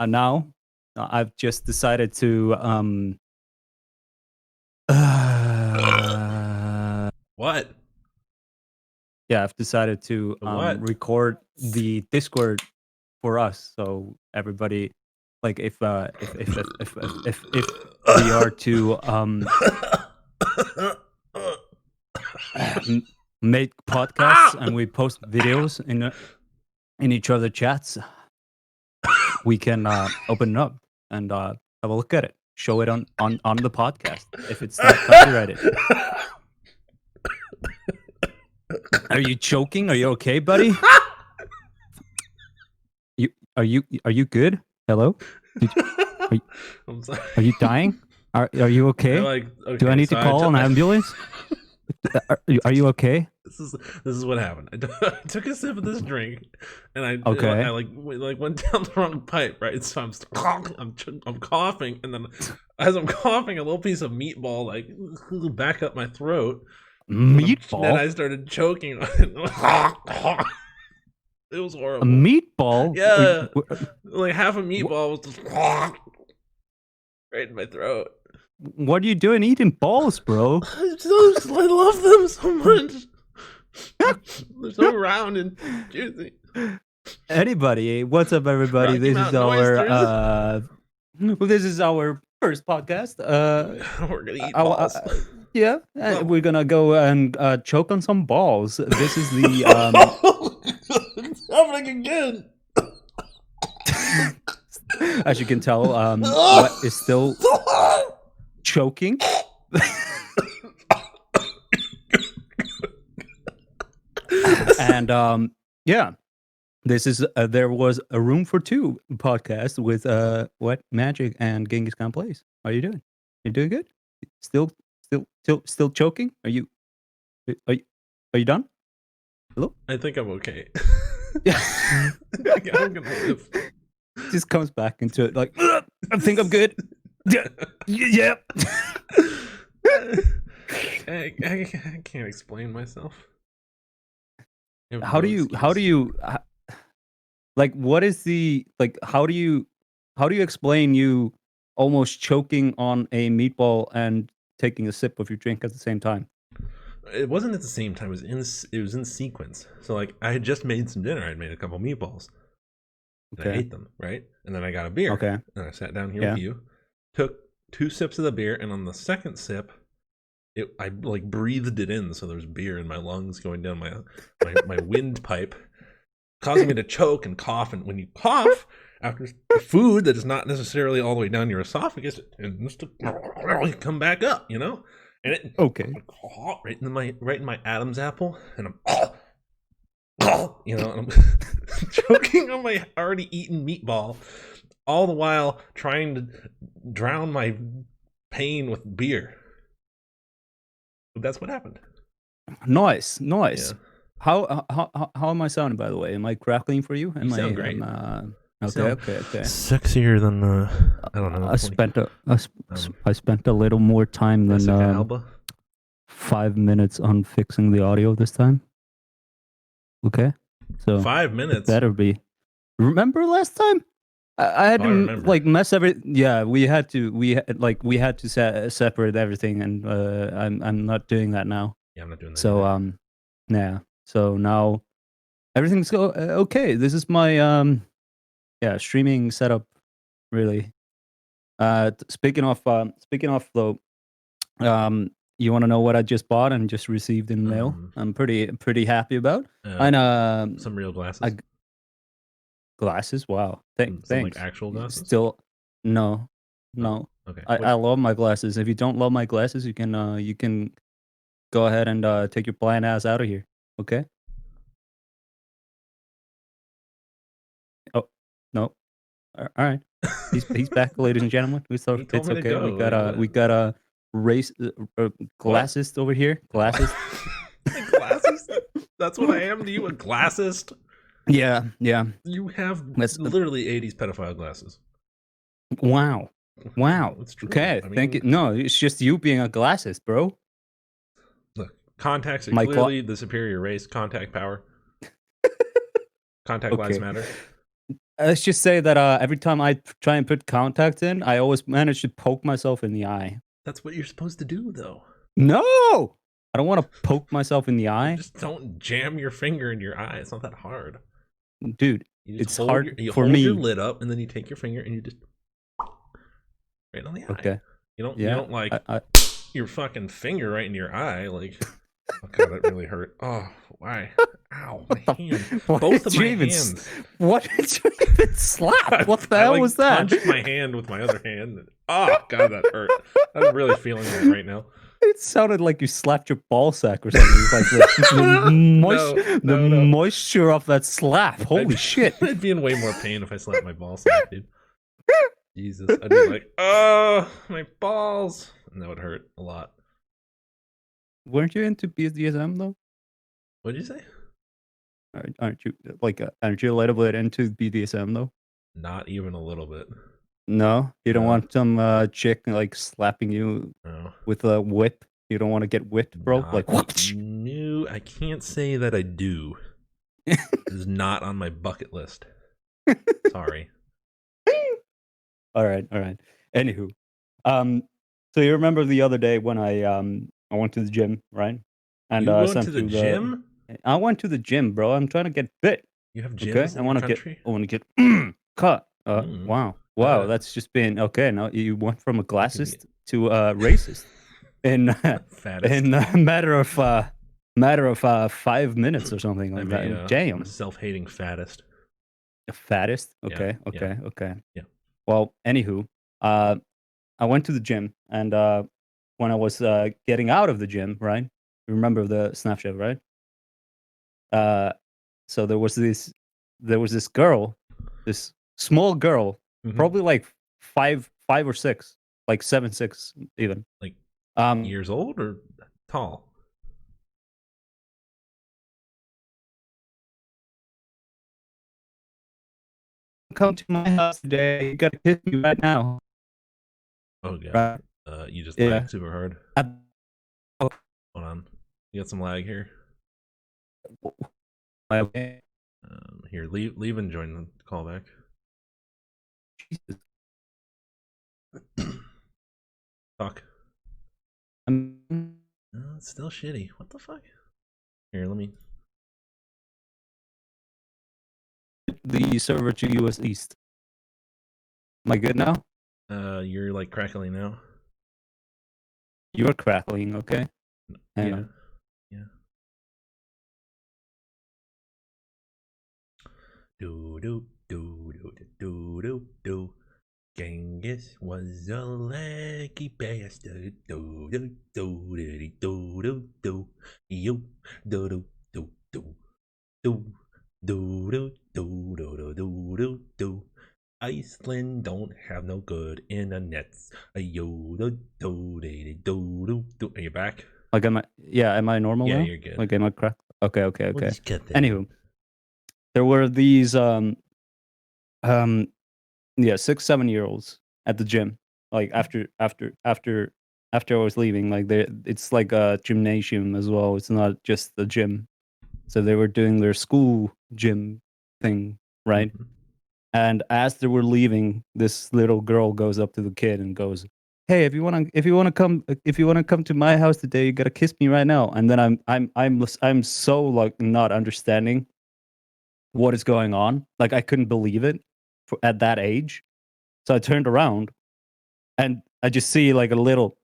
now I've just decided to uh, What? yeah, I've decided to What? record the Discord for us, so everybody, like, if we are to make podcasts and we post videos in each other chats, we can open it up and have a look at it, show it on the podcast if it's not copyrighted. Are you choking? Are you okay, buddy? Are you good? Hello? I'm sorry. Are you dying? Are you okay? Okay, Do I need to call an ambulance? Are you okay? This is what happened. I took a sip of this drink, and I went down the wrong pipe, right? So I'm coughing, and then as I'm coughing, a little piece of meatball like back up my throat. Meatball. Then I started choking. It was horrible. A meatball? Yeah, like half a meatball was just right in my throat. What are you doing eating balls, bro? I love them so much. They're so round and juicy. Anybody, what's up, everybody? Rocky This is our first podcast. We're gonna eat balls. Yeah, we're gonna go and choke on some balls. This is the It's happening again. As you can tell, what is still choking. And yeah, this is there was a Room for Two podcast with what Magic and Genghis Khan plays. How are you doing? You doing good? Still choking? Are you done? Hello? I think I'm okay. Yeah. I'm gonna live. Just comes back into it like, I think I'm good. Yeah. I can't explain myself. How do you like, what is the, like, how do you explain you almost choking on a meatball and taking a sip of your drink at the same time? It wasn't at the same time. It was in sequence. So like I had just made some dinner. I'd made a couple meatballs. And I ate them, right? And then I got a beer. Okay. And I sat down here with you, took 2 sips of the beer, and on the second sip, I like breathed it in, so there's beer in my lungs going down my windpipe, causing me to choke and cough. And when you cough after food that is not necessarily all the way down your esophagus, it tends to come back up, you know. And it right in my Adam's apple, and I'm you know, and I'm choking on my already eaten meatball, all the while trying to drown my pain with beer. But that's what happened. Nice. Yeah. How am I sounding, by the way? Am I crackling for you? You sound great. Okay. Sexier than I don't know. I spent a little more time than 5 minutes on fixing the audio this time. Okay, so 5 minutes. Better be. Remember last time? I had to like mess everything. Yeah, we had to separate everything, and I'm not doing that now. Yeah, I'm not doing that. So yeah. So now everything's okay. This is my streaming setup, really. Speaking of though, you want to know what I just bought and just received in the mail? I'm pretty happy about. And some real glasses. Glasses? Wow. Thanks. Like actual glasses? Still, no. Okay. I love my glasses. If you don't love my glasses, you can go ahead and take your blind ass out of here. Okay. Oh no. All right. He's back, ladies and gentlemen. It's okay. We got a race glasses over here. Glasses. Glasses? That's what I am to you, a glassist? Yeah. You have literally 80s pedophile glasses. Wow. Okay, thank you. No, it's just you being a glassist, bro. Look, contacts are clearly the superior race. Contact power. Contact lives matter. let's just say that every time I try and put contacts in, I always manage to poke myself in the eye. That's what you're supposed to do, though. No, I don't want to poke myself in the eye, Just don't jam your finger in your eye. It's not that hard. dude. You It's hold hard you for hold me. your lid up, and then you take your finger and you just right on the eye. Okay. You don't. Yeah. You don't like I, your fucking finger right in your eye. Like, oh god, that really hurt. Oh, why? Ow, my hand. What Both did of you my even hands. What did you even slap? What the hell I, was that? Punched my hand with my other hand. Oh god, that hurt. I'm really feeling that right now. It sounded like you slapped your ball sack or something. It's like the moisture of that slap. Holy shit! I'd be in way more pain if I slapped my ball sack, dude. Jesus, I'd be like, oh, my balls, and that would hurt a lot. Weren't you into BDSM though? What did you say? Aren't you aren't you a little bit into BDSM though? Not even a little bit. No, you don't No. want some chick like slapping you No. with a whip. You don't want to get whipped, bro. Not- Like whoosh. No, I can't say that I do. This is not on my bucket list. Sorry. All right. Anywho, so you remember the other day when I went to the gym, right? And You went sent to the you gym? I went to the gym, bro. I'm trying to get fit. You have gyms Okay, in I your want to country? get cut. Mm. Wow, Uh, that's just been okay. Now you went from a classist to a racist in Fattest. in a matter of 5 minutes or something like that. I'm a Damn, self-hating fattest. the fattest. Yeah, Okay. Yeah. Well, anywho, I went to the gym, and when I was getting out of the gym, right? You remember the Snapchat, right? So there was this girl, this small girl, Mhm. probably like 5 or 6, like 7, 6 even. Like Um, years old or tall? come to my house today. You gotta kiss me right now. Oh god. Right? You just Yeah. lagged super hard. I- Hold on. You got some lag here. Okay. Here, leave and join the callback. Jesus. Fuck. I'm- No, it's still shitty. What the fuck? Here, let me. the server to US East. Am I good now? You're like crackling now. You're crackling, okay? Hang Yeah. on. Yeah. Do do do do do do do. Genghis was a leggy bastard. Do do do do do do do. You do do do do do do do do do do do do. Iceland don't have no good internets. Yo do do do do do. Are you back? Like, am I normal Yeah, now? you're good. Like, am I cracked? Okay. We'll just cut that. Anywho, there were these 6, 7-year-olds at the gym. Like after I was leaving, like it's like a gymnasium as well. It's not just the gym. So they were doing their school gym thing, right? Mhm. And as they were leaving, this little girl goes up to the kid and goes, "Hey, if you wanna come to my house today, you gotta kiss me right now." And then I'm so like not understanding what is going on. Like I couldn't believe it at that age. So I turned around and I just see like a little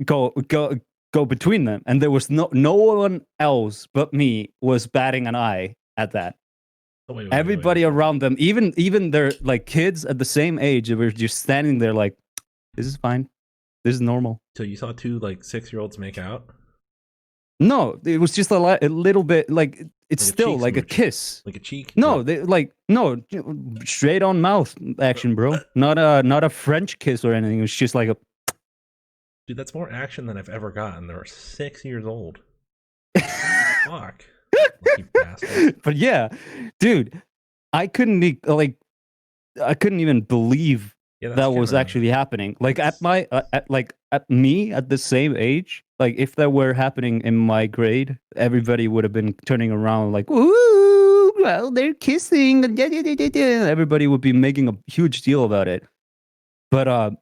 go between them, and there was no one else but me was batting an eye at that. Oh, wait. Everybody around them, even their like kids at the same age, they were just standing there like, "This is fine, this is normal." So you saw two like 6-year-olds make out? No, it was just a little bit like it's Like a still cheek like a smooch. kiss. Like a cheek? No, Or- no, straight on mouth action, bro. Not a French kiss or anything. It was just like a. Dude, that's more action than I've ever gotten. They're 6 years old. Fuck. Lucky bastard. But yeah, dude, I couldn't even believe Yeah, that's that was kinda- actually happening. Like that's- at me at the same age, like if that were happening in my grade, everybody would have been turning around like, "Woo, well, they're kissing. Everybody would be making a huge deal about it. But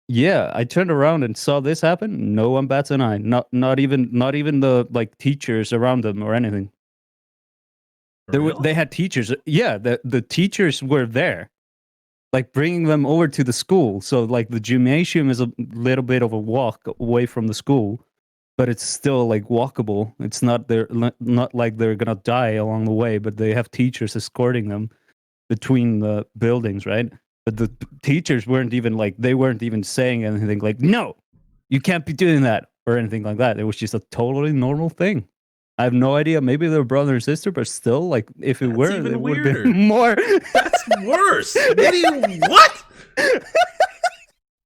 yeah, I turned around and saw this happen. No one bats an eye. Not even the like teachers around them or anything. They had teachers. Yeah, the teachers were there, like bringing them over to the school. So like the gymnasium is a little bit of a walk away from the school, but it's still like walkable. It's not not like they're gonna die along the way, but they have teachers escorting them between the buildings, right? But the teachers weren't even saying anything like, no, you can't be doing that or anything like that. It was just a totally normal thing. I have no idea. Maybe they're brother and sister, but still, like, if it were, it would have been more. That's worse. What?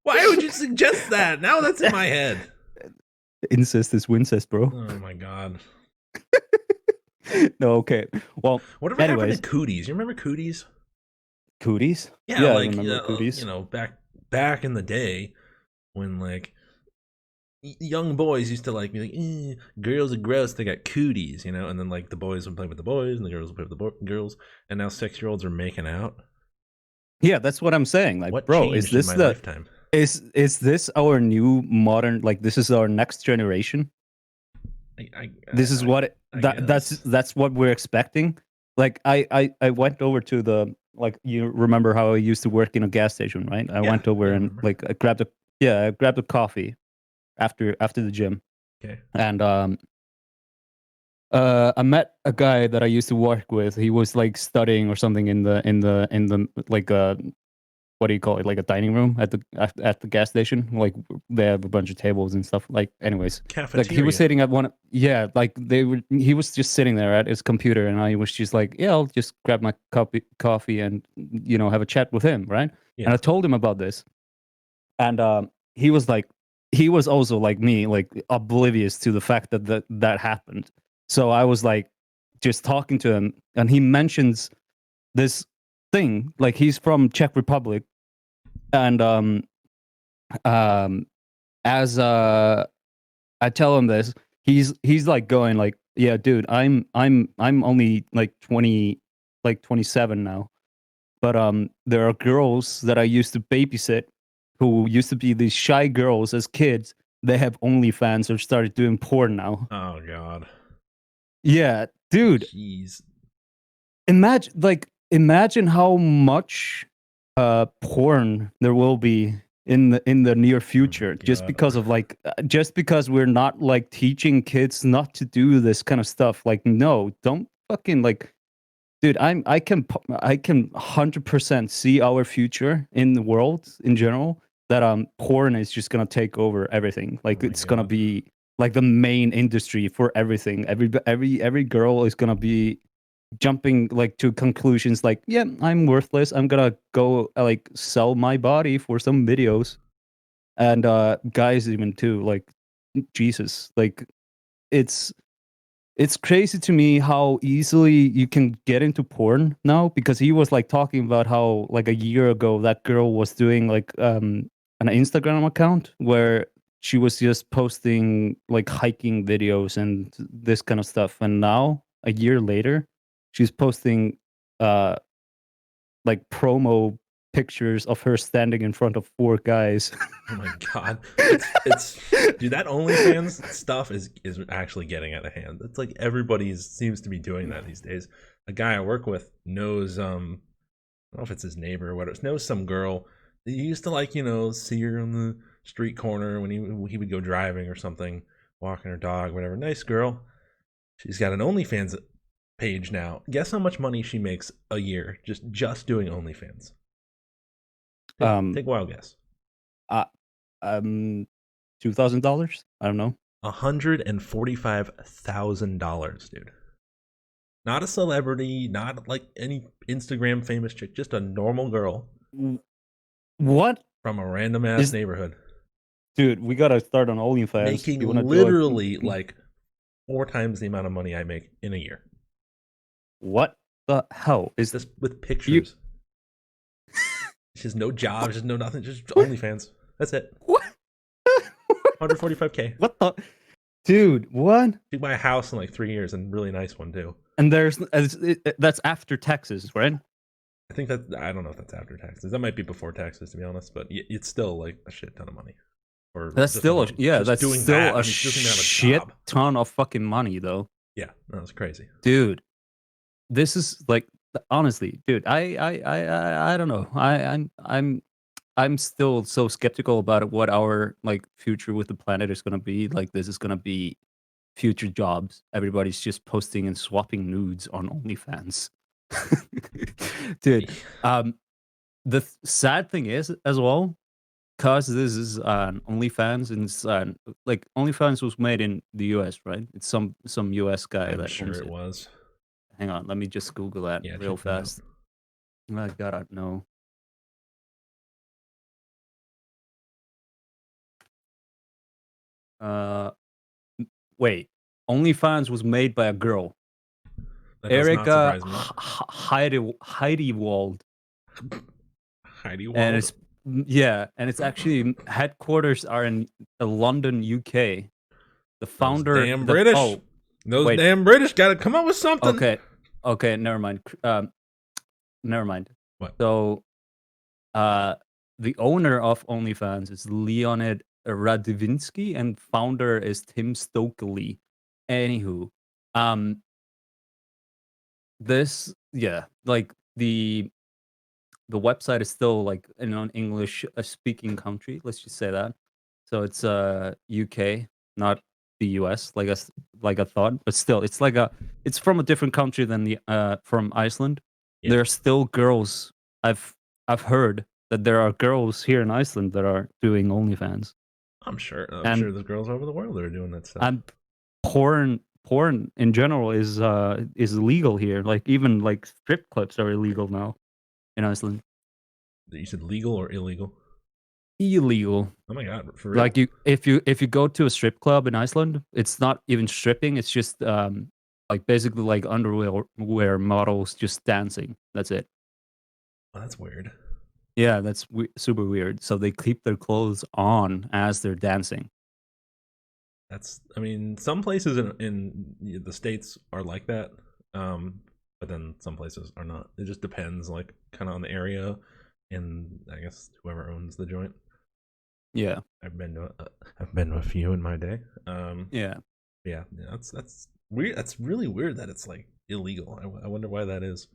Why would you suggest that? Now that's in my head. Incest is wincest, bro. Oh my god. No, okay. Well, whatever happened to cooties? You remember cooties? Cooties? Yeah, like cooties. Back in the day when like young boys used to like be like, girls are gross, they got cooties, and then like the boys would play with the boys and the girls would play with the girls, and now 6-year-olds are making out. Yeah, that's what I'm saying. Like, what bro, is this the lifetime? Is this our new modern, like, this is our next generation? This is what that's what we're expecting. Like, I went over to the, like, you remember how I used to work in a gas station, right? I went over and like I grabbed a coffee after the gym. Okay. And I met a guy that I used to work with. He was like studying or something in the like what do you call it? Like a dining room at the gas station. Like they have a bunch of tables and stuff. Like, anyways, cafeteria. Like he was sitting at one. Yeah, like he was just sitting there at his computer, and I was just like, yeah, I'll just grab my coffee and have a chat with him, right? Yeah. And I told him about this, and he was like, he was also like me, like oblivious to the fact that happened. So I was like, just talking to him, and he mentions this thing. Like, he's from Czech Republic, and as I tell him this, he's like going like, yeah, dude, I'm only like 27 now, but there are girls that I used to babysit who used to be these shy girls as kids. They have OnlyFans or started doing porn now. Oh god. Yeah, dude. Jeez. Imagine how much porn there will be in the near future, just because we're not like teaching kids not to do this kind of stuff. Like, no, don't fucking, like, dude, I can 100% see our future in the world in general, that porn is just gonna take over everything. Like, it's gonna be like the main industry for everything. Every girl is gonna be jumping like to conclusions like, yeah, I'm worthless, I'm gonna go like sell my body for some videos. And guys even too, like, Jesus, like, it's crazy to me how easily you can get into porn now, because he was like talking about how like a year ago that girl was doing like an Instagram account where she was just posting like hiking videos and this kind of stuff, and now a year later she's posting like promo pictures of her standing in front of 4 guys. Oh my god. It's dude, that OnlyFans stuff is actually getting out of hand. It's like everybody seems to be doing that these days. A guy I work with knows I don't know if it's his neighbor or what, it knows some girl. He used to like, see her on the street corner when he would go driving or something, walking her dog, whatever. Nice girl. She's got an OnlyFans page now. Guess how much money she makes a year just doing OnlyFans? Take a wild guess. $2,000. I don't know. $145,000, dude. Not a celebrity, not like any Instagram famous chick, just a normal girl. What? From a random ass neighborhood. Dude, we gotta start on OnlyFans. Making literally like 4 times the amount of money I make in a year. What the hell is this with pictures? Just no job, just no nothing, just OnlyFans. That's it. What? 145K. What the? Dude, what? She buy a house in like 3 years, and really nice one too. And that's after taxes, right? I think that I don't know if that's after taxes. That might be before taxes, to be honest. But it's still like a shit ton of money. Or That's just a still month. Just that's doing still that. a I mean, he doesn't even have a shit job. ton of fucking money, though. Yeah, no, it's crazy, dude. This is like honestly, dude. I don't know. I'm still so skeptical about what our like future with the planet is gonna be. Like this is gonna be future jobs. Everybody's just posting and swapping nudes on OnlyFans. Dude, um, the sad thing is as well, cause this is OnlyFans and it's like OnlyFans was made in the US, right? It's some US guy I'm that sure owns it it. was. Hang on, let me just Google that Yeah, real check that out. fast. I gotta know. Uh, wait. OnlyFans was made by a girl, That does not Erica surprise me. Heidi Wald, Heidi and Wald. it's yeah, and it's actually headquarters are in London, UK. The Those founder, damn British. Those wait, damn British got to come up with something. okay, never mind. Never mind. What? So, the owner of OnlyFans is Leonid Radvinsky, and founder is Tim Stokely. Anywho, um, this yeah, like the website is still like in an English speaking country. Let's just say that. So it's UK, not the US, like I thought, but still, it's from a different country than the from Iceland. Yeah. There are still girls. I've heard that there are girls here in Iceland that are doing OnlyFans. I'm sure And there's girls over the world that are doing that stuff. and porn in general is illegal here. Like even like strip clubs are illegal now in Iceland. You said legal or illegal? Illegal. Oh my god, for real? Like if you go to a strip club in Iceland, it's not even stripping. It's just like basically like underwear models just dancing. That's it. Oh, that's weird. Yeah, that's super weird. So they keep their clothes on as they're dancing. That's I mean, some places in the states are like that, but then some places are not. It just depends, like kind of on the area, and I guess whoever owns the joint. Yeah. I've been to a few in my day. Yeah. Yeah, that's weird. That's really weird that it's like illegal. I wonder why that is.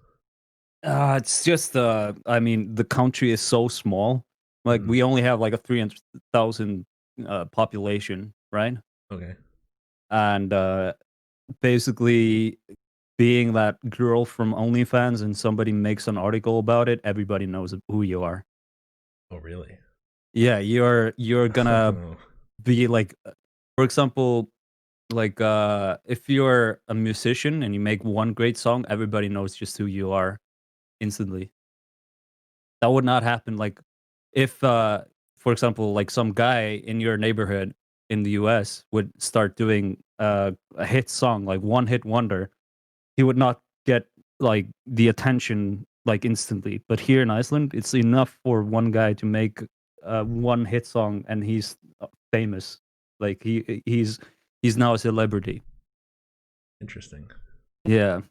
It's just I mean the country is so small. Like Mhm. we only have like a 300,000 population, right? Okay. And basically being that girl from OnlyFans and somebody makes an article about it, everybody knows who you are. Oh, really? Yeah, you're gonna Oh, be like, for example, like if you're a musician and you make one great song, everybody knows just who you are instantly. That would not happen like if for example, like some guy in your neighborhood in the US would start doing a hit song, like one hit wonder, he would not get like the attention like instantly. But here in Iceland, it's enough for one guy to make one hit song and he's famous. Like he's now a celebrity. interesting. Yeah,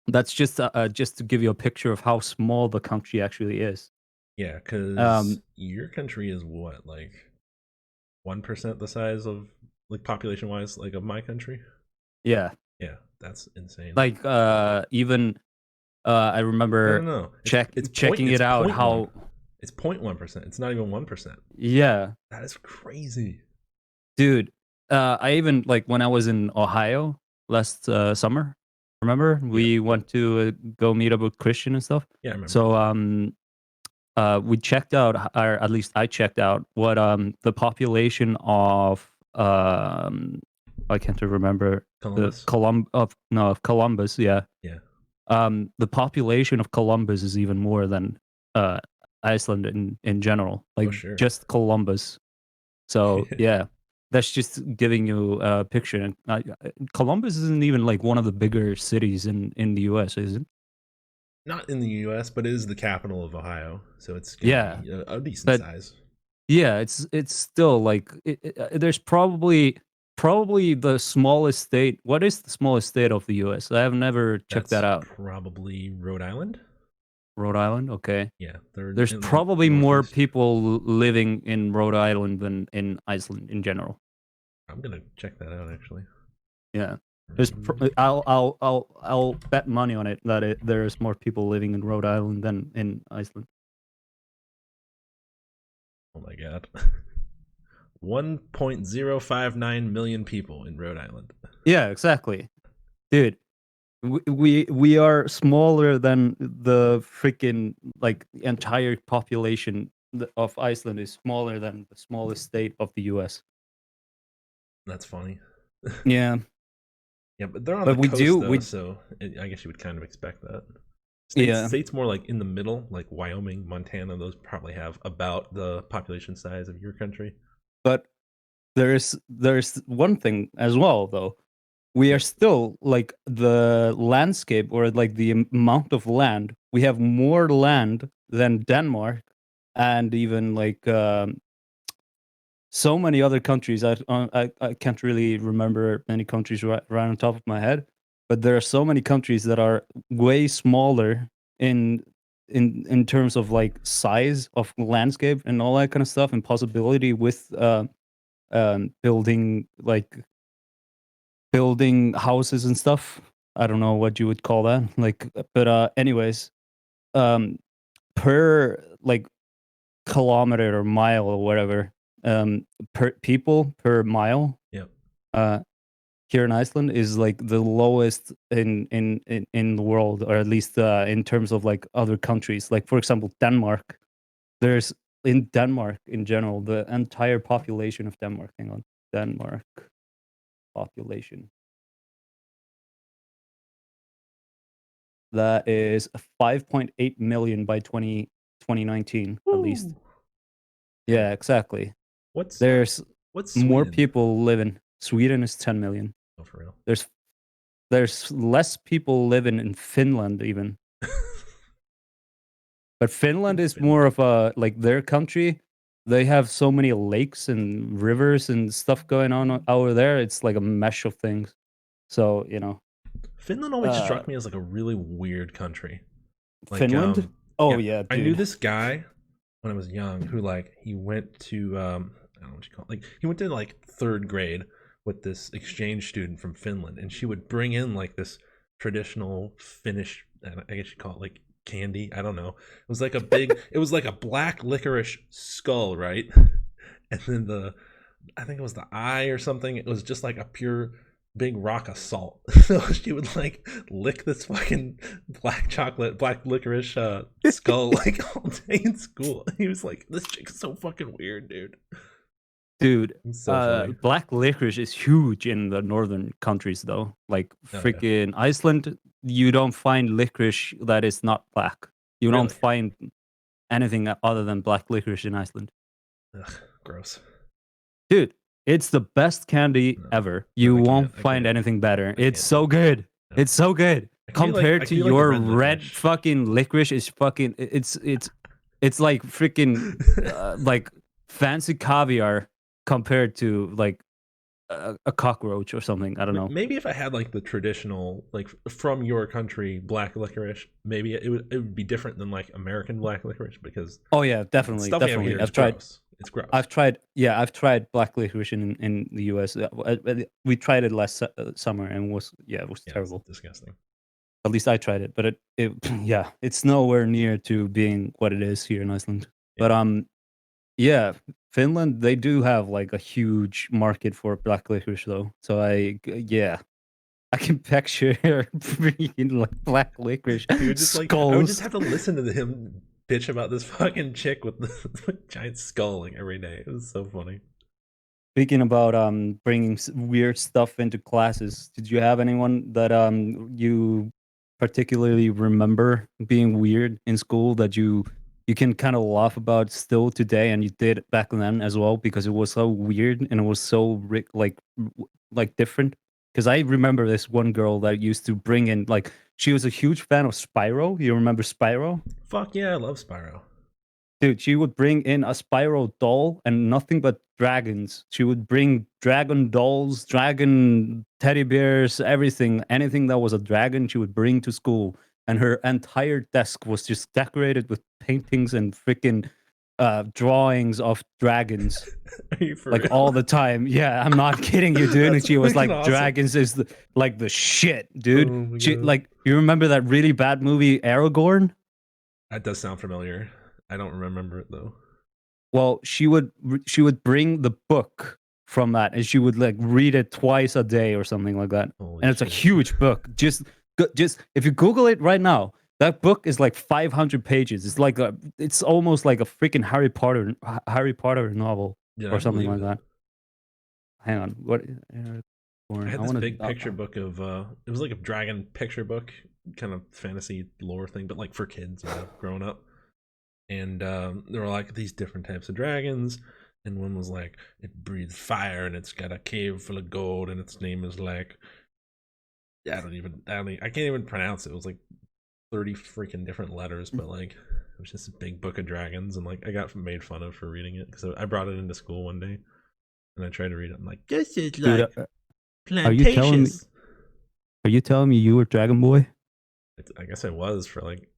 that's just to give you a picture of how small the country actually is. Yeah, because Um, your country is what, like 1% the size of, like, population wise, like of my country. yeah, Yeah, that's insane. like even I No, no, remember no. It's point. checking It's it out point one. how It's 0.1%. It's not even 1%. yeah, That is crazy. dude. I even like when I was in Ohio last summer. Remember Yeah, we went to go meet up with Christian and stuff. yeah, I remember. So we checked out, or at least I checked out what the population of I can't remember the Columbus. Of Columbus. Yeah, Yeah. the population of Columbus is even more than uh Iceland in general. Oh, Like sure. just Columbus. So yeah, that's just giving you a picture. And Columbus isn't even like one of the bigger cities in the U.S., is it? Not in the U.S., but it is the capital of Ohio, so it's gonna Yeah, be a decent but size. yeah, it's still like there's probably the smallest state. What is the smallest state of the U.S.? I have never checked that That's out. probably Rhode Island. Rhode Island. Okay. Yeah, they're There's in the probably more northeast. people living in Rhode Island than in Iceland in general. I'm gonna check that out actually. Yeah. Rhode- I'll bet money on it that there's more people living in Rhode Island than in Iceland. Oh my god. 1.059 million people in Rhode Island. Yeah, exactly, dude. We are smaller than the freaking like entire population of Iceland is smaller than the smallest state of the U.S. That's funny. Yeah, Yeah, but they're on but the we do coast though, we so I guess you would kind of expect that. yeah, States more like in the middle, like Wyoming, Montana. Those probably have about the population size of your country. but there's one thing as well though. We are Yep. still like the landscape or like the amount of land. We have more land than Denmark and even like so many other countries. I can't really remember many countries right on top of my head, but there are so many countries that are way smaller in in terms of like size of landscape and all that kind of stuff and possibility with building like building houses and stuff. I don't know what you would call that. Like, but anyways, um, per like kilometer or mile or whatever, per people per mile, Yep. uh, here in Iceland is like the lowest in the world, or at least in terms of like other countries. Like for example, Denmark. There's in Denmark in general, the entire population of Denmark. Hang on, Denmark population. That is 5.8 million by 2019 at least. Woo! Yeah, exactly. What's There's what's more Sweden? people living. Sweden is 10 million. Oh, for real. There's less people living in Finland even. But Finland In is more Finland. of a like their country. They have so many lakes and rivers and stuff going on over there. It's like a mesh of things. So, Finland always uh struck me as like a really weird country. Like Finland? Oh yeah, yeah, I knew dude. this guy when I was young who like he went to I don't know what you call it. Like he went to like third grade with this exchange student from Finland, and she would bring in like this traditional Finnish, I guess you call it like candy. I don't know. It was like a big. It was like a black licorice skull, right? And then I think it was the eye or something. It was just like a pure big rock of salt. So she would like lick this fucking black licorice skull like all day in school. He was like, "This chick's so fucking weird, dude." Dude, It's so funny. black licorice is huge in the northern countries, though. Like Oh yeah, freaking Iceland, you don't find licorice that is not black. You don't really? find anything other than black licorice in Iceland. Ugh, gross. Dude, it's the best candy No, ever. no, You I won't can't. I find can't. anything better. I It's can't do so it. good. No, It's so good. I Compared to can be like the your red red licorice. fucking licorice is fucking it's like freaking like fancy caviar compared to like a cockroach or something. I don't know. Maybe if I had like the traditional, like from your country black licorice, maybe it would be different than like American black licorice because Oh yeah, the definitely, stuff we have definitely. here is gross. It's gross. I've tried black licorice in the US. We tried it last summer and it was Yeah, it's terrible. disgusting. At least I tried it, but it yeah, it's nowhere near to being what it is here in Iceland. Yeah. But yeah, Finland, they do have like a huge market for black licorice though. So yeah, I can picture freaking like black licorice He would just like I would just skulls. have to listen to him bitch about this fucking chick with the giant skull like every day. It was so funny. Speaking about bringing weird stuff into classes, did you have anyone that you particularly remember being weird in school that you can kind of laugh about still today, and you did back then as well because it was so weird and it was so like different? Because I remember this one girl that used to bring in like she was a huge fan of Spyro. You remember Spyro? Fuck yeah, I love Spyro. Dude, she would bring in a Spyro doll and nothing but dragons. She would bring dragon dolls, dragon teddy bears, everything. Anything that was a dragon, she would bring to school. And her entire desk was just decorated with paintings and freaking drawings of dragons. Are you for Like real? all the time. Yeah, I'm not kidding you, dude. And That's she was like, fucking awesome. dragons is like the shit, dude. Oh my She God. like, you remember that really bad movie Aragorn? That does sound familiar. I don't remember it though. Well, she would bring the book from that, and she would like read it twice a day or something like that. Holy And it's a shit. huge book. Just if you Google it right now, that book is like 500 pages. It's like it's almost like a freaking Harry Potter novel Yeah, or I something believe like it. that. Hang on, what? I had this big picture book of it was like a dragon picture book, kind of fantasy lore thing, but like for kids, growing up. And there were like these different types of dragons, and one was like it breathes fire and it's got a cave full of gold, and its name is like I can't even pronounce it. It was like 30 freaking different letters, but like it was just a big book of dragons, and like I got made fun of for reading it because I brought it into school one day and I tried to read it. I'm like, this is Dude, like are you telling me? plantations. Are you telling me you were Dragon Boy? I guess I was for like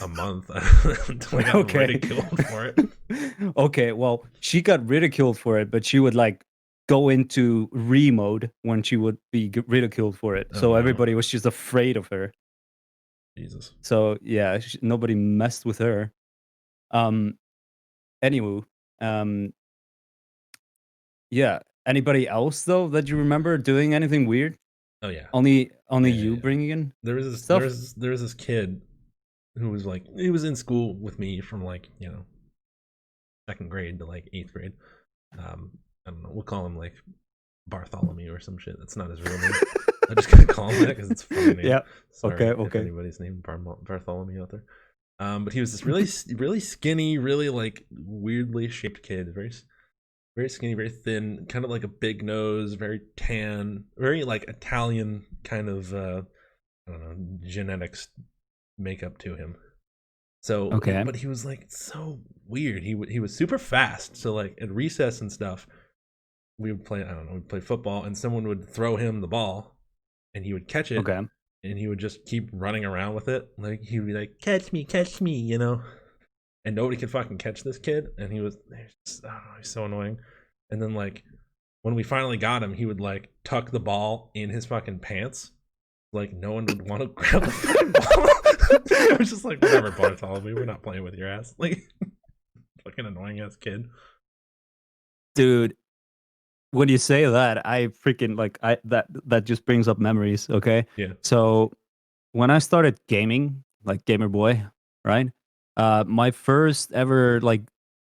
a month until I got Okay. ridiculed for it. Okay, well, she got ridiculed for it, but she would like go into re-mode when she would be ridiculed for it. Oh, So no. everybody was just afraid of her. Jesus. So yeah, nobody messed with her. Anywho, yeah. Anybody else though that you remember doing anything weird? Oh yeah. Only Yeah, you yeah. bringing in There was this stuff. there was this kid who was like he was in school with me from like, you know, second grade to like 8th grade. I don't know, we'll call him like Bartholomew or some shit. That's not his real name. I'm just gonna call him that because it's a funny name. Yeah. Sorry Okay. if anybody's named Bartholomew out there. But he was this really skinny, really like weirdly shaped kid. Very skinny, very thin, kind of like a big nose, very tan, very like Italian kind of I don't know, genetics makeup to him. So Okay. but he was like so weird. He was super fast. So like at recess and stuff, we would play, I don't know, we'd play football, and someone would throw him the ball and he would catch it. Okay. And he would just keep running around with it. Like he would be like, catch me, you know? And nobody could fucking catch this kid. And he was just, I don't know, he's so annoying. And then like when we finally got him, he would like tuck the ball in his fucking pants. Like no one would want to grab the fucking ball. It was just like, whatever, Bartholomew, we're not playing with your ass. Like fucking annoying ass kid. Dude, when you say that, I freaking like that just brings up memories. Okay. Yeah. So when I started gaming, like Gamer Boy, right? My first ever like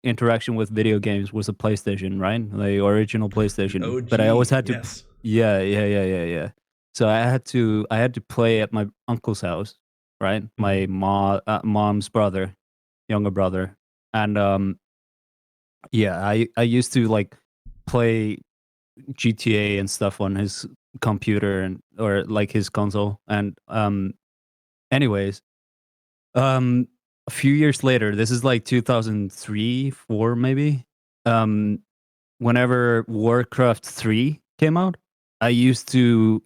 interaction with video games was a PlayStation, right? The original PlayStation. OG, but I always had to, yes. yeah. So I had to play at my uncle's house, right? My mom's brother, younger brother, and yeah, I used to like play GTA and stuff on his computer and or like his console, and anyways, a few years later, this is like 2003, 4 maybe. Whenever Warcraft 3 came out, I used to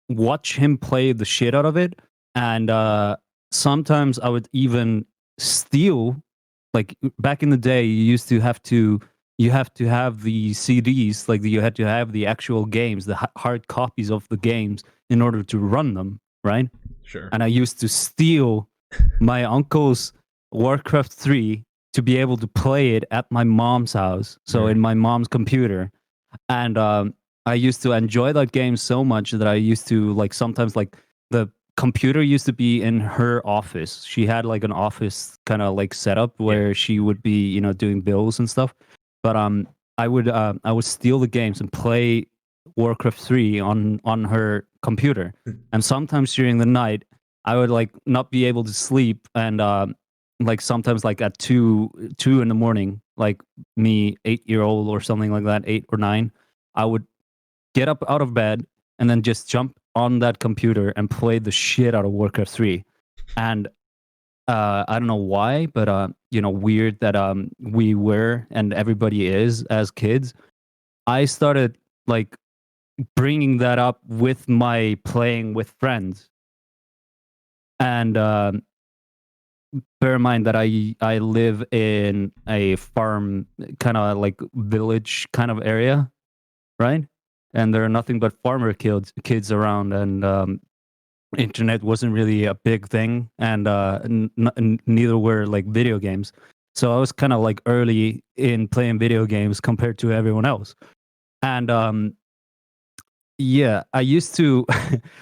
watch him play the shit out of it, and sometimes I would even steal. Like back in the day, you have to have the CDs, like you had to have the actual games, the hard copies of the games in order to run them, right? Sure. And I used to steal my uncle's Warcraft 3 to be able to play it at my mom's house, so in my mom's computer. And I used to enjoy that game so much that I used to like sometimes like the computer used to be in her office. She had like an office kind of like setup where she would be, you know, doing bills and stuff. But I would steal the games and play Warcraft 3 on her computer. And sometimes during the night, I would like not be able to sleep, and like sometimes like at 2 in the morning, like me 8-year-old or something like that, 8 or 9, I would get up out of bed and then just jump on that computer and play the shit out of Warcraft 3. And I don't know why, but weird that we were and everybody is as kids, I started like bringing that up with my playing with friends. And bear in mind that I live in a farm kind of like village kind of area, right? And there are nothing but farmer kids around, and internet wasn't really a big thing, and neither were like video games. So I was kind of like early in playing video games compared to everyone else. And yeah, I used to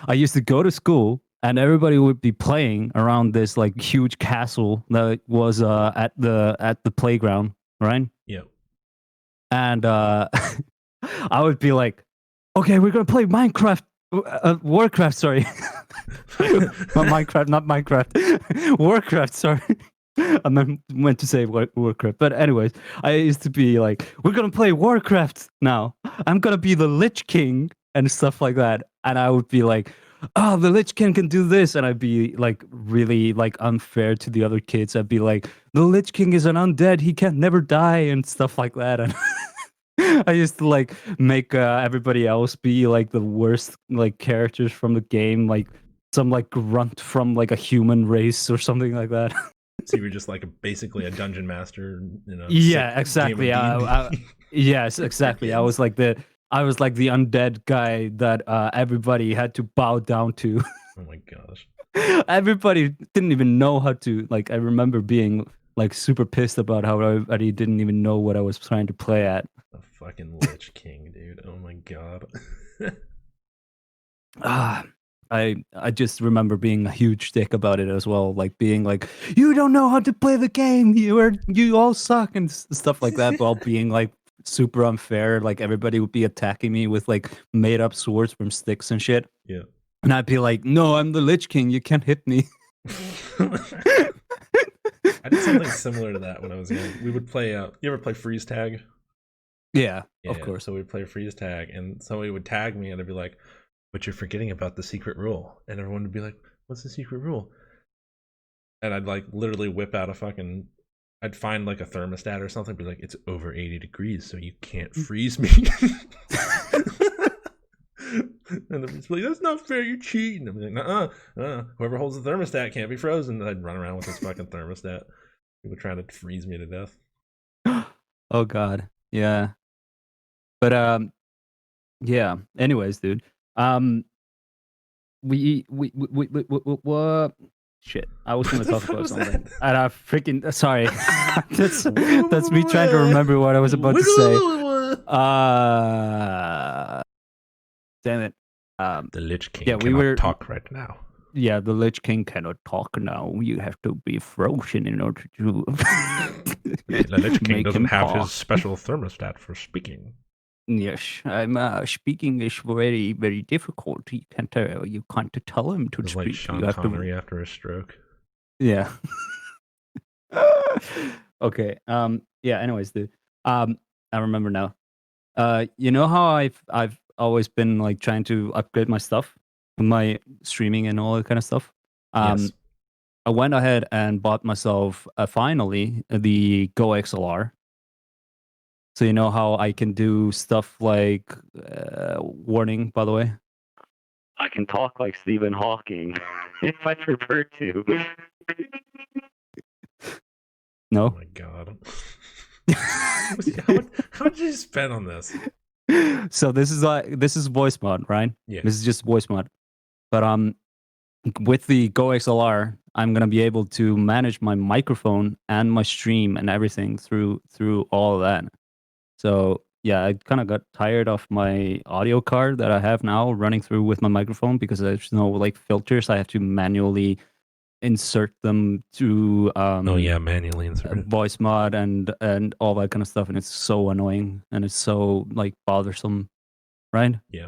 I used to go to school and everybody would be playing around this like huge castle that was at the playground, right? Yeah. And I would be like, "Okay, we're gonna play Minecraft, Warcraft." Sorry, Minecraft, not Minecraft, Warcraft. Sorry, I meant to say Warcraft, but anyways, I used to be like, "We're gonna play Warcraft now. I'm gonna be the Lich King and stuff like that," and I would be like, "Oh, the Lich King can do this," and I'd be like really like unfair to the other kids. I'd be like, "The Lich King is an undead; he can never die," and stuff like that, and. I used to like make everybody else be like the worst like characters from the game, like some like grunt from like a human race or something like that. So you were just like basically a dungeon master, Yeah, exactly. D&D. Yes, exactly. I was like the undead guy that everybody had to bow down to. Oh my gosh. Everybody didn't even know how to like. I remember being like super pissed about how everybody didn't even know what I was trying to play at. The fucking Lich King, dude. Oh my god. I just remember being a huge dick about it as well, like being like, "You don't know how to play the game. You all suck," and stuff like that. While being like super unfair, like everybody would be attacking me with like made up swords from sticks and shit. Yeah. And I'd be like, "No, I'm the Lich King. You can't hit me." I did something similar to that when I was young. We would play. You ever play freeze tag? Yeah, of course. So we'd play freeze tag, and somebody would tag me, and I'd be like, "But you're forgetting about the secret rule," and everyone would be like, "What's the secret rule?" And I'd like literally whip out a fucking. I'd find like a thermostat or something, be like, "It's over 80 degrees, so you can't freeze me." And they'd be like, "That's not fair, you're cheating." I'm like, whoever holds the thermostat can't be frozen. And I'd run around with this fucking thermostat. People trying to freeze me to death. Oh god. Yeah. But yeah. Anyways, dude. We shit. I was going to talk about something. That? And I freaking sorry. that's me trying to remember what I was about to say. Damn it. The Lich King cannot talk right now. Yeah, the Lich King cannot talk now. You have to be frozen in order to. The Lich King doesn't have his special thermostat for speaking. Yes, I'm speaking is very, very difficult. You can't tell him to speak. Like Sean Connery after a stroke. Yeah. Okay. Yeah. Anyways, dude. I remember now. You know how I've always been like trying to upgrade my stuff, my streaming and all that kind of stuff. Yes. I went ahead and bought myself finally the Go XLR. So you know how I can do stuff like warning, by the way. I can talk like Stephen Hawking if I prefer to. No. Oh my god. How much did you spend on this? So this is voice mod, right? Yeah. This is just voice mod. But with the Go XLR, I'm gonna be able to manage my microphone and my stream and everything through all of that. So yeah, I kind of got tired of my audio card that I have now running through with my microphone because there's no like filters. I have to manually insert them to manually insert voice mod and all that kind of stuff, and it's so annoying and it's so like bothersome, right? Yeah.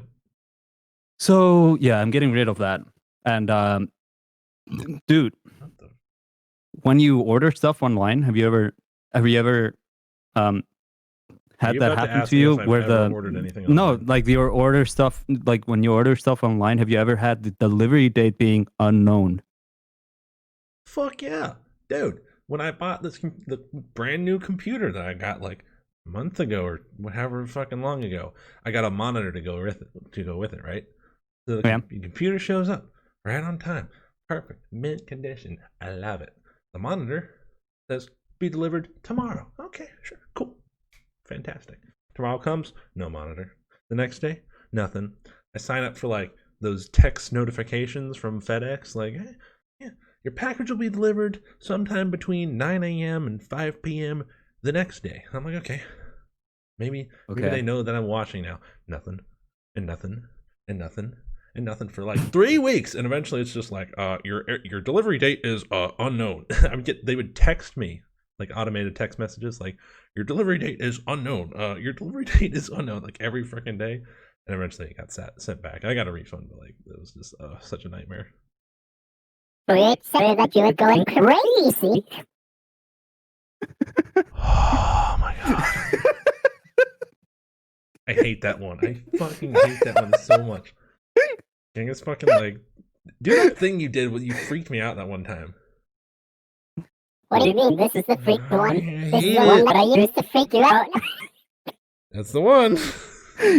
So yeah, I'm getting rid of that. And dude, when you order stuff online, have you ever had that happen to you where like your order stuff, like when you order stuff online, have you ever had the delivery date being unknown? Fuck yeah, dude. when I bought the brand new computer that I got like a month ago or whatever fucking long ago, I got a monitor to go with it, right? So the computer shows up right on time, perfect, mint condition. I love it. The monitor says be delivered tomorrow. Okay, sure, cool, fantastic. Tomorrow comes, no monitor. The next day, nothing. I sign up for like those text notifications from FedEx, like, hey, yeah, your package will be delivered sometime between 9 a.m. and 5 p.m. the next day. I'm like, okay, maybe they know that I'm watching now. Nothing, and nothing, and nothing, and nothing for like 3 weeks, and eventually it's just like, your delivery date is unknown. They would text me like automated text messages, like your delivery date is unknown. Your delivery date is unknown, like every freaking day. And eventually it got sent back. I got a refund, but like it was just such a nightmare. We said that you were going crazy. Oh my god. I hate that one. I fucking hate that one so much. Dang, it's fucking like, do that thing you did. You freaked me out that one time. What do you mean? This is the freak one. This is the one that I used to freak you out. That's the one.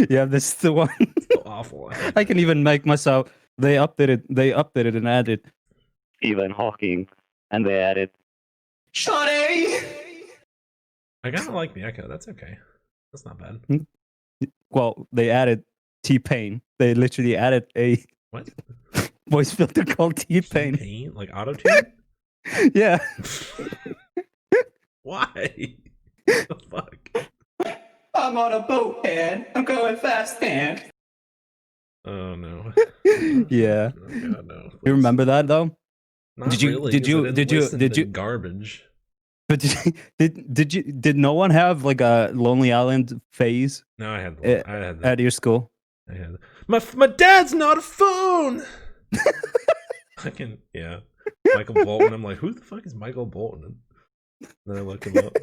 Yeah, this is the one. So awful. I can even make myself. They updated and added Stephen Hawking, and they added Shawty. I kind of like the Echo. That's okay. That's not bad. Well, they added T-Pain. They literally added a what voice filter called T-Pain. T-Pain? Like auto-tune? Yeah. Why? What the fuck? I'm on a boat, man. I'm going fast, man. Oh no. Yeah. Oh god, no. Please. You remember that though? Not did you? Really, did you? Garbage. But did no one have like a Lonely Island phase? No, I had that. At your school. I had that. My dad's not a phone. Yeah. Michael Bolton. I'm like, who the fuck is Michael Bolton? And then I looked him up.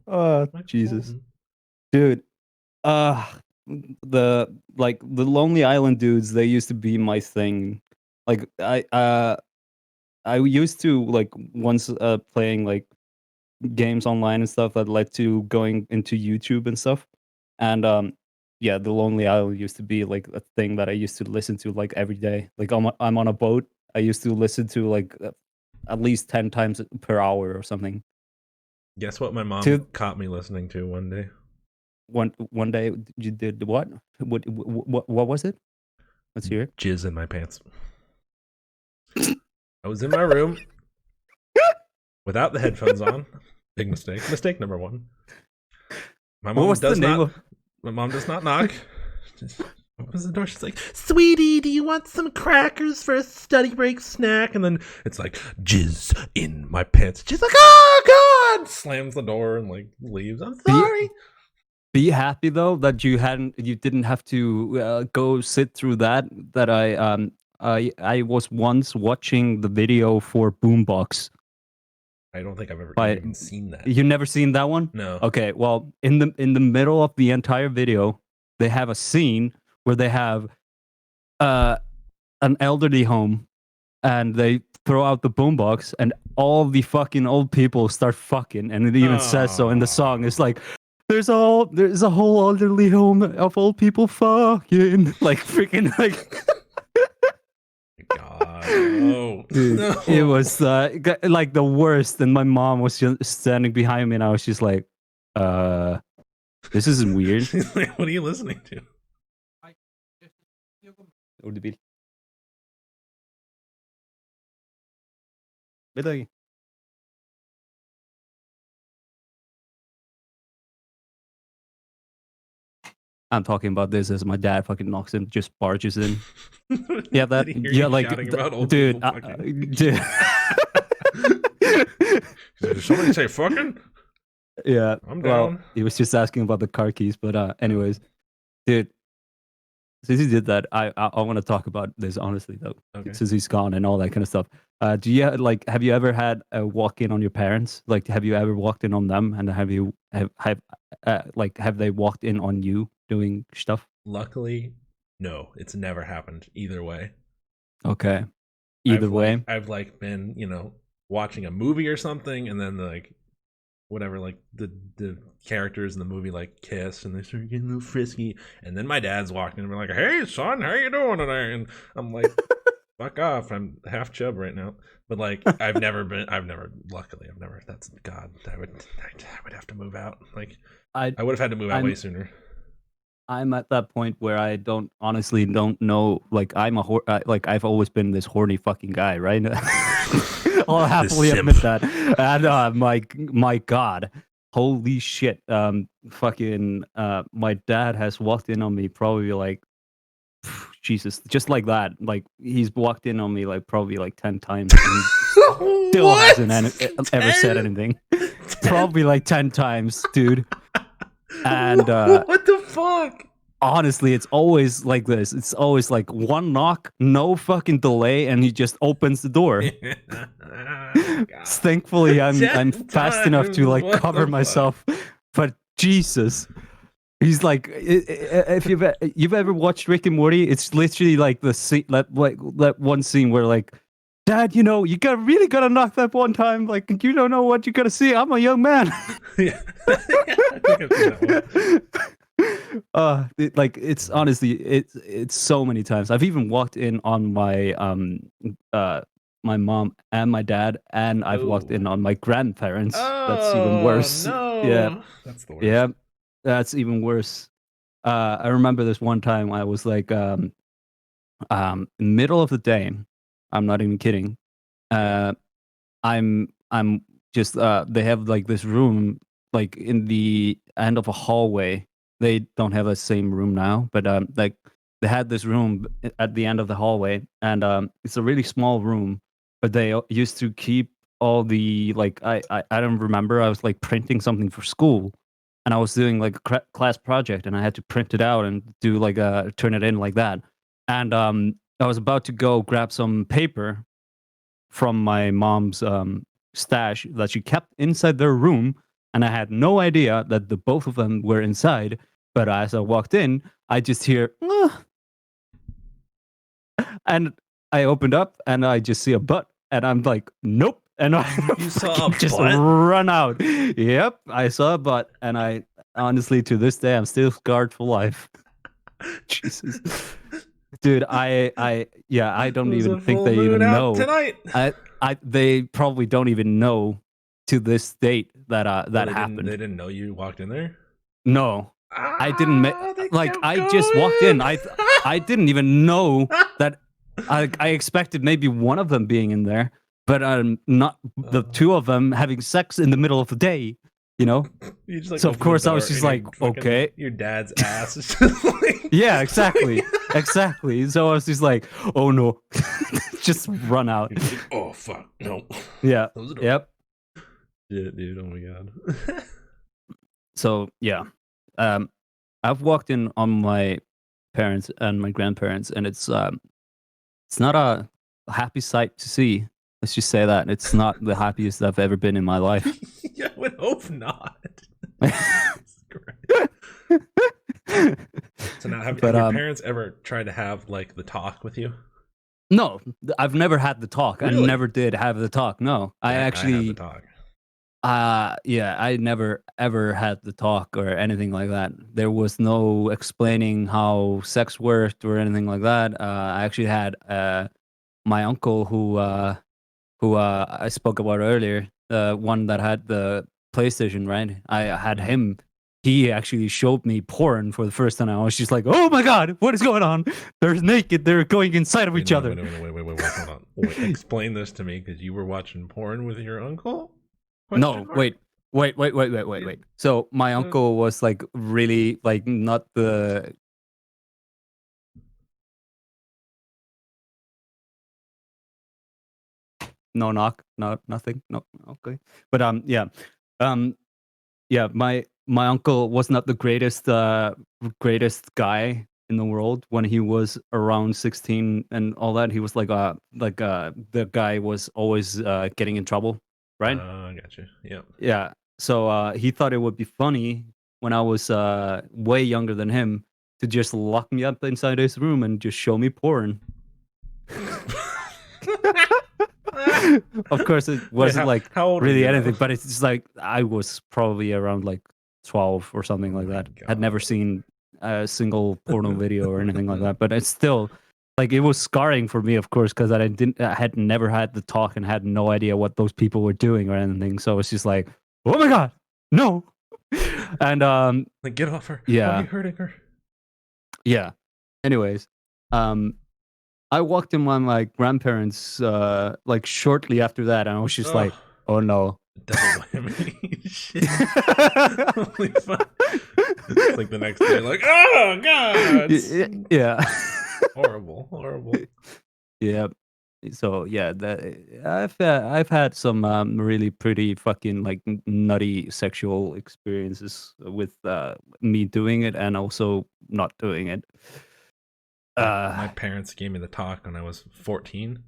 Oh, Jesus, dude. The Lonely Island dudes. They used to be my thing. Like I used to like once playing like games online and stuff that led to going into YouTube and stuff. And yeah, the Lonely Island used to be like a thing that I used to listen to like every day. Like I'm on a boat. I used to listen to like at least 10 times per hour or something. Guess what my mom caught me listening to one day? One day you did what? What was it? Let's hear it. Jizz in my pants. I was in my room without the headphones on. Big mistake. Mistake number one. My mom does not knock. Opens the door. She's like, "Sweetie, do you want some crackers for a study break snack?" And then it's like, "Jizz in my pants." She's like, "Oh God!" Slams the door and like leaves. I'm sorry. Be happy though that you didn't have to go sit through that. That I was once watching the video for Boombox. I don't think I've ever even seen that. You've never seen that one? No. Okay, well, in the middle of the entire video, they have a scene where they have an elderly home, and they throw out the boombox, and all the fucking old people start fucking, and it even says so in the song. It's like, there's a whole elderly home of old people fucking, like freaking like. God, no. Dude, no. It was like the worst, and my mom was just standing behind me, and I was just like, this isn't weird. Like, what are you listening to? I'm talking about this as my dad fucking knocks in, just barges in. Yeah, that. Yeah, like, dude, dude. Did somebody say fucking? Yeah, I'm down. Well, he was just asking about the car keys, but anyways, dude. Since he did that, I want to talk about this honestly though. Okay. Since he's gone and all that kind of stuff. Have you ever had a walk in on your parents? Like, have you ever walked in on them, and have they walked in on you doing stuff? Luckily, no. It's never happened either way. Okay. Either way, I've been, watching a movie or something, and then like whatever, like the characters in the movie like kiss and they start getting a little frisky, and then my dad's walking and we're like, "Hey son, how you doing today?" And I'm like, "Fuck off! I'm half chub right now." But like, luckily, That's God. I would have to move out. Like, I would have had to move out way sooner. I'm at that point where I honestly don't know. Like, like I've always been this horny fucking guy, right? I'll happily admit that. And my God, holy shit! Fucking my dad has walked in on me probably like, Jesus, just like that. Like he's walked in on me like probably like 10 times. And still hasn't ever said anything. Probably like 10 times, dude. And what the fuck? Honestly, it's always like this. It's always like one knock, no fucking delay, and he just opens the door. Thankfully, I'm fast enough to like cover myself. But Jesus, he's like, if you've ever watched Rick and Morty, it's literally like the scene, that one scene where like, Dad, you know, really gotta knock that one time. Like, you don't know what you're gonna see. I'm a young man. Yeah. Like it's honestly it's so many times. I've even walked in on my my mom and my dad, and I've walked in on my grandparents. That's even worse. No. Yeah, that's the worst. Yeah, that's even worse. I remember this one time I was like middle of the day. I'm not even kidding. I'm just they have like this room like in the end of a hallway. They don't have the same room now, but like they had this room at the end of the hallway, and it's a really small room, but they used to keep all the like I don't remember. I was like printing something for school, and I was doing like a class project, and I had to print it out and do like turn it in like that, and I was about to go grab some paper from my mom's stash that she kept inside their room, and I had no idea that the both of them were inside. But as I walked in, I just hear, and I opened up and I just see a butt, and I'm like, nope. And I just run out. Yep, I saw a butt, and I honestly, to this day, I'm still scarred for life. Jesus, dude, I don't even think they even know. Tonight. They probably don't even know to this date that that happened. They didn't know you walked in there? No. I didn't I just walked in. I didn't even know that. I expected maybe one of them being in there, but not the two of them having sex in the middle of the day. You know. You just, like, so of course I was just like, okay. Your dad's ass is just like. Yeah, exactly, exactly. So I was just like, oh no, just run out. Like, oh fuck, no. Yeah. Yep. Yeah, dude. Oh my god. So yeah. I've walked in on my parents and my grandparents, and it's not a happy sight to see. Let's just say that it's not the happiest I've ever been in my life. Yeah, I would hope not. So now, have your parents ever tried to have like the talk with you? No, I've never had the talk. Really? I never did have the talk. No, I actually had the talk. Yeah, I never ever had the talk or anything like that. There was no explaining how sex worked or anything like that. I actually had my uncle who I spoke about earlier, the one that had the PlayStation, right? I had him. He actually showed me porn for the first time. I was just like, "Oh my god, what is going on? They're naked. They're going inside of each other." Wait, hold on. Wait, explain this to me, because you were watching porn with your uncle? No, wait. So my uncle was like really like not the. No knock, no nothing, no okay, but yeah, my uncle was not the greatest guy in the world when he was around 16 and all that. He was like the guy was always getting in trouble. Right? I got you. Yeah. Yeah. So he thought it would be funny when I was way younger than him to just lock me up inside his room and just show me porn. Of course, it wasn't like how old were really you, though? anything, but it's just like I was probably around like 12 or something Oh like my that. Had never God. seen a single porno video or anything like that, but it's still like it was scarring for me, of course, because I had never had the talk and had no idea what those people were doing or anything. So it's just like, oh my God, no. And Like, get off her. Why are yeah, you hurting her? yeah. Anyways, I walked in on my grandparents like shortly after that, and I was just like, oh no. Double whammy. Shit. Holy fuck. It's like the next day, like, oh God. Yeah. Horrible. Yeah. So yeah, I've had some really pretty fucking like nutty sexual experiences with me doing it and also not doing it. My parents gave me the talk when I was 14,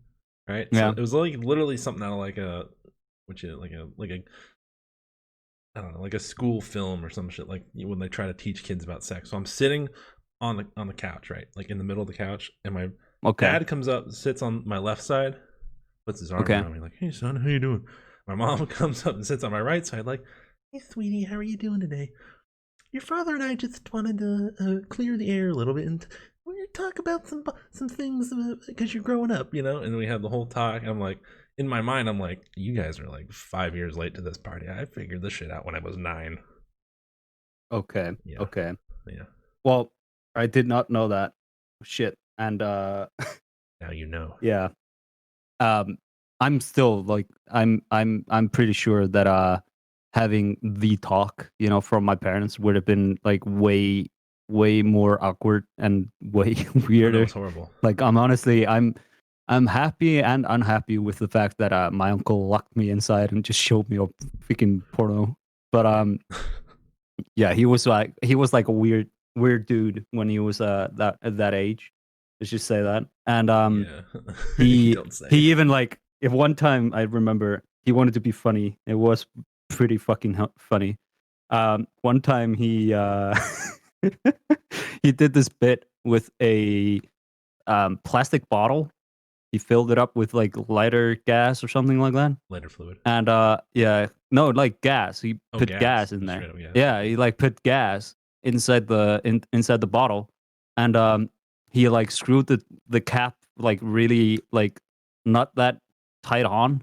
right? So Yeah. it was like literally something out of like a I don't know, like a school film or some shit, like when they try to teach kids about sex. So I'm sitting on the couch, right? Like in the middle of the couch, and my Okay. dad comes up, sits on my left side, puts his arm around me, like, "Hey son, how you doing?" My mom comes up and sits on my right side, like, "Hey sweetie, how are you doing today? Your father and I just wanted to clear the air a little bit, and we're gonna talk about some things because you're growing up, you know." And we had the whole talk. I'm like, in my mind, I'm like, you guys are like 5 years late to this party. I figured this shit out when I was 9. Okay. Yeah. Okay. Yeah. Well, I did not know that. Shit. And Now you know. yeah. I'm still like I'm pretty sure that having the talk, you know, from my parents would have been like way more awkward and way Oh, no, weirder. it's horrible. Like I'm happy and unhappy with the fact that my uncle locked me inside and just showed me a freaking porno. But yeah, he was like a weird dude when he was that at that age. Let's just say that. And Yeah. he Don't say. he even like if one time I remember he wanted to be funny. It was pretty fucking funny. One time he he did this bit with a plastic bottle. He filled it up with like lighter gas or something like that. Lighter fluid. And yeah, no, like gas. He put gas in there. Straight up gas. Yeah, he like put gas inside inside the bottle, and he like screwed the cap like really like not that tight on,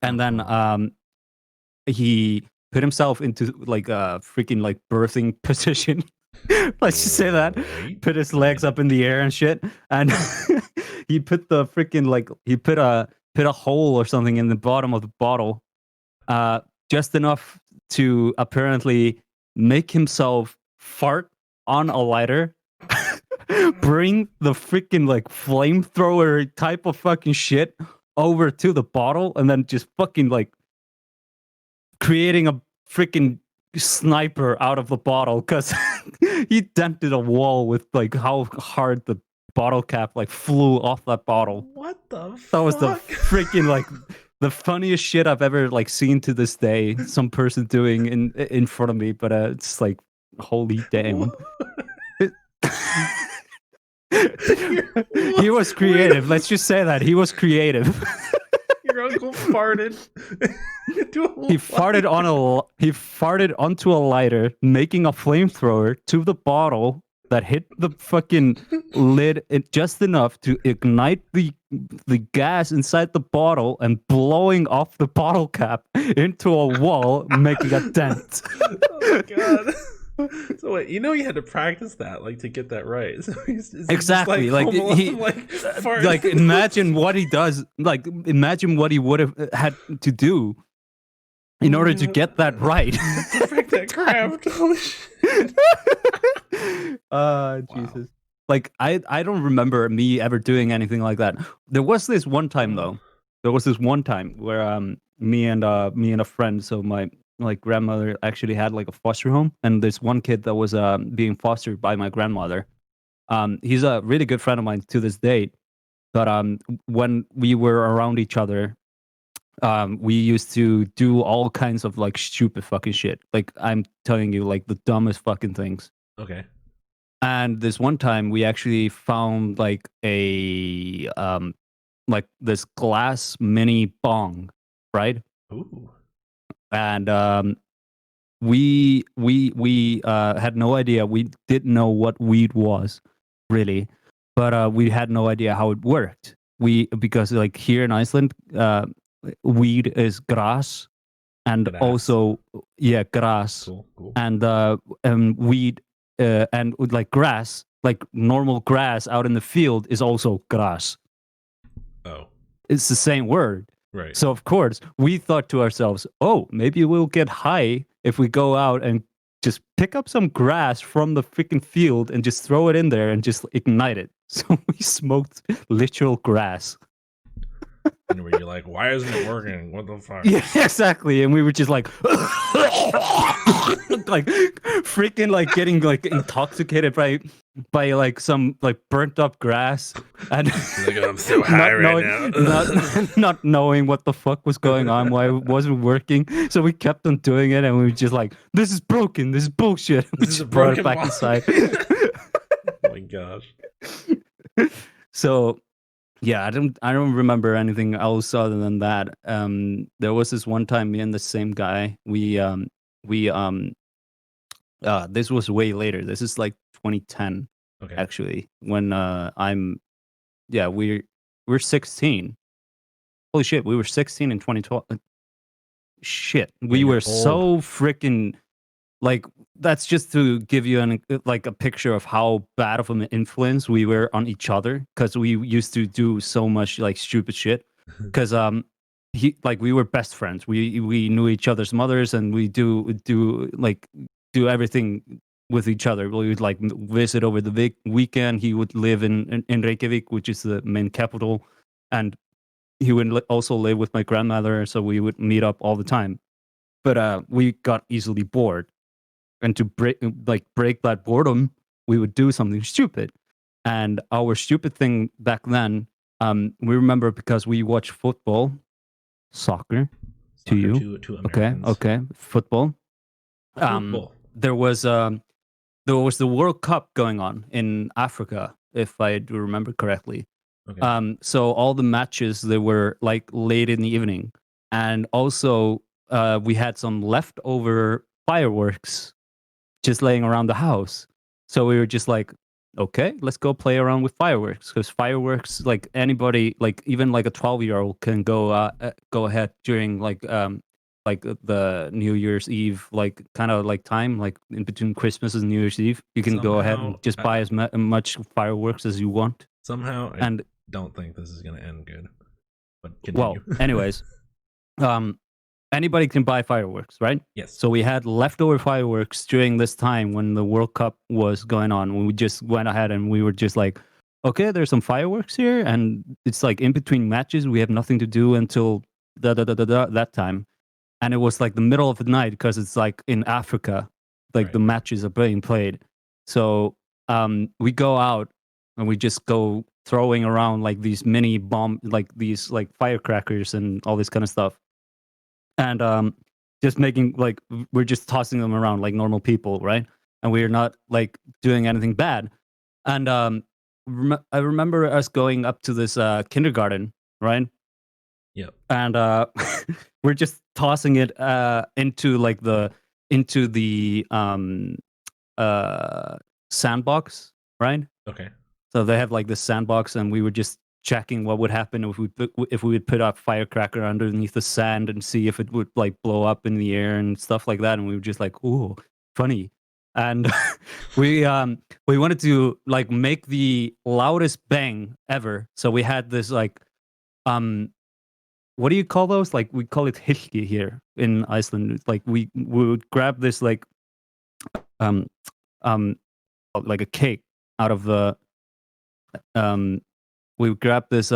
and then he put himself into like a freaking like birthing position. Let's just say that. Wait. Put his legs up in the air and shit, and he put the freaking like he put a hole or something in the bottom of the bottle, just enough to apparently make himself fart on a lighter, bring the freaking like flamethrower type of fucking shit over to the bottle, and then just fucking like creating a freaking sniper out of the bottle because he dented a wall with like how hard the bottle cap like flew off that bottle. What the fuck? That was the freaking like the funniest shit I've ever like seen to this day. Some person doing in front of me, but it's like holy damn. He was creative. Let's just say that he was creative. Your uncle farted. He farted onto a lighter, making a flamethrower to the bottle that hit the fucking lid just enough to ignite the gas inside the bottle and blowing off the bottle cap into a wall, making a dent. Oh my God. So wait, you know you had to practice that like to get that right. So exactly, like he like imagine what he does. Like imagine what he would have had to do in order to get that right. Perfect that craft. Holy shit. Jesus. Like I don't remember me ever doing anything like that. There was this one time though. There was this one time where me and a friend, so my grandmother actually had like a foster home, and this one kid that was being fostered by my grandmother. He's a really good friend of mine to this day. But when we were around each other, we used to do all kinds of like stupid fucking shit. Like I'm telling you, like the dumbest fucking things. Okay. And this one time we actually found like a like this glass mini bong, right? Ooh. And we had no idea. We didn't know what weed was really, but we had no idea how it worked. Because like here in Iceland, weed is grass, and Grass. also grass, Cool. and weed and like grass, like normal grass out in the field is also grass. Oh, It's the same word. right. So of course we thought to ourselves, oh, maybe we'll get high if we go out and just pick up some grass from the freaking field and just throw it in there and just ignite it. So we smoked literal grass. And where you're like, why isn't it working? What the fuck? Yeah, exactly. And we were just like, like freaking like getting like intoxicated by like some like burnt up grass, and Like, I'm so high right now. not knowing what the fuck was going on, why it wasn't working. So we kept on doing it, and we were just like, this is broken, this is bullshit. We This is a just brought it broken back wall. inside. Oh my gosh. So yeah, I don't remember anything else other than that. There was this one time, me and the same guy, we this was way later. This is like 2010 Okay. actually, when we're 16. Holy shit, we were 16 in 2012. Shit, we you're were old. so freaking like, that's just to give you like a picture of how bad of an influence we were on each other, because we used to do so much like stupid shit. Because we were best friends. We knew each other's mothers, and we do everything with each other. We would like visit over the weekend. He would live in Reykjavik, which is the main capital, and he would also live with my grandmother, so we would meet up all the time. But we got easily bored, and to break that boredom, we would do something stupid. And our stupid thing back then, we remember, because we watched soccer. To you. To Okay, Americans. football. Football. There was the World Cup going on in Africa, if I do remember correctly. Okay. So all the matches, they were like late in the evening, and also we had some leftover fireworks just laying around the house. So we were just like, okay, let's go play around with fireworks, because fireworks, like anybody, like even like a 12-year-old can go ahead during like the New Year's Eve, like kind of like time, like in between Christmas and New Year's Eve. You can go ahead Somehow, and just buy as much fireworks as you want. Somehow, I And don't think this is going to end good. But well, continue. anyways, anybody can buy fireworks, right? Yes. So we had leftover fireworks during this time when the World Cup was going on. When we just went ahead and we were just like, okay, there's some fireworks here, and it's like in between matches. We have nothing to do until that time. And it was like the middle of the night, because it's like in Africa, like Right. the matches are being played. So we go out and we just go throwing around like these mini bomb, like these like firecrackers and all this kind of stuff. And just making like, we're just tossing them around like normal people, right? And we're not like doing anything bad. And I remember us going up to this kindergarten, right? Yep. And we're just tossing it into the sandbox, right? Okay. So they have like this sandbox, and we were just checking what would happen if we would put a firecracker underneath the sand and see if it would like blow up in the air and stuff like that. And we were just like, ooh, funny. And we wanted to like make the loudest bang ever. So we had this like what do you call those? Like, we call it hilki here in Iceland. It's like we would grab this like like a cake out of the we would grab this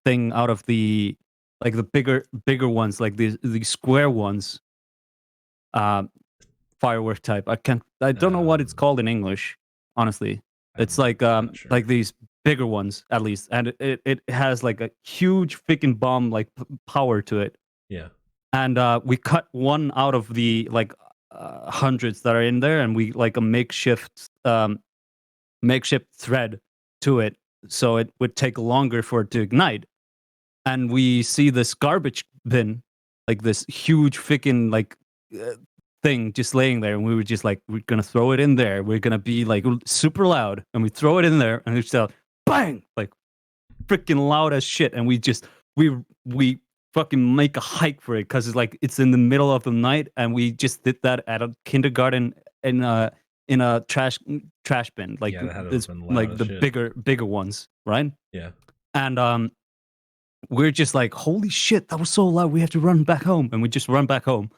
thing out of the like the bigger ones, like the square ones, firework type. I don't know what it's called in English, honestly. It's like not sure. like these bigger ones, at least, and it has like a huge freaking bomb like power to it. Yeah. And we cut one out of the like hundreds that are in there, and we like a makeshift thread to it, so it would take longer for it to ignite. and we see this garbage bin, like this huge freaking like thing just laying there, and we were just like, we're gonna throw it in there. We're gonna be like super loud, and we throw it in there, and it's just bang, like freaking loud as shit, and we fucking make a hike for it because it's like it's in the middle of the night, and we just did that at a kindergarten in a trash bin, like Yeah, that had to have this, been loud like as the shit. bigger ones, right? Yeah. And we're just like, holy shit, that was so loud. We have to run back home, and we just run back home,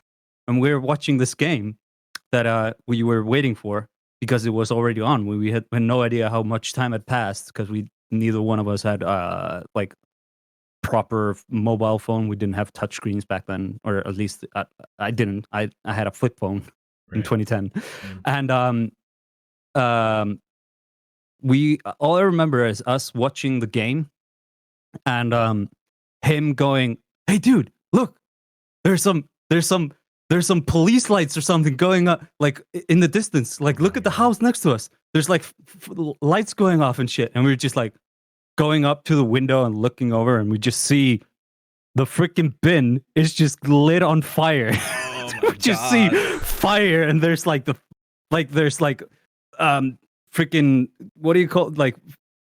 and we're watching this game that we were waiting for because it was already on. We had no idea how much time had passed because neither one of us had like proper mobile phone. We didn't have touchscreens back then, or at least I didn't. I had a flip phone in Right. 2010, Mm. and we all I remember is us watching the game, and him going, "Hey, dude, look, there's some police lights or something going up, like in the distance. Like, look at the house next to us. There's like lights going off and shit." And we were just like going up to the window and looking over, and we just see the freaking bin is just lit on fire. Oh We my just see God. fire, and there's like freaking, what do you call it? Like,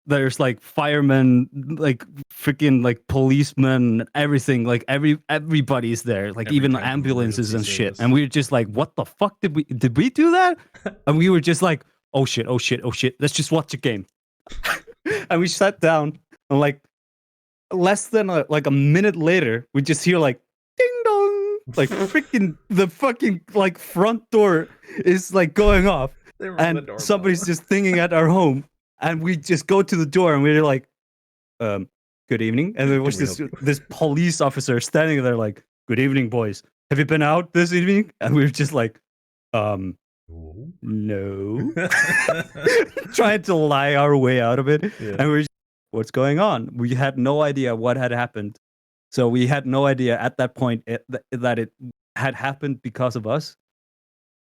there's like firemen, like freaking like policemen, everything, like everybody's there, like Every even type of ambulances and emergency shit. service. And we were just like, what the fuck did we do that? And we were just like, oh shit, let's just watch a game. And we sat down, and like less than like a minute later, we just hear like ding dong, like freaking the fucking like front door is like going off, They rung the and doorbell. somebody's just thinking at our home, and we just go to the door, and we're like, good evening. And there was Can we this police officer standing there like, good evening, boys. Have you been out this evening? And we were just like, no. Trying to lie our way out of it. Yeah. And we're just, what's going on? We had no idea what had happened. So we had no idea at that point that it had happened because of us.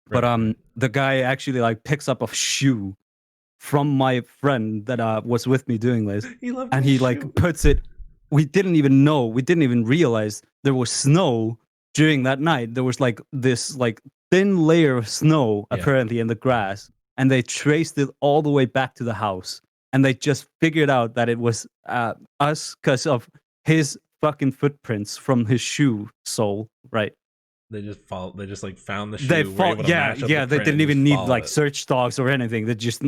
But Right. the guy actually like picks up a shoe from my friend that was with me doing this, He loved and his he like shoe. puts it. We didn't even realize there was snow during that night. There was like this like thin layer of snow Yeah. apparently in the grass, and they traced it all the way back to the house, and they just figured out that it was us because of his fucking footprints from his shoe sole, right? They just like found the shoe. They were able followed, to yeah, match up yeah. the They print didn't and even just need follow like it. search dogs or anything. They just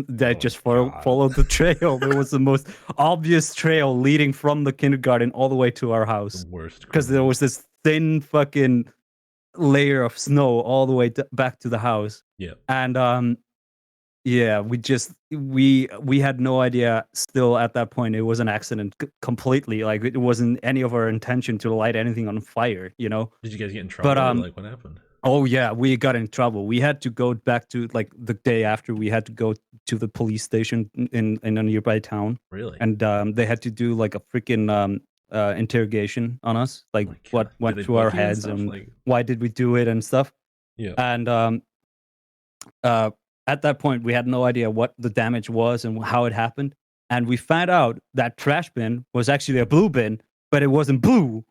Oh God. followed the trail. There was the most obvious trail leading from the kindergarten all the way to our The house, worst. because there was this thin fucking layer of snow all the way back to the house. Yeah. And yeah, we had no idea still at that point. It was an accident completely. Like, it wasn't any of our intention to light anything on fire, you know? Did you guys get in trouble? But or, like, what happened? oh yeah, we got in trouble. We had to go back to, like, the day after, we had to go to the police station in a nearby town, Really? and they had to do like a freaking interrogation on us, like Oh my what God. Did went they through our book you and heads stuff? and Like, why did we do it and stuff. yeah. And at that point, we had no idea what the damage was and how it happened. And we found out that trash bin was actually a blue bin, but it wasn't blue.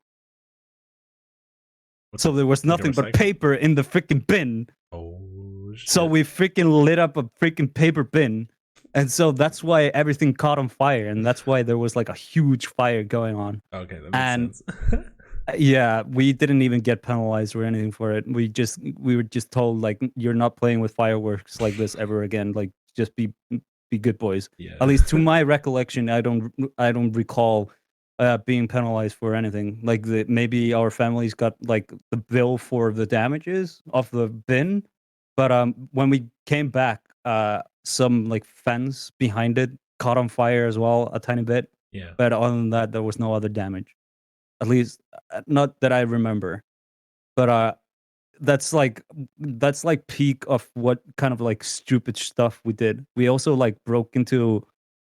So there was like a nothing but recycle- paper in the freaking bin. Oh shit. So we freaking lit up a freaking paper bin. And so that's why everything caught on fire. And that's why there was like a huge fire going on. Okay, that makes and- sense. Yeah, we didn't even get penalized or anything for it. We were just told, like, you're not playing with fireworks like this ever again. Like, just be good boys. Yeah. At least to my recollection, I don't recall being penalized for anything. Like, maybe our families got like the bill for the damages of the bin, but when we came back, some like fence behind it caught on fire as well, a tiny bit. Yeah. But other than that, there was no other damage. At least not that I remember. But that's like peak of what kind of like stupid stuff we did. We also like broke into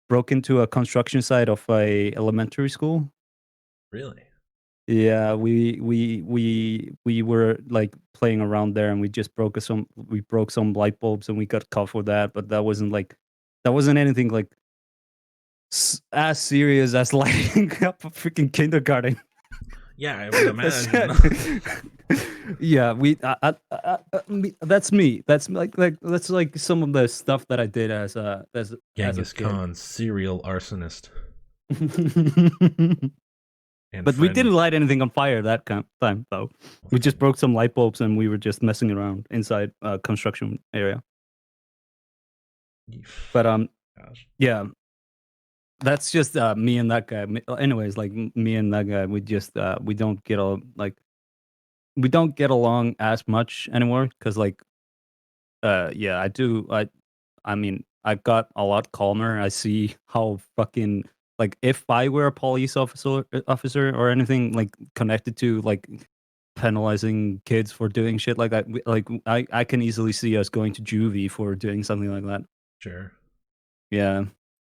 a construction site of a elementary school. Really? Yeah, we were like playing around there, and we just broke some light bulbs, and we got caught for that. But that wasn't anything like as serious as lighting up a freaking kindergarten. Yeah, I would That's- imagine. yeah, that's me. That's that's like some of the stuff that I did as a Genghis kid. Khan, serial arsonist, and But we friend. didn't light anything on fire that time, though. We just broke some light bulbs and we were just messing around inside a construction area. But Gosh. yeah, that's just me and that guy. Anyways, like me and that guy, we just we don't get we don't get along as much anymore because like yeah, I mean I got a lot calmer. I see how fucking like if I were a police officer or anything like connected to like penalizing kids for doing shit like that, like I can easily see us going to juvie for doing something like that. Sure. Yeah.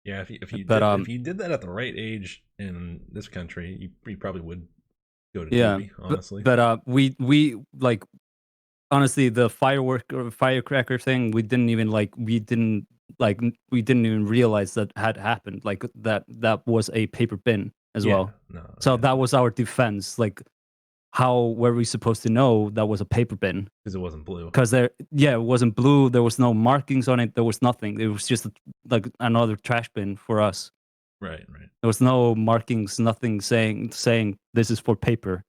Yeah, if you But, if you did that at the right age in this country, you probably would go to Yeah, juvie, honestly. but we like honestly the firecracker thing we didn't even we didn't even realize that had happened, like that was a paper bin as Yeah, well. no. So yeah, that was our defense. Like, how were we supposed to know that was a paper bin? because it wasn't blue. Because it wasn't blue. There was no markings on it. There was nothing. It was just like another trash bin for us. Right. There was no markings, nothing saying this is for paper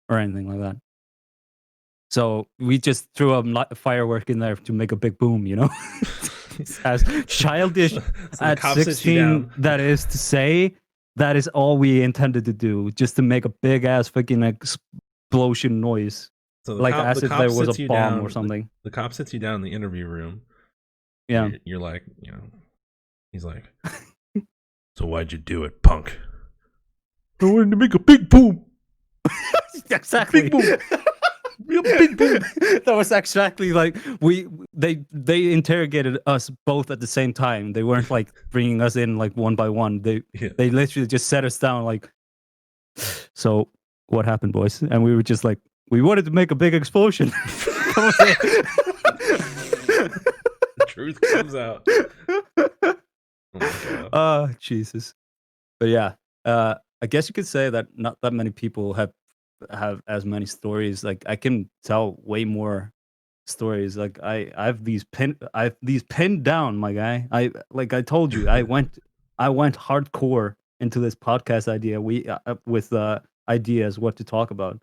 or anything like that. So we just threw a firework in there to make a big boom, you know? As childish So the at cop sits you 16 down. that is to say, that is all we intended to do, just to make a big ass fucking explosion noise, So like as if there was sits a you bomb down, or something. The cop sits you down in the interview room. Yeah. You're like, he's like, so why'd you do it, punk? I wanted to make a big boom. Exactly. Big boom. Real big boom. That was exactly like they interrogated us both at the same time. They weren't like bringing us in like one by one. They literally just set us down like, so what happened, boys? And we were just like, we wanted to make a big explosion. The truth comes out. Oh my God. Jesus. But yeah, I guess you could say that not that many people have as many stories. Like I can tell way more stories. Like I have these pinned down, my guy. I told you, I went hardcore into this podcast idea. With ideas what to talk about.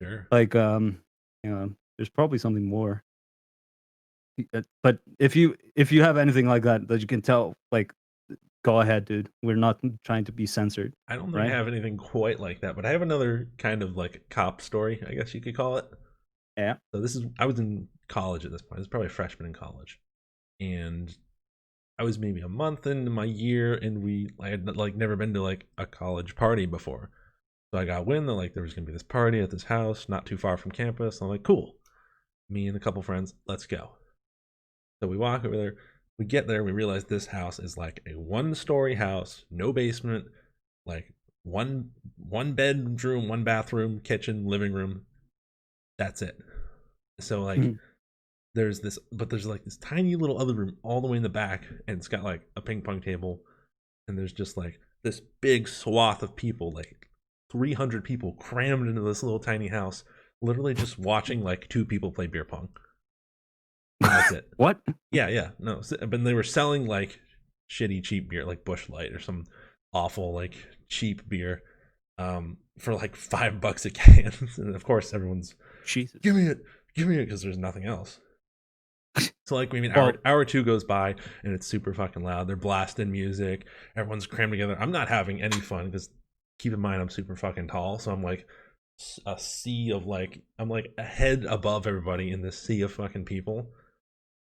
Sure. Like there's probably something more. But if you have anything like that you can tell, like, go ahead, dude. We're not trying to be censored. I don't think right? I have anything quite like that, but I have another kind of like cop story, I guess you could call it. Yeah. So I was in college at this point. I was probably a freshman in college. And I was maybe a month into my year, and I had like never been to like a college party before. So I got wind that like there was gonna be this party at this house not too far from campus. I'm like, cool. Me and a couple friends, let's go. So we walk over there. We get there, we realize this house is like a 1-story house, no basement, like one bedroom, 1 bathroom, kitchen, living room. That's it. So like there's like this tiny little other room all the way in the back, and it's got like a ping pong table, and there's just like this big swath of people, like 300 people crammed into this little tiny house, literally just watching like 2 people play beer pong. And that's it. What? Yeah. No, but they were selling like shitty cheap beer, like Busch Light or some awful like cheap beer, for like $5 a can. And of course, everyone's Jesus. give me it, because there's nothing else. So like, hour 2 goes by and it's super fucking loud. They're blasting music. Everyone's crammed together. I'm not having any fun because keep in mind I'm super fucking tall, so I'm like a sea of like, I'm like a head above everybody in this sea of fucking people.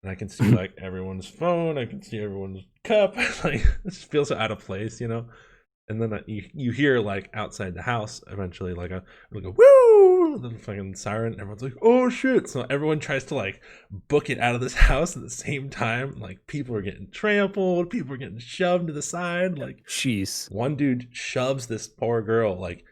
And I can see like everyone's phone. I can see everyone's cup. Like, it just feels so out of place, you know. And then you hear like outside the house eventually like a woo, the fucking siren. Everyone's like, oh shit! So everyone tries to like book it out of this house at the same time. Like people are getting trampled. People are getting shoved to the side. Like, jeez. One dude shoves this poor girl like.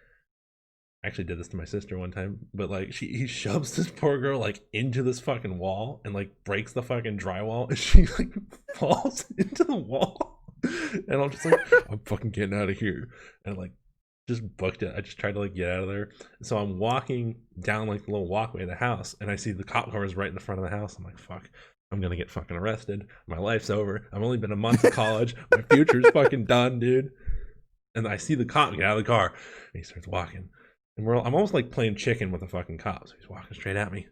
I actually did this to my sister one time, but like he shoves this poor girl like into this fucking wall and like breaks the fucking drywall, and she like falls into the wall. And I'm just like, I'm fucking getting out of here. And like, just booked it. I just tried to like get out of there. So I'm walking down like the little walkway of the house, and I see the cop cars right in the front of the house. I'm like, fuck, I'm gonna get fucking arrested. My life's over. I've only been a month of college. My future's fucking done, dude. And I see the cop get out of the car, and he starts walking. And I'm almost like playing chicken with the fucking cop. So he's walking straight at me.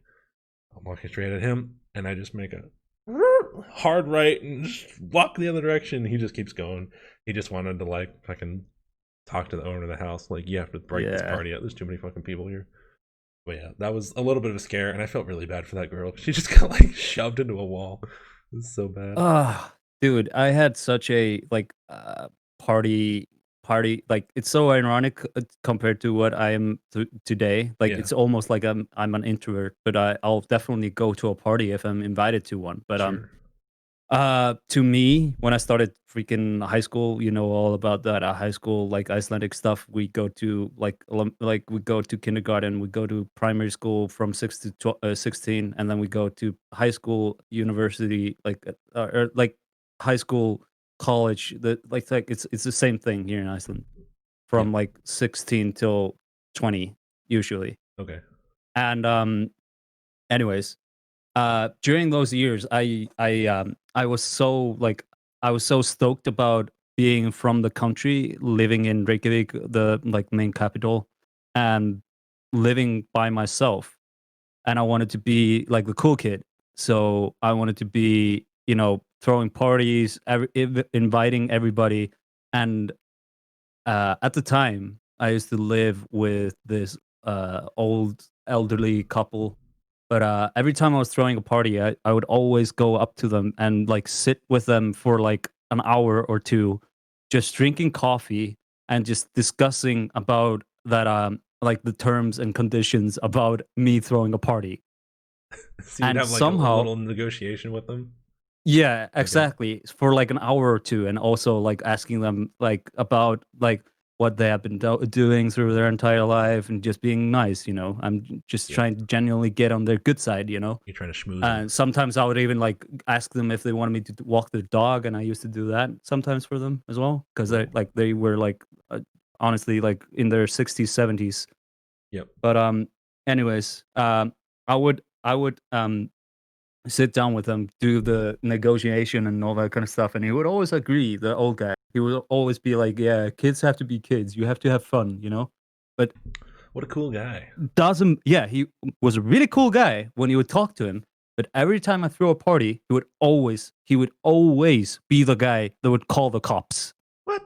I'm walking straight at him, and I just make a hard right and just walk the other direction. He just keeps going. He just wanted to like fucking talk to the owner of the house. Like, you have to break this party up. There's too many fucking people here. But yeah, that was a little bit of a scare, and I felt really bad for that girl. She just got like shoved into a wall. It was so bad. Dude, I had such a like party like it's so ironic compared to what I am today. Like Yeah. it's almost like I'm an introvert, but I'll definitely go to a party if I'm invited to one. But Sure. to me, when I started freaking high school, you know all about that high school like Icelandic stuff. We go to like we go to kindergarten, we go to primary school from 6 to 16, and then we go to high school, university, like or like high school, college. Like it's the same thing here in Iceland from like 16 till 20 usually. Okay. And anyways, during those years, I was so like I was so stoked about being from the country, living in Reykjavik, the like main capital, and living by myself. And I wanted to be like the cool kid. So I wanted to be, you know, throwing parties, inviting everybody. And at the time, I used to live with this old elderly couple. But every time I was throwing a party, I would always go up to them and like sit with them for like an hour or two, just drinking coffee and just discussing about that, like the terms and conditions about me throwing a party. So you'd And have like somehow, a little negotiation with them. yeah, exactly, for like an hour or two, and also like asking them like about like what they have been doing through their entire life, and just being nice. You know, I'm just Yeah. trying to genuinely get on their good side. You know. You're trying to schmooze them. And sometimes I would even like ask them if they wanted me to walk their dog, and I used to do that sometimes for them as well, because Cool. they were like honestly like in their 60s, 70s. Yep. But anyways, I would sit down with them, do the negotiation and all that kind of stuff, and he would always agree. The old guy, he would always be like, "Yeah, kids have to be kids. You have to have fun, you know." But What a cool guy. yeah, he was a really cool guy when you would talk to him. But every time I threw a party, he would always be the guy that would call the cops. What?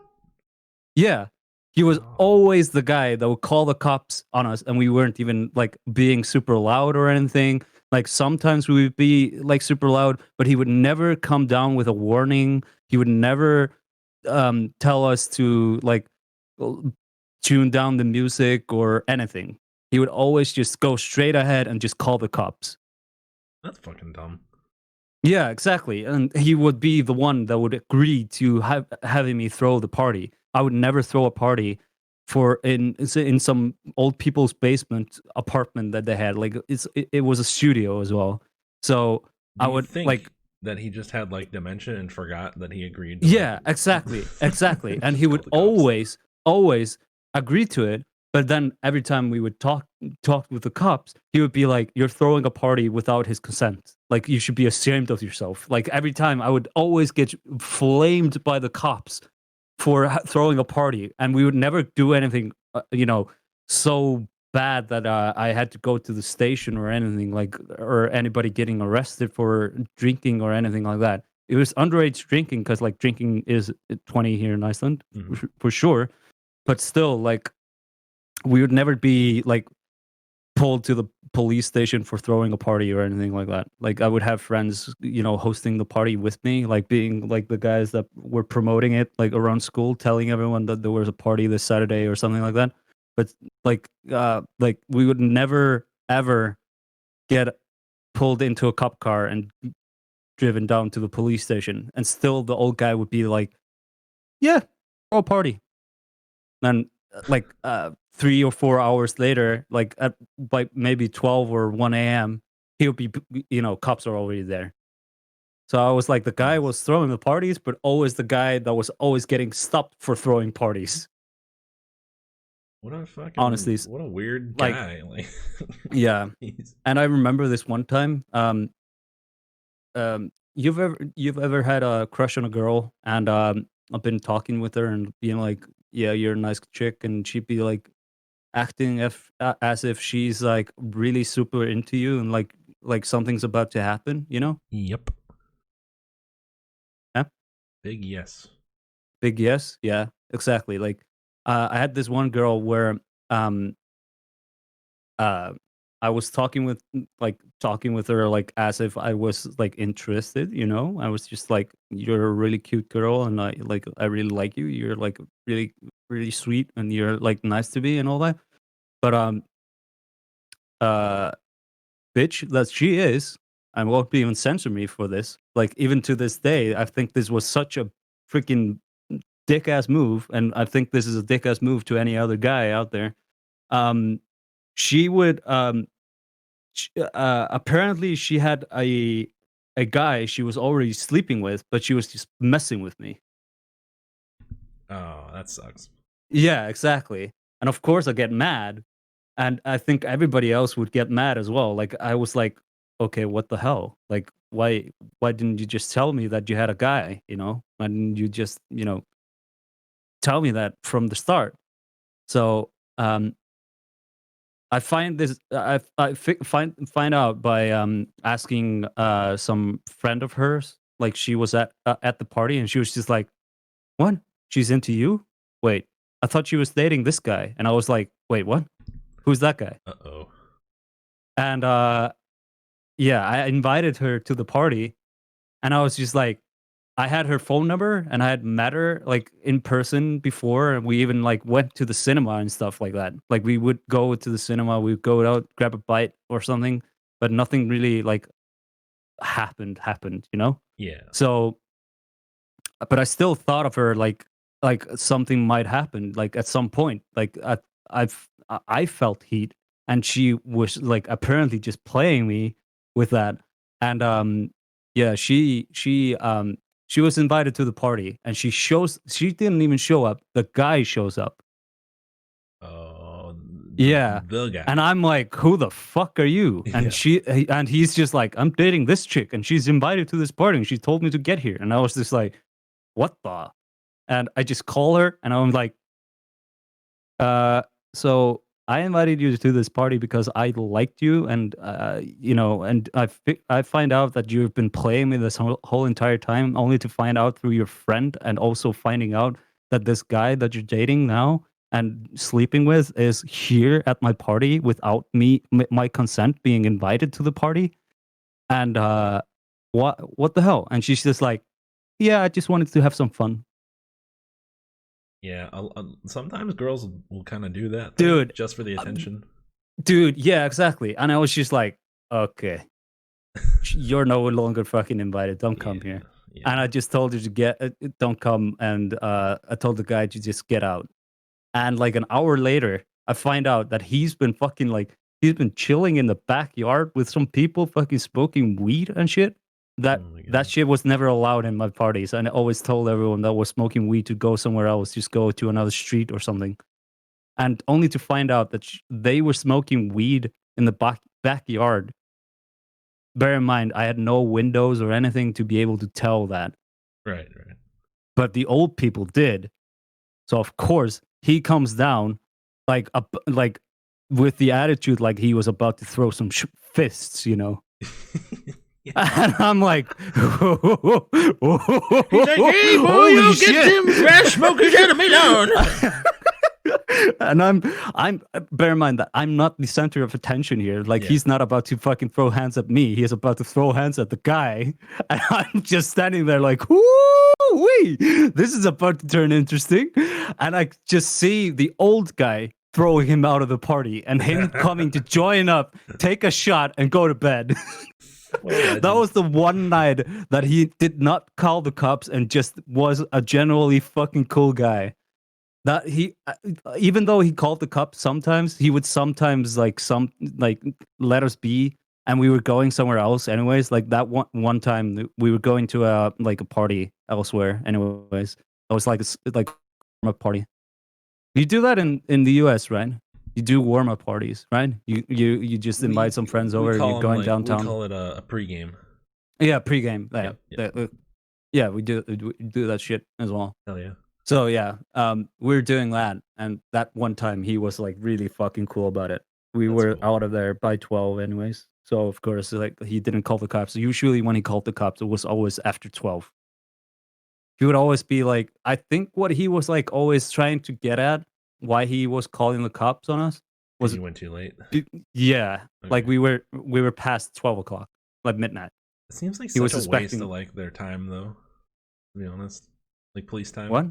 Yeah. He was Oh. always the guy that would call the cops on us, and we weren't even like being super loud or anything. Like sometimes we would be like super loud, but he would never come down with a warning. He would never tell us to like tune down the music or anything. He would always just go straight ahead and just call the cops. That's fucking dumb. Yeah, exactly. And he would be the one that would agree to having me throw the party. I would never throw a party in some old people's basement apartment that they had. Like it was a studio as well. So Do I you would think like that he just had like dementia and forgot that he agreed? yeah, like, exactly. And he just would call the cops? always agree to it. But then every time we would talk with the cops, he would be like, "You're throwing a party without his consent. Like you should be ashamed of yourself." Like every time, I would always get flamed by the cops for throwing a party, and we would never do anything, you know, so bad that I had to go to the station or anything like, or anybody getting arrested for drinking or anything like that. It was underage drinking because like drinking is 20 here in Iceland for sure, but still like we would never be like pulled to the police station for throwing a party or anything like that. Like I would have friends, you know, hosting the party with me, like being like the guys that were promoting it like around school, telling everyone that there was a party this Saturday or something like that. But like we would never ever get pulled into a cop car and driven down to the police station. And still the old guy would be like, "Yeah, throw a party." And like 3 or 4 hours later, like at like maybe 12 or 1 a.m., he'll be, you know, cops are already there. So I was like the guy who was throwing the parties, but always the guy that was always getting stopped for throwing parties. What a fucking Honestly, what a weird like- guy. Like, Yeah. he's- And I remember this one time. You've ever had a crush on a girl, and I've been talking with her and being like, "Yeah, you're a nice chick," and she'd be like acting as if she's like really super into you and like something's about to happen. You know? Yep. Yeah. Big yes. Big yes. Yeah. Exactly. Like, I had this one girl where um uh I was talking with her like as if I was like interested, you know? I was just like, "You're a really cute girl and I really like you. You're like really really sweet and you're like nice to me and all that." But uh bitch that she is, and won't even censor me for this. Like even to this day, I think this was such a freaking dick ass move, and I think this is a dick ass move to any other guy out there. Um she would apparently she had a guy she was already sleeping with, but she was just messing with me. Oh, that sucks. Yeah, exactly. And of course I get mad, and I think everybody else would get mad as well. Like I was like, okay, what the hell? Like why didn't you just tell me that you had a guy, you know? Why didn't you just, tell me that from the start? So, I find this. Find out by asking some friend of hers. Like she was at the party, and she was just like, "What? She's into you? Wait, I thought she was dating this guy." And I was like, "Wait, what? Who's that guy?" Uh-oh. And yeah, I invited her to the party, and I was just like, I had her phone number, and I had met her like in person before, and we even like went to the cinema and stuff like that. Like we would go to the cinema, we'd go out, grab a bite or something, but nothing really like happened, you know? Yeah. So, but I still thought of her like something might happen like at some point. Like I felt heat, and she was like apparently just playing me with that. And yeah, she was invited to the party, and she didn't even show up. The guy shows up. Oh, Yeah. the guy. And I'm like, who the fuck are you? And Yeah. he's just like, I'm dating this chick, and she's invited to this party, and she told me to get here. And I was just like, what the? And I just call her, and I'm like, so I invited you to this party because I liked you, and and I find out that you've been playing me this whole entire time, only to find out through your friend, and also finding out that this guy that you're dating now and sleeping with is here at my party without my consent being invited to the party. And what the hell? And she's just like, yeah, I just wanted to have some fun. Yeah, sometimes girls will kind of do that, though, Dude, just for the attention. Dude, yeah, exactly. And I was just like, okay, you're no longer fucking invited. Don't come here. Yeah. And I just told her to don't come. And I told the guy to just get out. And like an hour later, I find out that he's been chilling in the backyard with some people fucking smoking weed and shit. Oh my That God. shit was never allowed in my parties. And I always told everyone that was smoking weed to go somewhere else, just go to another street or something. And only to find out that they were smoking weed in the backyard. Bear in mind, I had no windows or anything to be able to tell that. Right. But the old people did. So of course he comes down like with the attitude like he was about to throw some fists, you know. And I'm like, He's like, hey, boy, holy you shit. get them trash smokers out of me alone. And I'm bear in mind that I'm not the center of attention here. Like he's not about to fucking throw hands at me. He is about to throw hands at the guy. And I'm just standing there like, woo-wee, this is about to turn interesting. And I just see the old guy throwing him out of the party and him coming to join up, take a shot, and go to bed. That was the one night that he did not call the cops and just was a generally fucking cool guy. That he, even though he called the cops sometimes, he would sometimes like let us be and we were going somewhere else anyways. Like that one time we were going to a party elsewhere anyways. It was like like warm-up party. You do that in the US, right? You do warm-up parties, right? You just invite some friends over, you're going downtown. We call it a pregame. Yeah, pregame. Yeah. We do that shit as well. Hell yeah. So yeah, we were doing that, and that one time he was like really fucking cool about it. We That's were cool. out of there by 12 anyways. So of course, like he didn't call the cops. Usually when he called the cops, it was always after 12. He would always be like, I think what he was like always trying to get at, why he was calling the cops on us was You went too late. yeah, like Okay. we were past 12 o'clock, like midnight. It seems like He was such a waste suspecting of like their time, though. To be honest, like police time. what?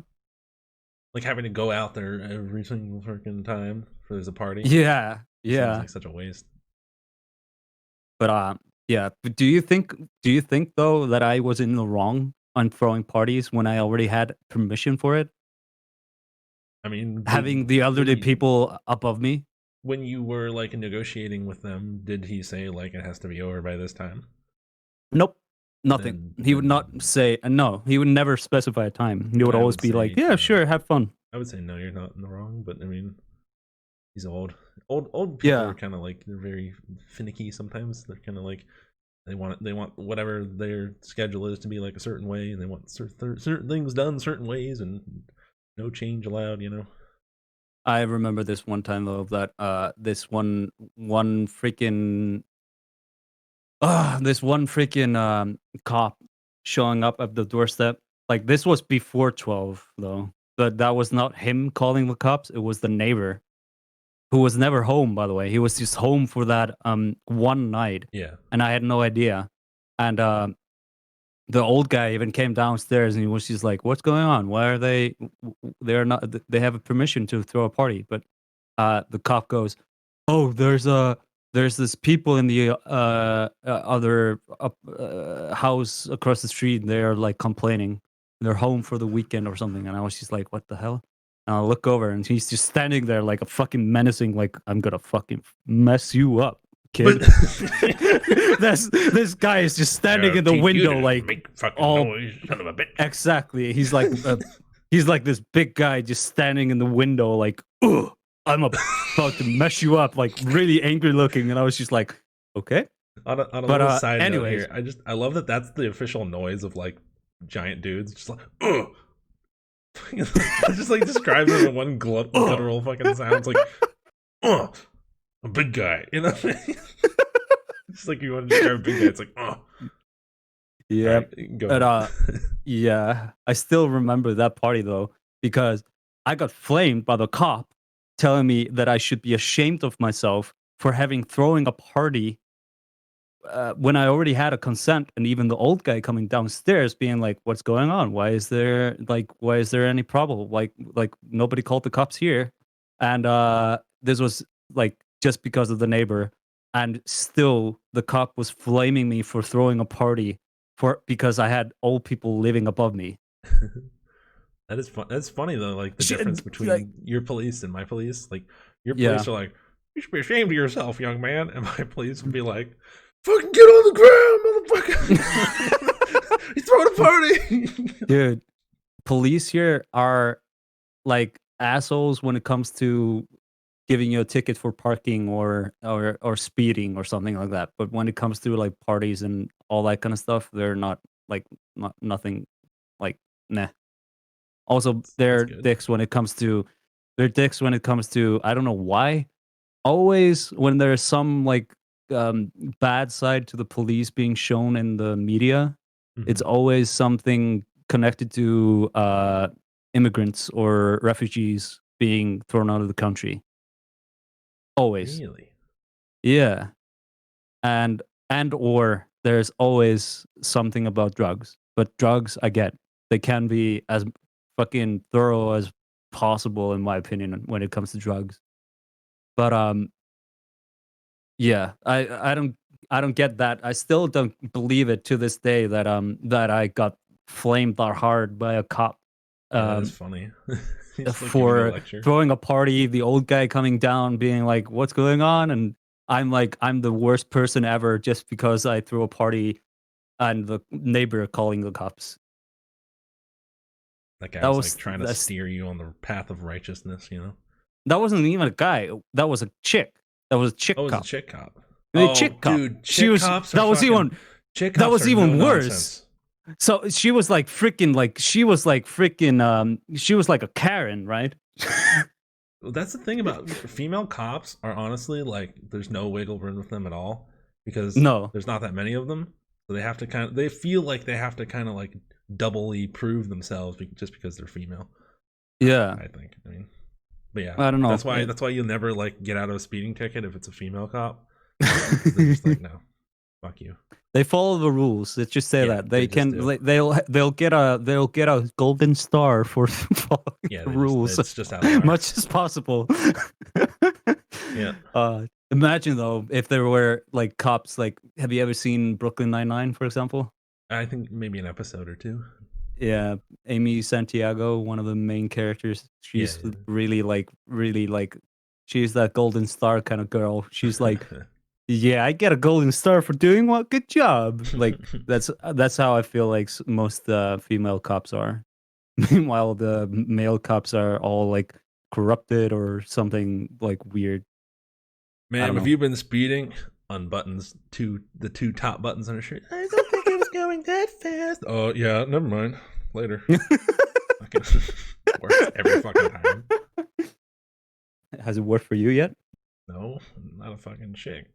Like having to go out there every single freaking time for there's a party. Yeah, Seems yeah. like such a waste. But yeah. But do you think though that I was in the wrong on throwing parties when I already had permission for it? I mean, Having the elderly people above me? when you were like negotiating with them, did he say like it has to be over by this time? Nope. Nothing. He would not say no. He would never specify a time. He would I always would be like, say, "Yeah, sure, have fun." I would say no, you're not in the wrong, but I mean, he's old. Old people Yeah. are kind of like they're very finicky sometimes. They're kind of like they want whatever their schedule is to be like a certain way, and they want certain things done certain ways, and no change allowed. You know. I remember this one time though that this one freaking cop showing up at the doorstep. Like this was before 12 though. But that was not him calling the cops, it was the neighbor who was never home, by the way. He was just home for that one night Yeah. and I had no idea. And the old guy even came downstairs and he was just like, "What's going on? Why are they? They're not. They have a permission to throw a party." But the cop goes, "Oh, there's this people in the other house across the street. They're like complaining. They're home for the weekend or something." And I was just like, "What the hell?" And I look over and he's just standing there like a fucking menacing, like, "I'm gonna fucking mess you up, kid." This guy is just standing in the window like make fucking all noise, son of a bitch. exactly. He's like this big guy just standing in the window like, "Ugh, I'm about to mess you up," like really angry looking. And I was just like, okay. On a But, little side anyways. note here, I love that that's the official noise of like giant dudes, just like ugh. It just like describes it in one guttural fucking sounds like a big guy, you know. Just like you want to describe a big guy, it's like Yeah. Right, go But ahead. yeah, I still remember that party though, because I got flamed by the cop telling me that I should be ashamed of myself for throwing a party when I already had a consent, and even the old guy coming downstairs being like, "What's going on? Why is there any problem? Like nobody called the cops here." And this was like just because of the neighbor, and still the cop was flaming me for throwing a party because I had old people living above me. That is fun. That's funny though, like the Shit, difference between like- your police and my police. Like your Yeah. police are like, "You should be ashamed of yourself, young man," and my police would be like, "Fucking get on the ground, motherfucker! He's throwing a party." Dude, police here are like assholes when it comes to giving you a ticket for parking or speeding or something like that. But when it comes to like parties and all that kind of stuff, they're not like nothing like nah. Also, they're good. dicks when it comes to I don't know why. Always when there's some like bad side to the police being shown in the media, it's always something connected to immigrants or refugees being thrown out of the country. Always. Really? Yeah. And or there's always something about drugs. But drugs, I get. They can be as fucking thorough as possible, in my opinion, when it comes to drugs. But yeah, I don't get that. I still don't believe it to this day that that I got flamed that hard by a cop That is funny. He's, like, giving you a for lecture. throwing a party. The old guy coming down, being like, "What's going on?" And I'm the worst person ever just because I threw a party and the neighbor calling the cops. That guy That was was like trying to that's steer you on the path of righteousness, you know? that wasn't even a guy. That was a chick. That was a chick Oh, it was a cop. chick cop. The Oh, chick cop. dude, She chick was cops are that was fucking. even Chick that cops was are even no worse. nonsense. So she was like freaking she was like a Karen, right? Well, that's the thing about female cops are honestly like there's no wiggle room with them at all because No. there's not that many of them. So they have to they feel like they have to kind of like doubly prove themselves just because they're female. Yeah. I think. I mean, but yeah, I don't know. That's why you'll never like get out of a speeding ticket if it's a female cop. They're just like, no, fuck you. They follow the rules. Let's just say Yeah, that they just do. they'll get a golden star for following Yeah, the rules it's just out of much as possible. Yeah. Imagine though if there were like cops. Like, have you ever seen Brooklyn Nine-Nine, for example? I think maybe an episode or two. Yeah, Amy Santiago, one of the main characters. She's Yeah. really like she's that golden star kind of girl. She's like, yeah, I get a golden star for doing what? Good job. Like that's how I feel like most female cops are. Meanwhile, the male cops are all like corrupted or something like weird. Ma'am, know. have you been speeding? Unbuttons the two top buttons on her shirt. I don't think I was going that fast. Oh yeah, never mind. Later. Fucking works every fucking time. Has it worked for you yet? No, not a fucking chick.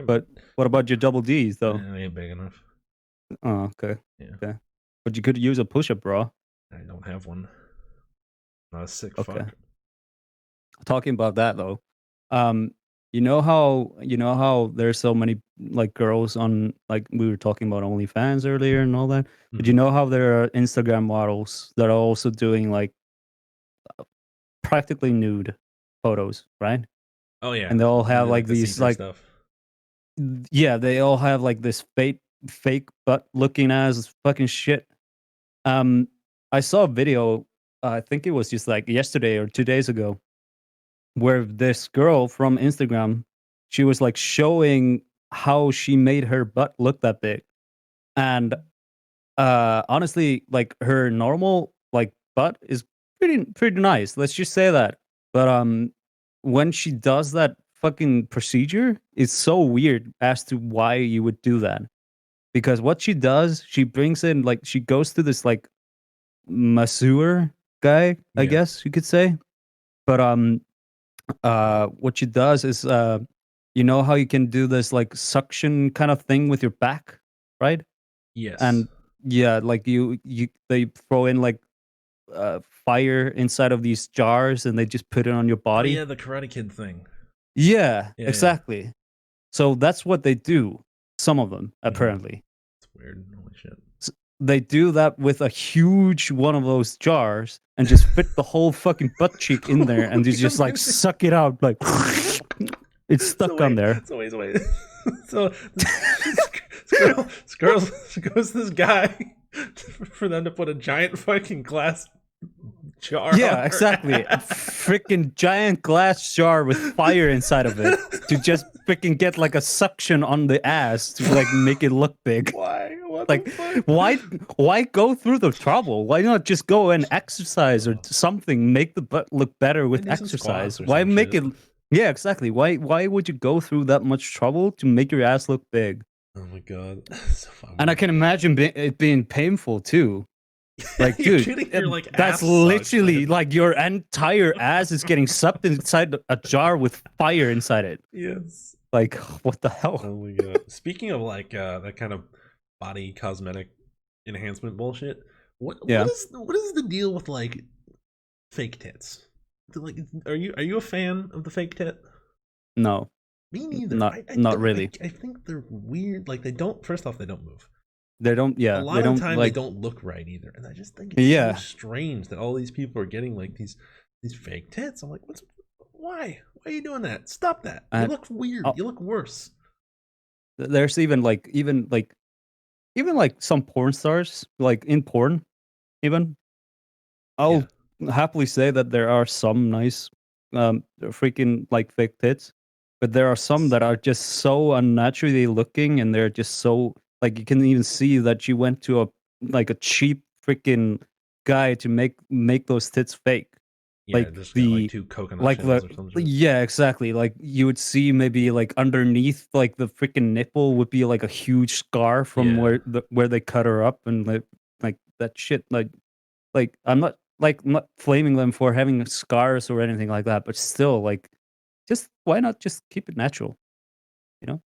But what about your double D's though? They ain't big enough. Oh, okay. Yeah. Okay. But you could use a push-up bra. I don't have one. Not a sick Okay. fuck. Talking about that though, you know how there's so many like girls on, like we were talking about OnlyFans earlier and all that. But you know how there are Instagram models that are also doing like practically nude photos, right? Oh yeah. And they all have They like to these see-through like stuff. yeah, they all have like this fake butt looking as fucking shit. I saw a video, I think it was just like yesterday or 2 days ago, where this girl from Instagram, she was like showing how she made her butt look that big. And honestly, like her normal like butt is pretty nice. Let's just say that. But when she does that fucking procedure, it's so weird as to why you would do that. Because what she does, she brings in like she goes to this like masseur guy, I Yeah. guess you could say. But what she does is you know how you can do this like suction kind of thing with your back, right? Yes. And yeah, like they throw in like fire inside of these jars and they just put it on your oh body. yeah, the Karate Kid thing. Yeah, Yeah, exactly. So that's what they do. Some of them, apparently. It's weird. Holy shit. They do that with a huge one of those jars and just fit the whole fucking butt cheek in there and you just like suck it out like it's stuck on there. So wait. So this girl goes to this guy for them to put a giant fucking glass jar. Yeah, on her exactly. A ass. freaking giant glass jar with fire inside of it to just freaking get like a suction on the ass to like make it look big. Why? What Like, the fuck? why go through the trouble? Why not just go and exercise or something? Make the butt look better with do some exercise. squats or Why some make shit. it? Yeah, exactly. Why would you go through that much trouble to make your ass look big? Oh my god. So fucking And I can imagine it being painful too. Like, You're dude, getting your, like, that's ass sucked, literally man. like your entire ass is getting sucked inside a jar with fire inside it. Yes. Like, what the hell? Oh my god. Speaking of like that kind of body cosmetic enhancement bullshit, what is the deal with like fake tits? Like, are you a fan of the fake tit? No, Me neither. Not really. I think they're weird. Like they don't. First off, they don't move. they don't. Yeah, A lot they of don't the time like. they don't look right either, and I just think it's Yeah. so strange that all these people are getting like these fake tits. I'm like, why? Why are you doing that? Stop that! You look weird. oh. You look worse. There's even like some porn stars like in porn. Even I'll happily say that there are some nice freaking like fake tits, but there are some that are just so unnaturally looking, and they're just so like you can even see that she went to a cheap freaking guy to make those tits fake. Yeah, Like just got like the 2 coconut like shells the or something. yeah, exactly. Like you would see maybe like underneath like the freaking nipple would be like a huge scar from Yeah. where they cut her up, and like that shit like I'm not flaming them for having scars or anything like that, but still like just why not just keep it natural, you know?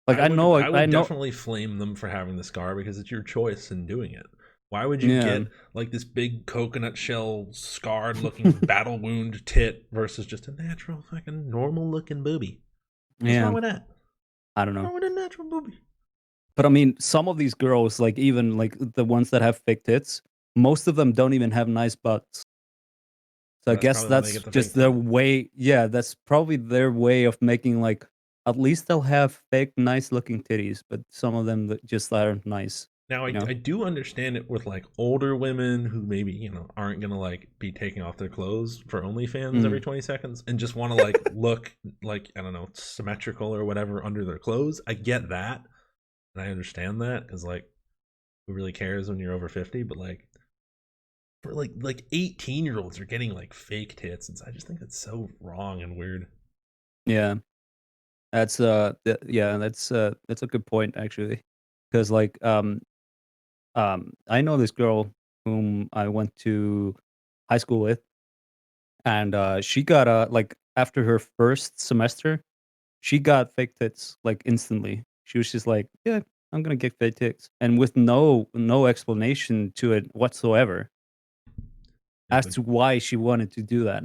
Like I I would know definitely flame them for having the scar because it's your choice in doing it. Why would you yeah. get like this big coconut shell scarred looking battle wound tit versus just a natural fucking normal looking booby? What's Yeah, wrong with that? I don't What's know. wrong with a natural booby? But I mean, some of these girls, like even like the ones that have fake tits, most of them don't even have nice butts. So I That's guess probably why they that's get the fake just their tit. way. Yeah, that's probably their way of making like at least they'll have fake nice looking titties, but some of them that just aren't nice, Now you know? I do understand it with like older women who maybe aren't gonna like be taking off their clothes for OnlyFans every Mm, 20 seconds and just want to like look like I don't know symmetrical or whatever under their clothes. I get that and I understand that because like who really cares when you're over 50? But like for like 18-year-olds are getting like fake tits, and I just think that's so wrong and weird. yeah, yeah, that's a good point actually, because like I know this girl whom I went to high school with, and she got like after her first semester, she got fake tits like instantly. She was just like, "Yeah, I'm gonna get fake tits," and with no explanation to it whatsoever Yeah, as but to why she wanted to do that.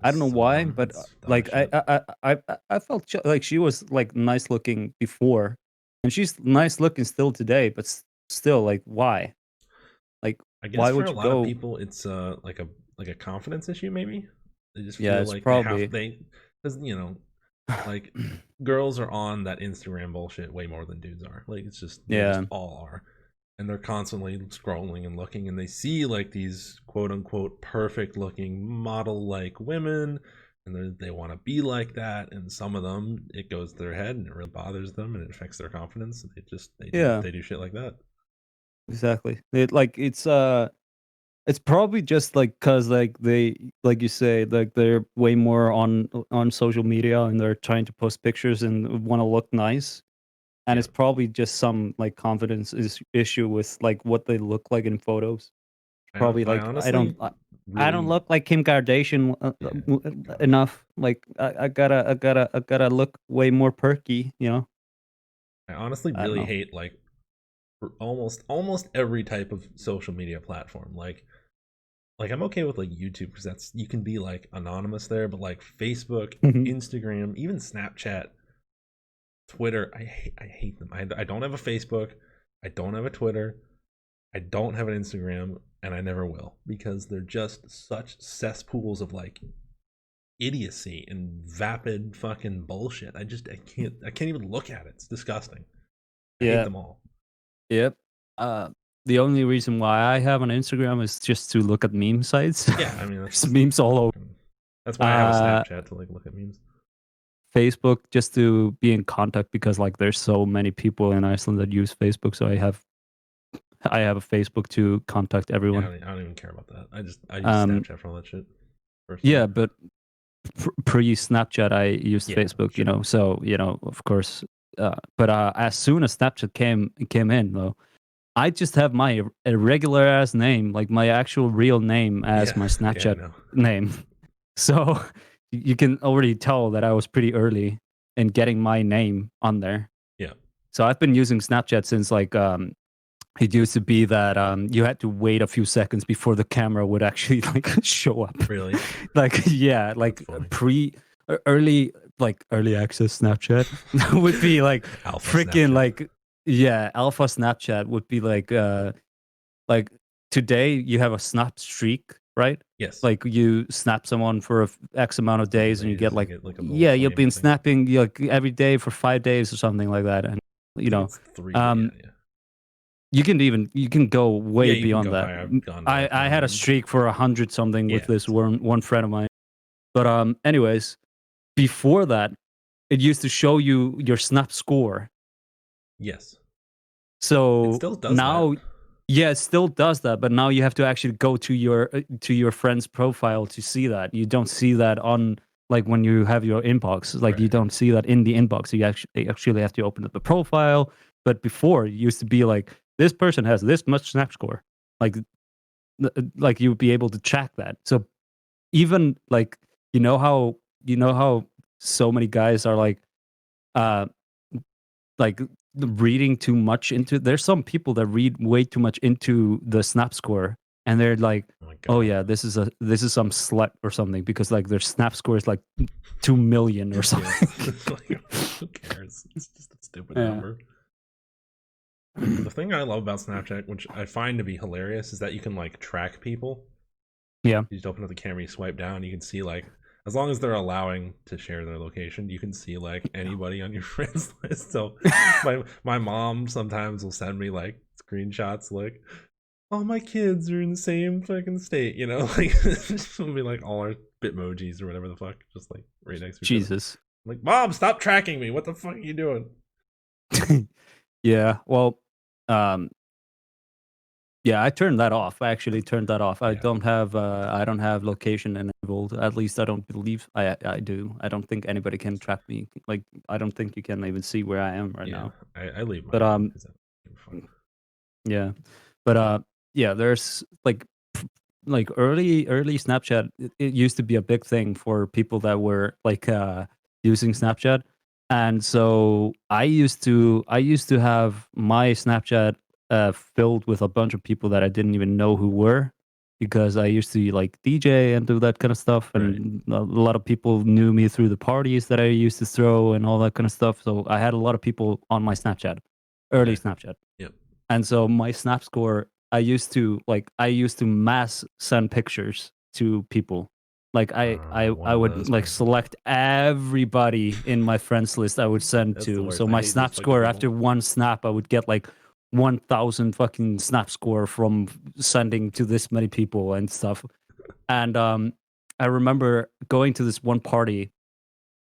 I it's don't know so why, dumb. but It's dumb as like shit. I felt like she was like nice looking before, and she's nice looking still today. But still, like, why? Like, I guess why for a would you lot of go? people, it's like a confidence issue. Maybe they just Yeah, feel it's like probably they because like girls are on that Instagram bullshit way more than dudes are. Like it's just they just yeah, all are, and they're constantly scrolling and looking, and they see like these quote unquote perfect looking model like women, and they want to be like that. And some of them, it goes to their head, and it really bothers them, and it affects their confidence. And yeah, they do shit like that. exactly. It's probably just like cause like they like you say like they're way more on social media and they're trying to post pictures and want to look nice. And Yeah, it's probably just some like confidence issue with like what they look like in photos. Probably I like honestly I don't really look like Kim Kardashian yeah. God. enough. Like I gotta look way more perky. You know. I honestly I don't really know. hate like for almost every type of social media platform. Like I'm okay with like YouTube because that's you can be like anonymous there, but like Facebook, Mhm. Instagram, even Snapchat, Twitter, I hate them. I don't have a Facebook, I don't have a Twitter, I don't have an Instagram, and I never will because they're just such cesspools of like idiocy and vapid fucking bullshit. I can't even look at it. It's disgusting. I hate Yeah. them all. Yep. Uh, the only reason why I have an Instagram is just to look at meme sites. Yeah, I mean There's memes all over. that's why I have a Uh, Snapchat to like look at memes. Facebook just to be in contact because like there's so many people in Iceland that use Facebook, so I have a Facebook to contact Yeah, everyone. I don't even care about that. I use Um, Snapchat for all that shit. Personally, yeah, but pre Snapchat, I used yeah, Facebook, you sure. know, so you know, of course. But as soon as Snapchat came in, though, I just have my irregular ass name, like my actual real name, as Yeah, my yeah, I Snapchat know. name. So you can already tell that I was pretty early in getting my name on there. Yeah, So I've been using Snapchat since like it used to be that you had to wait a few seconds before the camera would actually like show up. really. Like yeah, That's like funny. early like early access Snapchat would be like Alpha freaking Snapchat. like yeah, alpha Snapchat would be like today you have a snap streak, right? Yes, Like you snap someone for X amount of couple days and you get days and like get like a little yeah, you've flame been thing. snapping like every day for 5 days or something like that. And I you think know, it's 3 days. um Yeah, yeah. You can go Yeah, way you can beyond go that. higher. I've gone to like I had a 100. streak for 100 something with Yeah, this same. one friend of mine. But anyways, before that, it used to show you your Snap score. Yes. It So still does now, that. yeah, it still does that, but now you have to actually go to your friend's profile to see that. You don't see that on like when you have your inbox. Like you Right. don't see that in the inbox. You actually have to open up the profile. But before, it used to be like this person has this much Snap score. Like like you would be able to track that. So even like you know how so many guys are uh like reading too much into, there's some people that read way too much into the Snap score, and they're like, Oh my oh god. yeah, this is some slut or something, because like their Snap score is like 2 million or Yeah. something. Like, who cares? It's just a stupid Yeah. number. The thing I love about Snapchat, which I find to be hilarious, is that you can like track people. Yeah. You just open up the camera, you swipe down, you can see like, as long as they're allowing to share their location, you can see like anybody on your friends list. So my mom sometimes will send me like screenshots like, all my kids are in the same fucking state, you know, like it'll be like all our Bitmojis or whatever the fuck, just like right next to each other. Jesus. I'm like, Mom, stop tracking me. What the fuck are you doing? Yeah. Well, um, yeah, I turned that off. I actually turned that off. I Yeah. don't have location enabled. At least I don't believe I do. I don't think anybody can track me. Like I don't think you can even see where I am right Yeah, now. I leave But mine on 'cause that's fun. yeah. But yeah, there's like early Snapchat, it used to be a big thing for people that were like using Snapchat. And so I used to have my Snapchat filled with a bunch of people that I didn't even know who were, because I used to like DJ and do that kind of stuff, Right. and a lot of people knew me through the parties that I used to throw and all that kind of stuff. So I had a lot of people on my Snapchat, early Okay. Snapchat. Yep. And so my Snap score, I used to mass send pictures to people. Like One I of would those like people. select everybody in my friends list I would send That's the to. worst. So I my hate those Snap fucking score people. after one snap, I would get like 1,000 fucking Snap score from sending to this many people and stuff. And I remember going to this one party,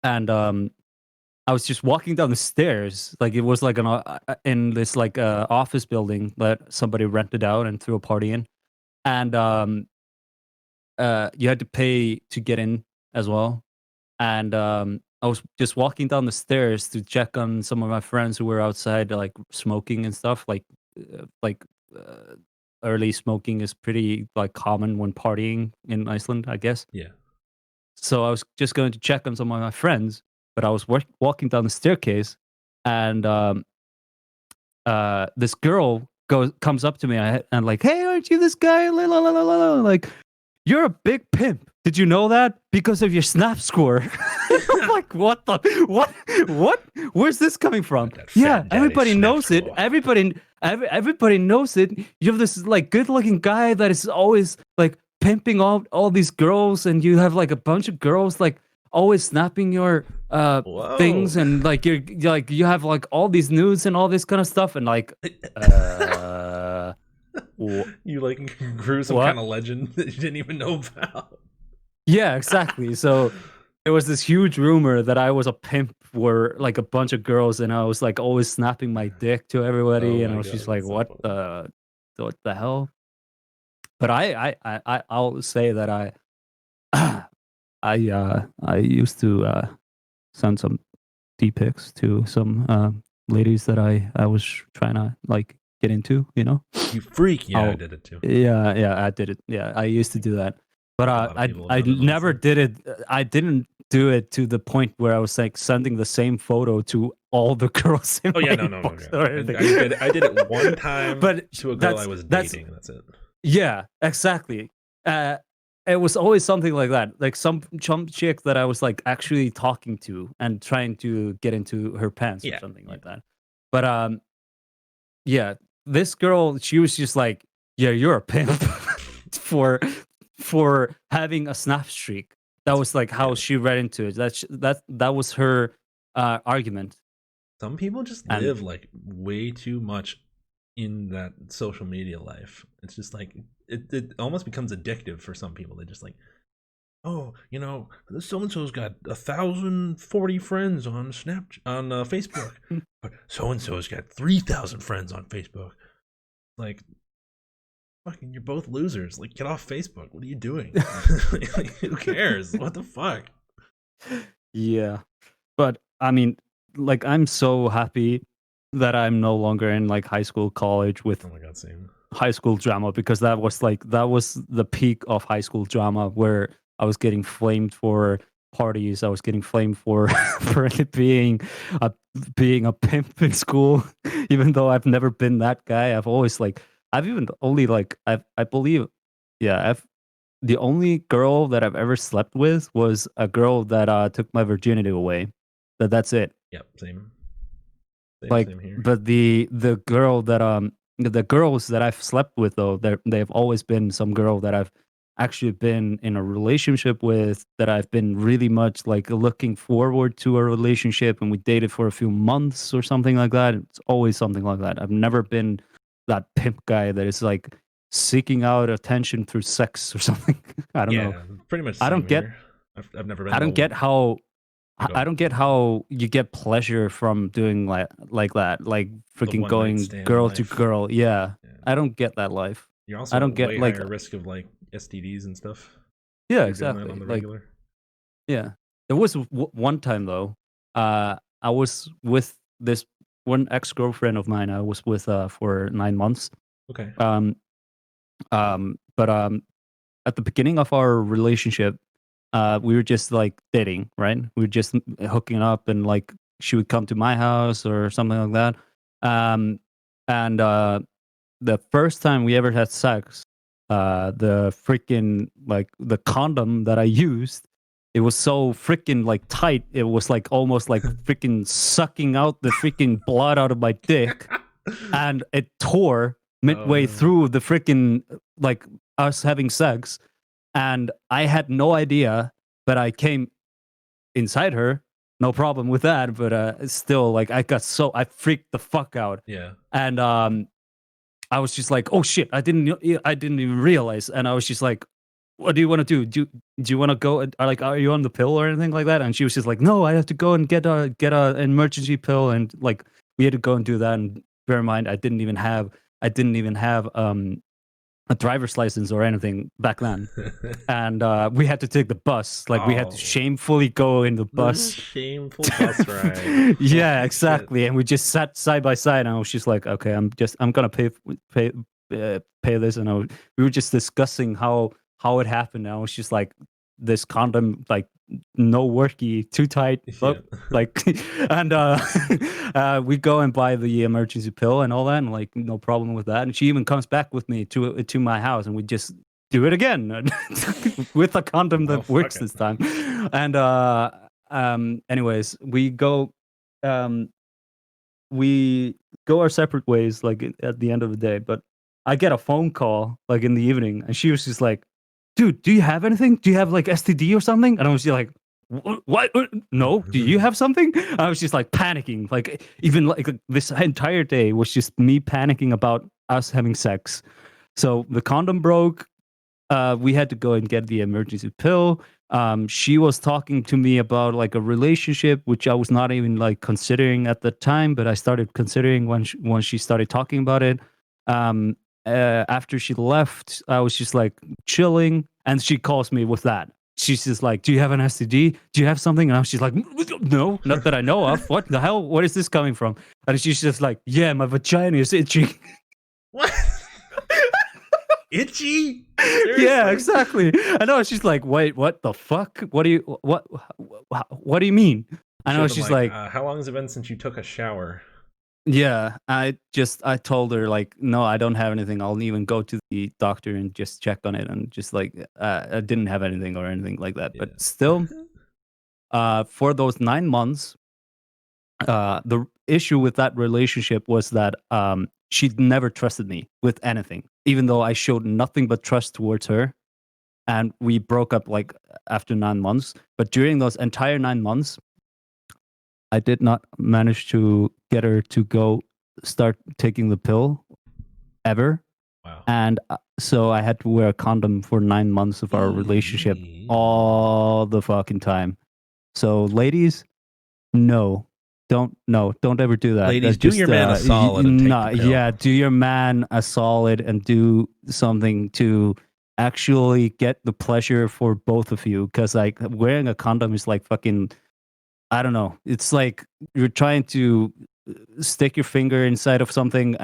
and I was just walking down the stairs, like it was like in this like office building that somebody rented out and threw a party in, and you had to pay to get in as well. And I was just walking down the stairs to check on some of my friends who were outside, like smoking and stuff. Like uh, early smoking is pretty like common when partying in Iceland, I guess. Yeah. So I was just going to check on some of my friends, but I was walking down the staircase, and this girl comes up to me and like, "Hey, aren't you this guy? La, la, la, la, la, la." Like, you're a big pimp. Did you know that? Because of your Snap score. I'm like, what the what? Where's this coming from? That Yeah, fat daddy everybody Snap knows it. score. Everybody knows it. You have this like good-looking guy that is always like pimping all these girls, and you have like a bunch of girls like always snapping your things, Whoa. and like you're like you have like all these nudes and all this kind of stuff, and like You like grew some what? kind of legend that you didn't even know about. Yeah, exactly. So there was this huge rumor that I was a pimp for like a bunch of girls, and I was like always snapping my dick to everybody, Oh and I my was just god, like, that's so what funny. the hell? But I'll say that I used to send some D pics to some ladies that I was trying to like get into, you know? You freak. Yeah, I I'll did it too. yeah, I did it. Yeah, I used to do that. But A lot of I people have I done it, never honestly. did it. I didn't do it to the point where I was like sending the same photo to all the girls in Oh yeah, my no. inbox or I anything. did it one time But to a girl I that's was that's dating, and that's it. yeah, exactly. It was always something like that, like some chick that I was like actually talking to and trying to get into her pants or Yeah. something like that. But yeah, this girl, she was just like, "Yeah, you're a pimp," for having a snap streak. That was like how Yeah. she read into it. That was her argument. Some people just And live like way too much in that social media life. It's just like it almost becomes addictive for some people. They just like, oh, you know, so and so's got 1,040 friends on Facebook, but so and so's got 3,000 friends on Facebook. Like, fucking, you're both losers. Like, get off Facebook. What are you doing? Like, who cares? What the fuck? Yeah. But I mean, like, I'm so happy that I'm no longer in like high school, college with Oh my god, same. high school drama, because that was the peak of high school drama, where I was getting flamed for parties. I was getting flamed for for a being a pimp in school, even though I've never been that guy. I've even only like I believe, yeah, I've the only girl that I've ever slept with was a girl that took my virginity away. That's it. Yep, same. Like, Same here. but the girl that the girls that I've slept with, though, they've always been some girl that I've actually been in a relationship with, that I've been really much like looking forward to a relationship, and we dated for a few months or something like that. It's always something like that. I've never been that pimp guy that is like seeking out attention through sex or something. I don't know. Yeah, pretty much. I don't Same get here. I've never been. I don't get how Go I on. don't get how you get pleasure from doing like that, like freaking one-night going stand girl to life. girl. Yeah, Yeah. I don't get that life. You're also I don't at get way like, higher risk of like STDs and stuff. yeah, You're doing that exactly. on the Like, regular. yeah, there was one time though. I was with this one ex girlfriend of mine. I was with for 9 months. Okay. But at the beginning of our relationship, we were just like dating, right? We were just hooking up, and like she would come to my house or something like that. And the first time we ever had sex, the freaking like the condom that I used, it was so freaking like tight. It was like almost like freaking sucking out the freaking blood out of my dick, and it tore midway no. through the freaking like us having sex, and I had no idea, but I came inside her, no problem with that. But still, like, I freaked the fuck out, Yeah. and I was just like, oh shit, I didn't even realize, and I was just like, what do you want to do? Do you want to go? Like, are you on the pill or anything like that? And she was just like, no, I have to go and get a an emergency pill, and like we had to go and do that. And bear in mind, I didn't even have a driver's license or anything back then, and we had to take the bus. Like, we had to Oh. shamefully go in the The bus. shameful bus ride. Yeah, Holy exactly. And we just sat side by side, and I was just like, okay, I'm gonna pay this, and we were just discussing how it happened. And I was just like, this condom, like, no worky, too tight, shit. oh, like, and we go and buy the emergency pill and all that, and like, no problem with that. And she even comes back with me to my house, and we just do it again with a condom Oh, that works fuck it. this time. And anyways, we go our separate ways, like, at the end of the day. But I get a phone call like in the evening, and she was just like, dude, do you have anything? Do you have like STD or something? And I was just like, what? No, do you have something? I was just like panicking. Like, even like this entire day was just me panicking about us having sex. So the condom broke. We had to go and get the emergency pill. She was talking to me about like a relationship, which I was not even like considering at the time, but I started considering when she started talking about it. After she left, I was just like chilling, and she calls me with that. She's just like, "Do you have an STD? Do you have something?" And I was just like, "No, not that I know of. What the hell? What is this coming from?" And she's just like, "Yeah, my vagina is itchy." What? Itchy? Yeah, Seriously? exactly. I know. She's like, "Wait, what the fuck? What do you mean?" I know. Should've She's been like, how long has it been since you took a shower? "Yeah." I told her like, "No, I don't have anything. I'll even go to the doctor and just check on it." And just like, I didn't have anything or anything like that. Yeah. But still, for those 9 months, the issue with that relationship was that she'd never trusted me with anything, even though I showed nothing but trust towards her. And we broke up like after 9 months. But during those entire 9 months, I did not manage to get her to go start taking the pill ever. Wow. And so I had to wear a condom for 9 months of our relationship all the fucking time. So, ladies, no, don't ever do that. Ladies, That's do your man a solid and take the pill. yeah, do your man a solid and do something to actually get the pleasure for both of you. Because like wearing a condom is like fucking, I don't know. It's like you're trying to stick your finger inside of something,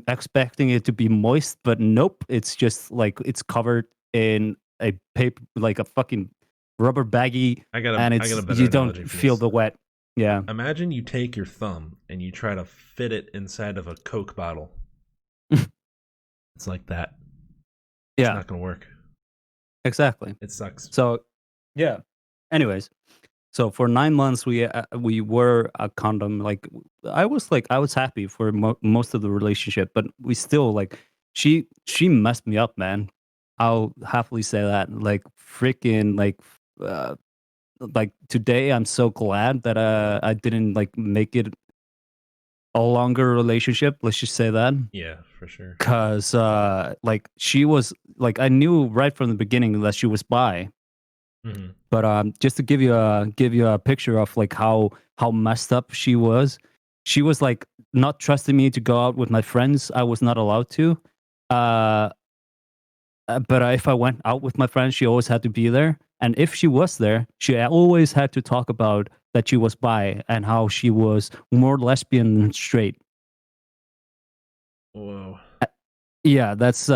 expecting it to be moist, but nope. It's just like it's covered in a paper, like a fucking rubber baggie, I got and a it's better you analogy don't for feel this. the wet. Yeah. Imagine you take your thumb and you try to fit it inside of a Coke bottle. It's like that. It's Yeah, not going to work. exactly. It sucks. So, yeah. Anyways, so for 9 months we were a condom. Like I was happy for most of the relationship, but we still like she messed me up, man. I'll happily say that. Freaking like today, I'm so glad that I didn't like make it a longer relationship. Let's just say that. Yeah, for sure. Cause like she was like I knew right from the beginning that she was bi. Mm-hmm. But just to give you a picture of like how messed up she was like not trusting me to go out with my friends. I was not allowed to. Uh, but if I went out with my friends, she always had to be there. And if she was there, she always had to talk about that she was bi and how she was more lesbian than straight. Whoa. Yeah, that's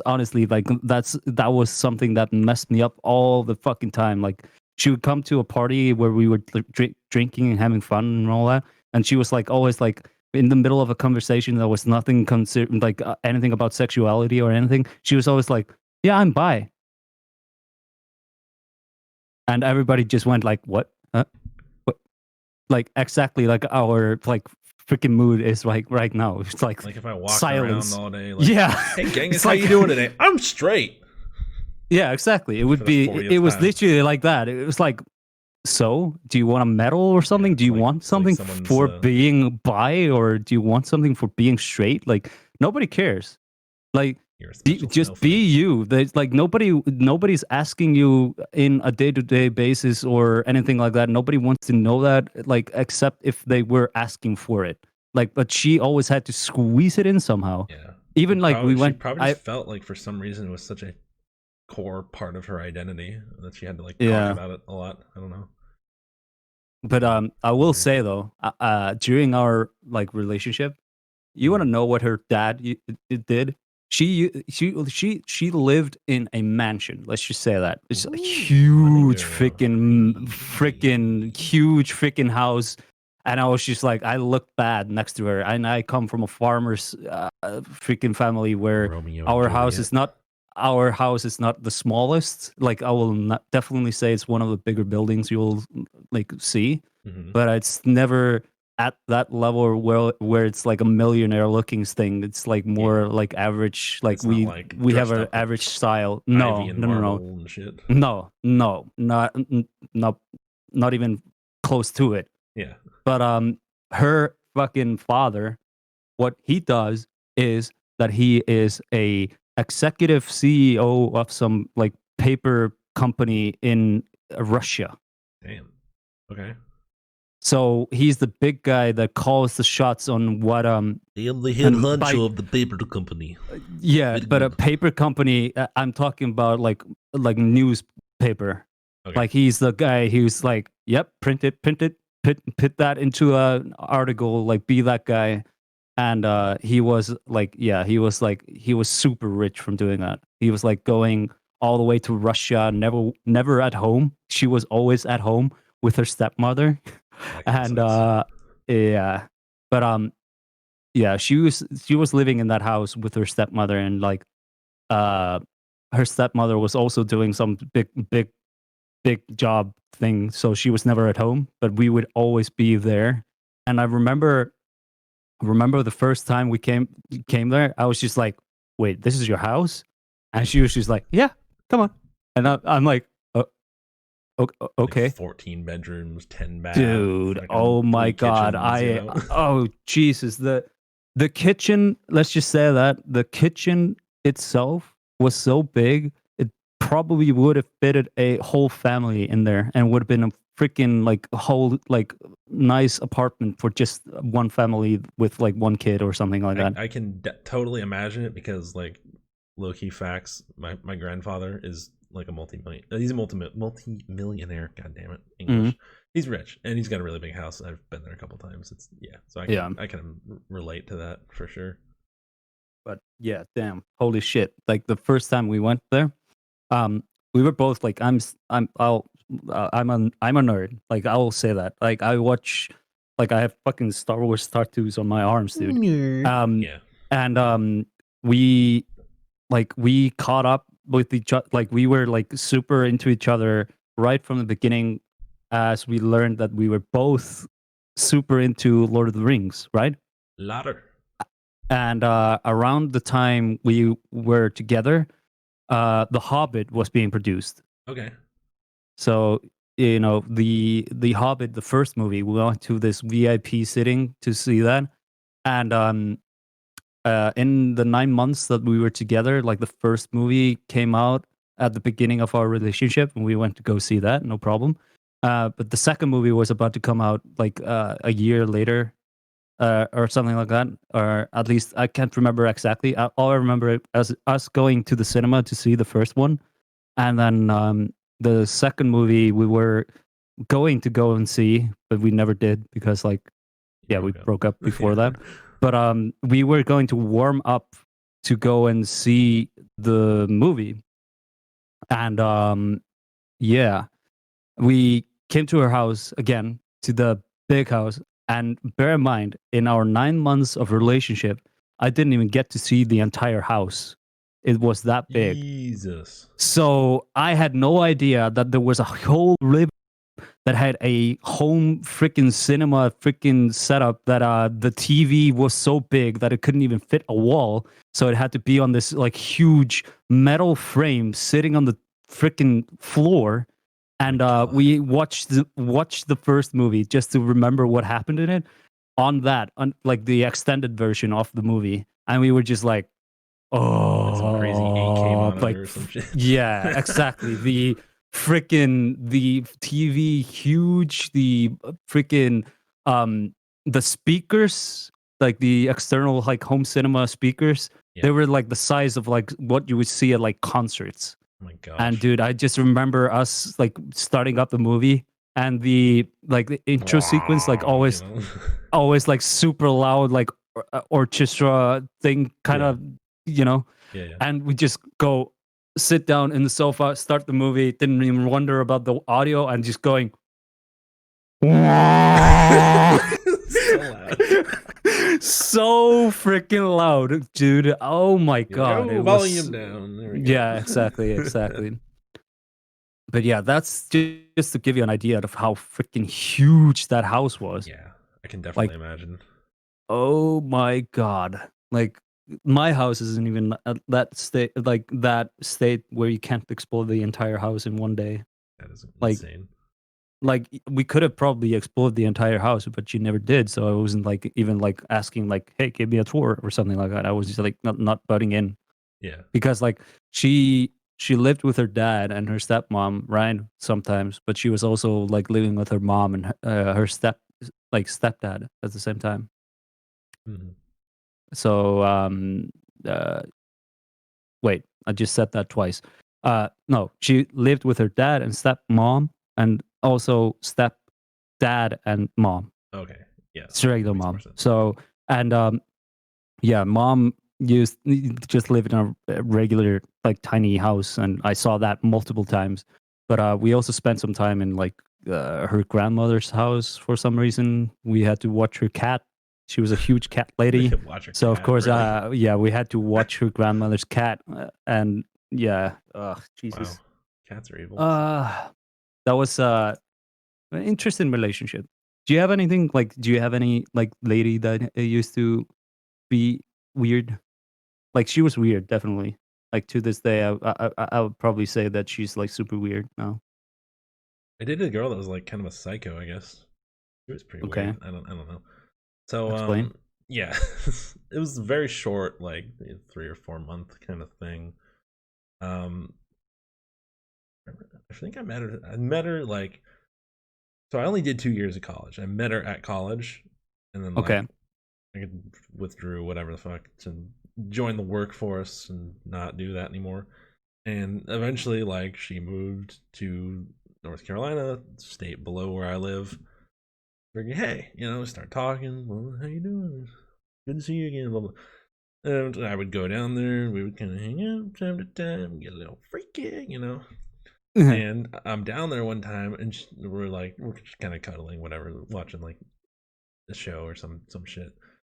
honestly like that was something that messed me up all the fucking time. Like she would come to a party where we were drinking and having fun and all that, and she was like always like in the middle of a conversation that was nothing like anything about sexuality or anything. She was always like, "Yeah, I'm bi," and everybody just went like, "What? Huh? What?" Like exactly like our like freaking mood is like right now. It's like if I walk silence around all day, like, yeah. hey, Genghis, It's how like- you doing today? I'm straight. Yeah, exactly. It would For the be. 40th It was time. literally like that. It was like, so do you want a medal or something? Yeah, Do you like- want like something someone's, for being bi, or do you want something for being straight? Like nobody cares. Like You're a special just snowflake. be you. There's like nobody's asking you in a day-to-day basis or anything like that. Nobody wants to know that, like, except if they were asking for it. Like, but she always had to squeeze it in somehow. Yeah. Even like we She went. probably just felt like for some reason it was such a core part of her identity that she had to like Yeah. talk about it a lot. I don't know. But I will say though, during our like relationship, you want to know what her dad did? She lived in a mansion. Let's just say that it's a Ooh, huge money freaking huge freaking house. And I was just like, I looked bad next to her. And I come from a farmer's freaking family where Romeo and our house Juliet. is not the smallest. Like I will not definitely say it's one of the bigger buildings you'll like see, Mhm. but it's never at that level where it's like a millionaire looking thing. It's like more like average. Like It's not like we have dressed an up with average style. No, Ivy and no, no, no, marble and shit. no, no, not even close to it. Yeah. But her fucking father, what he does is that he is a executive CEO of some like paper company in Russia. Damn. Okay. So he's the big guy that calls the shots on what I am the head honcho of the paper company. yeah, Very but a good. paper company. I'm talking about like newspaper. Okay. Like he's the guy who's like, yep, print it, put that into an article, like be that guy. And he was like, yeah, he was super rich from doing that. He was like going all the way to Russia, never at home. She was always at home with her stepmother. That kinda And sucks. yeah. But yeah, she was living in that house with her stepmother, and like her stepmother was also doing some big job thing, so she was never at home, but we would always be there. And I remember the first time we came there, I was just like, wait, this is your house? And she was just like, yeah, come on. And I'm like, okay. Like 14 bedrooms, 10 baths. Dude, like oh my 3 god, kitchens, you know? oh Jesus, the kitchen, let's just say that the kitchen itself was so big, it probably would have fitted a whole family in there, and would have been a freaking like whole like nice apartment for just one family with like one kid or something like that. I can totally imagine it because like low key facts. My grandfather is like a he's a multi-millionaire. God damn it, English. He's rich and he's got a really big house. I've been there a couple times. It's so I can relate to that for sure. But yeah, damn, holy shit! Like the first time we went there, we were both like, I'm a nerd. Like I will say that. Like I watch, like I have fucking Star Wars tattoos on my arms, dude. Yeah. And we caught up with each other. Like we were like super into each other right from the beginning, as we learned that we were both super into Lord of the Rings, right? Ladder. And around the time we were together, The Hobbit was being produced. Okay. So you know the Hobbit, the first movie, we went to this VIP sitting to see that, and in the 9 months that we were together, like the first movie came out at the beginning of our relationship, and we went to go see that, no problem. But the second movie was about to come out like a year later, or something like that, or at least I can't remember exactly. All I remember as us going to the cinema to see the first one, and then the second movie we were going to go and see, but we never did because, like, yeah, we broke up before that. But we were going to warm up to go and see the movie, and yeah, we came to her house again, to the big house. And bear in mind, in our 9 months of relationship, I didn't even get to see the entire house. It was that big. Jesus. So I had no idea that there was a whole living that had a home freaking cinema freaking setup, that the TV was so big that it couldn't even fit a wall. So it had to be on this like huge metal frame sitting on the freaking floor. And we watched the first movie just to remember what happened in it, on like the extended version of the movie. And we were just like, oh, some crazy 8K monitor like, or some shit. yeah, exactly. The TV huge, the freaking the speakers, like the external like home cinema speakers, they were like the size of like what you would see at like concerts. Oh my gosh. And dude, I just remember us like starting up the movie, and the intro sequence, like always always like super loud, like orchestra thing kind of, you know. And we just go sit down in the sofa, start the movie, didn't even wonder about the audio, and just going So loud. So freaking loud, dude. Oh my god. It volume down. There we go. Yeah, exactly. But yeah, that's just to give you an idea of how freaking huge that house was. Yeah, I can definitely imagine. Oh my god. Like, my house isn't even at that state, like that state where you can't explore the entire house in one day. That is like, insane. Like, we could have probably explored the entire house, but you never did. So I wasn't like even like asking like, hey, give me a tour or something like that. I was just like not butting in. Yeah. Because like she lived with her dad and her stepmom, right? Sometimes, but she was also like living with her mom and her stepdad at the same time. Mm-hmm. So wait, I just said that twice. No, she lived with her dad and stepmom, and also stepdad and mom. Okay. Yeah. It's regular mom. So, and yeah, mom just lived in a regular like tiny house, and I saw that multiple times. But we also spent some time in like her grandmother's house for some reason. We had to watch her cat. She was a huge cat lady. So of course, really? Yeah, we had to watch her grandmother's cat, and yeah, Jesus, wow. Cats are evil. That was an interesting relationship. Do you have anything like? Do you have any like lady that used to be weird? Like, she was weird, definitely. Like, to this day, I would probably say that she's like super weird now. I dated a girl that was like kind of a psycho, I guess. She was pretty weird. I don't know. So yeah, it was very short, like 3 or 4 month kind of thing. Um, I think I met her. I met her like, so I only did 2 years of college. I met her at college, and then Okay. like I withdrew whatever the fuck to join the workforce and not do that anymore. And eventually, like she moved to North Carolina, state below where I live. Figured, hey, start talking. Well, how you doing? Good to see you again. Blah, blah. And I would go down there. We would kind of hang out time to time, get a little freaky. And I'm down there one time, and we're just kind of cuddling, whatever, watching like a show or some shit.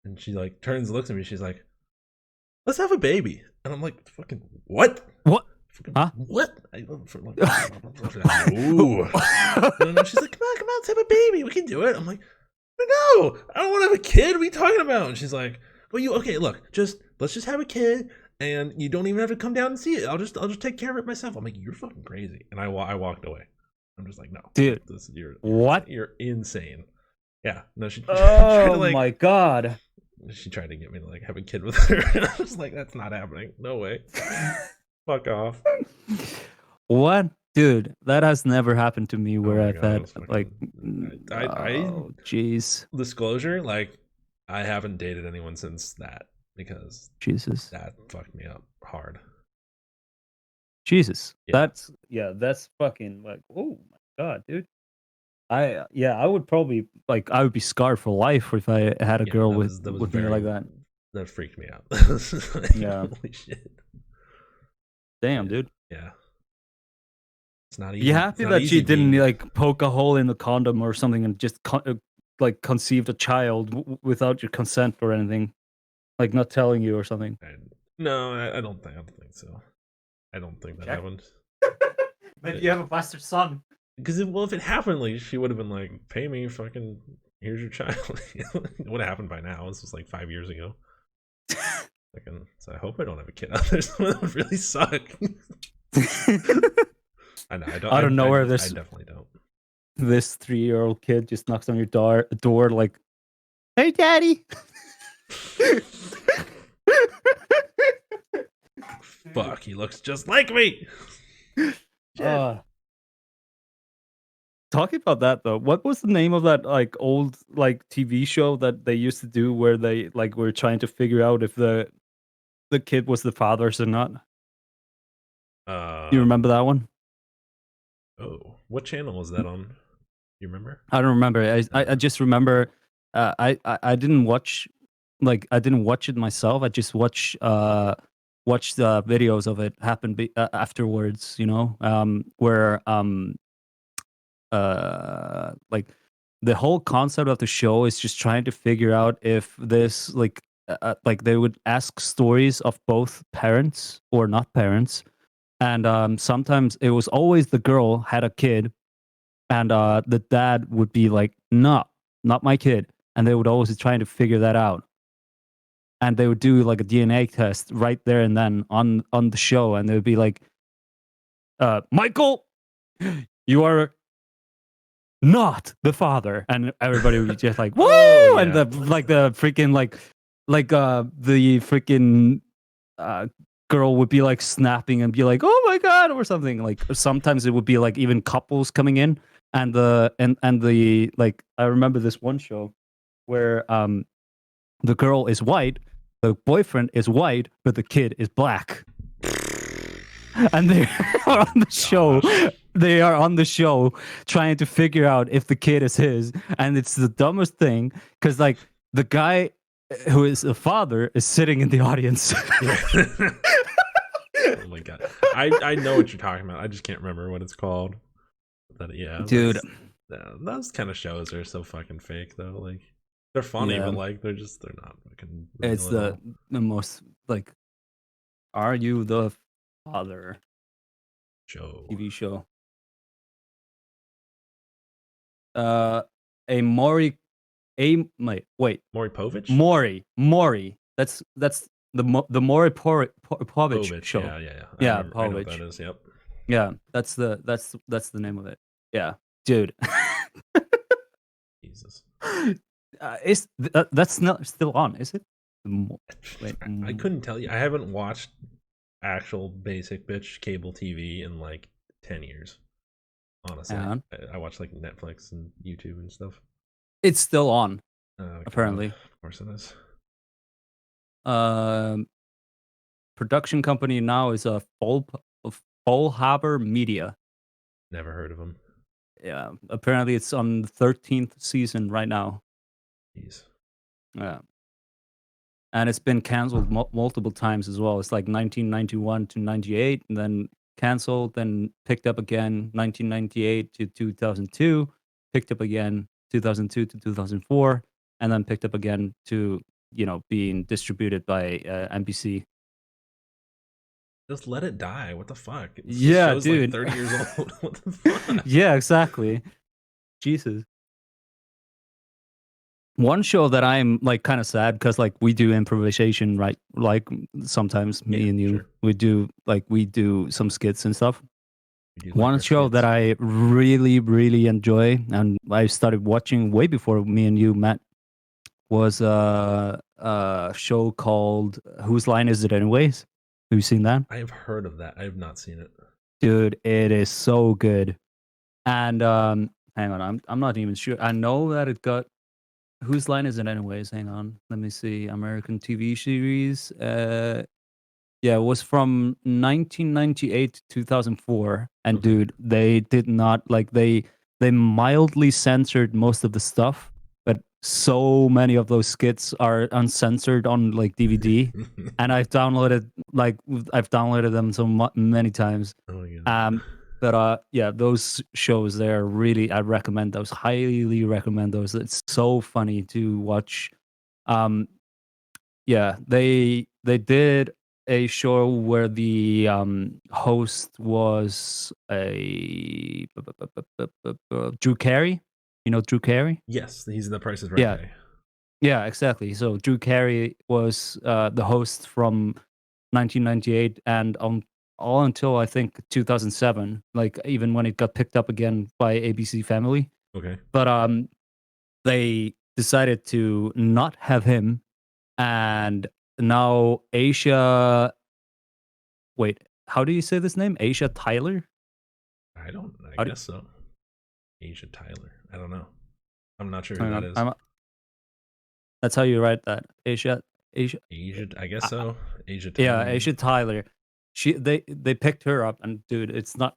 And she like turns, looks at me. She's like, "Let's have a baby." And I'm like, "Fucking what? What? Fucking Huh? what?" Ooh. And she's like, "Come on, let's have a baby. We can do it." I'm like, "No, I don't want to have a kid. What are you talking about?" And she's like, "Well, okay, look, let's just have a kid, and you don't even have to come down and see it. I'll just take care of it myself." I'm like, "You're fucking crazy," and I walked away. I'm just like, "No, Dude, what? You're insane." Yeah, no, she Oh tried to, like, my god. she tried to get me to like have a kid with her. I was like, "That's not happening. No way. Fuck off." What? Dude, that has never happened to me where Oh my I've God, it had was fucking- like I jeez. disclosure, like, I haven't dated anyone since that because Jesus. that fucked me up hard. Jesus. Yeah. That's fucking like, oh my god, dude. I would probably like I would be scarred for life if I had a Yeah, girl that with was me very like that. That freaked me out. Like, Yeah. holy shit. Damn, Yeah. dude. Yeah. It's not easy. You happy It's not that she easy didn't being- like poke a hole in the condom or something and just like conceived a child without your consent or anything, like not telling you or something? No, I don't think so. I don't think that Check. happened. Maybe you have a bastard son. Because if it happened, like, she would have been like, "Pay me, fucking, here's your child." It would have happened by now. This was like 5 years ago. So I hope I don't have a kid out there. That would really suck. I know. I don't. Out of nowhere, I this definitely don't. this 3-year-old kid just knocks on your door like, "Hey, daddy." Fuck, he looks just like me. Talking about that though, what was the name of that like old like TV show that they used to do where they like were trying to figure out if the kid was the father's or not? You remember that one? Oh, what channel was that on? You remember? I don't remember. I just remember I didn't watch it myself. I just watched the videos of it happen afterwards, where like the whole concept of the show is just trying to figure out if this like they would ask stories of both parents or not parents, and sometimes it was always the girl had a kid, and the dad would be like, "No, not my kid," and they would always be trying to figure that out, and they would do like a DNA test right there and then on the show, and they would be like, "Michael, you are not the father," and everybody would be just like, "Woo!" Oh, And yeah. the freaking the freaking girl would be like snapping and be like, "Oh my god," or something. Like sometimes it would be like even couples coming in, and the like I remember this one show where the girl is white, the boyfriend is white, but the kid is black. And they are on the show. They are on the show trying to figure out if the kid is his, and it's the dumbest thing because like the guy who is the father is sitting in the audience. Oh my god, I know what you're talking about. I just can't remember what it's called. But yeah, Dude, those kind of shows are so fucking fake though. Like, they're funny, Yeah. but like they're not fucking real it's at the all. most like, are you the father show. TV show? A Maury, wait, Maury Povich? Maury. That's the Maury Povich Povich. show. Yeah. Yeah, I know what Povich. that is. Yep. Yeah, that's the name of it. Yeah, dude. Jesus. That's not still on, is it? Wait, I couldn't tell you. I haven't watched actual basic bitch cable TV in like 10 years. Honestly, hang on. I watch like Netflix and YouTube and stuff. It's still on, God, apparently. of course it is. Production company now is a Harbor Media. Never heard of them. Yeah, apparently it's on the 13th season right now. Jeez. Yeah. And it's been canceled multiple times as well. It's like 1991 to 98, and then canceled, then picked up again 1998 to 2002, picked up again 2002 to 2004, and then picked up again to, being distributed by NBC. Just let it die. What the fuck? Yeah, show's dude. Like 30 years old. What the fuck? Yeah, exactly. Jesus. One show that I'm like kind of sad because like we do improvisation, right? Like sometimes me and you, sure. we do some skits and stuff. We do like One our show skits. that I really, really enjoy, and I started watching way before me and you met, was a show called Whose Line Is It Anyways? Have you seen that? I have heard of that. I have not seen it. Dude, it is so good. And hang on, I'm not even sure. I know that it got Whose Line Is It Anyways? Hang on. Let me see. American TV series. Yeah, it was from 1998 to 2004. And Okay. dude, they did not like they mildly censored most of the stuff, but so many of those skits are uncensored on like DVD. And I've downloaded them so many times. Oh my god. But yeah, those shows there really, I recommend those. Highly recommend those. It's so funny to watch. Yeah, they did a show where the host was Drew Carey. You know Drew Carey? Yes, he's in The Price is Right Yeah. guy. Yeah, exactly. So Drew Carey was the host from 1998 and all until I think 2007, like even when it got picked up again by ABC Family. Okay. But they decided to not have him, and now Asia. Wait, how do you say this name? Asia Tyler? I How do- guess so. Asia Tyler. I don't know. I'm not sure who Hang that on, is. that's how you write that. Asia. Asia. I guess so. Asia Yeah, Tyler. Asia Tyler. They picked her up, and dude, it's not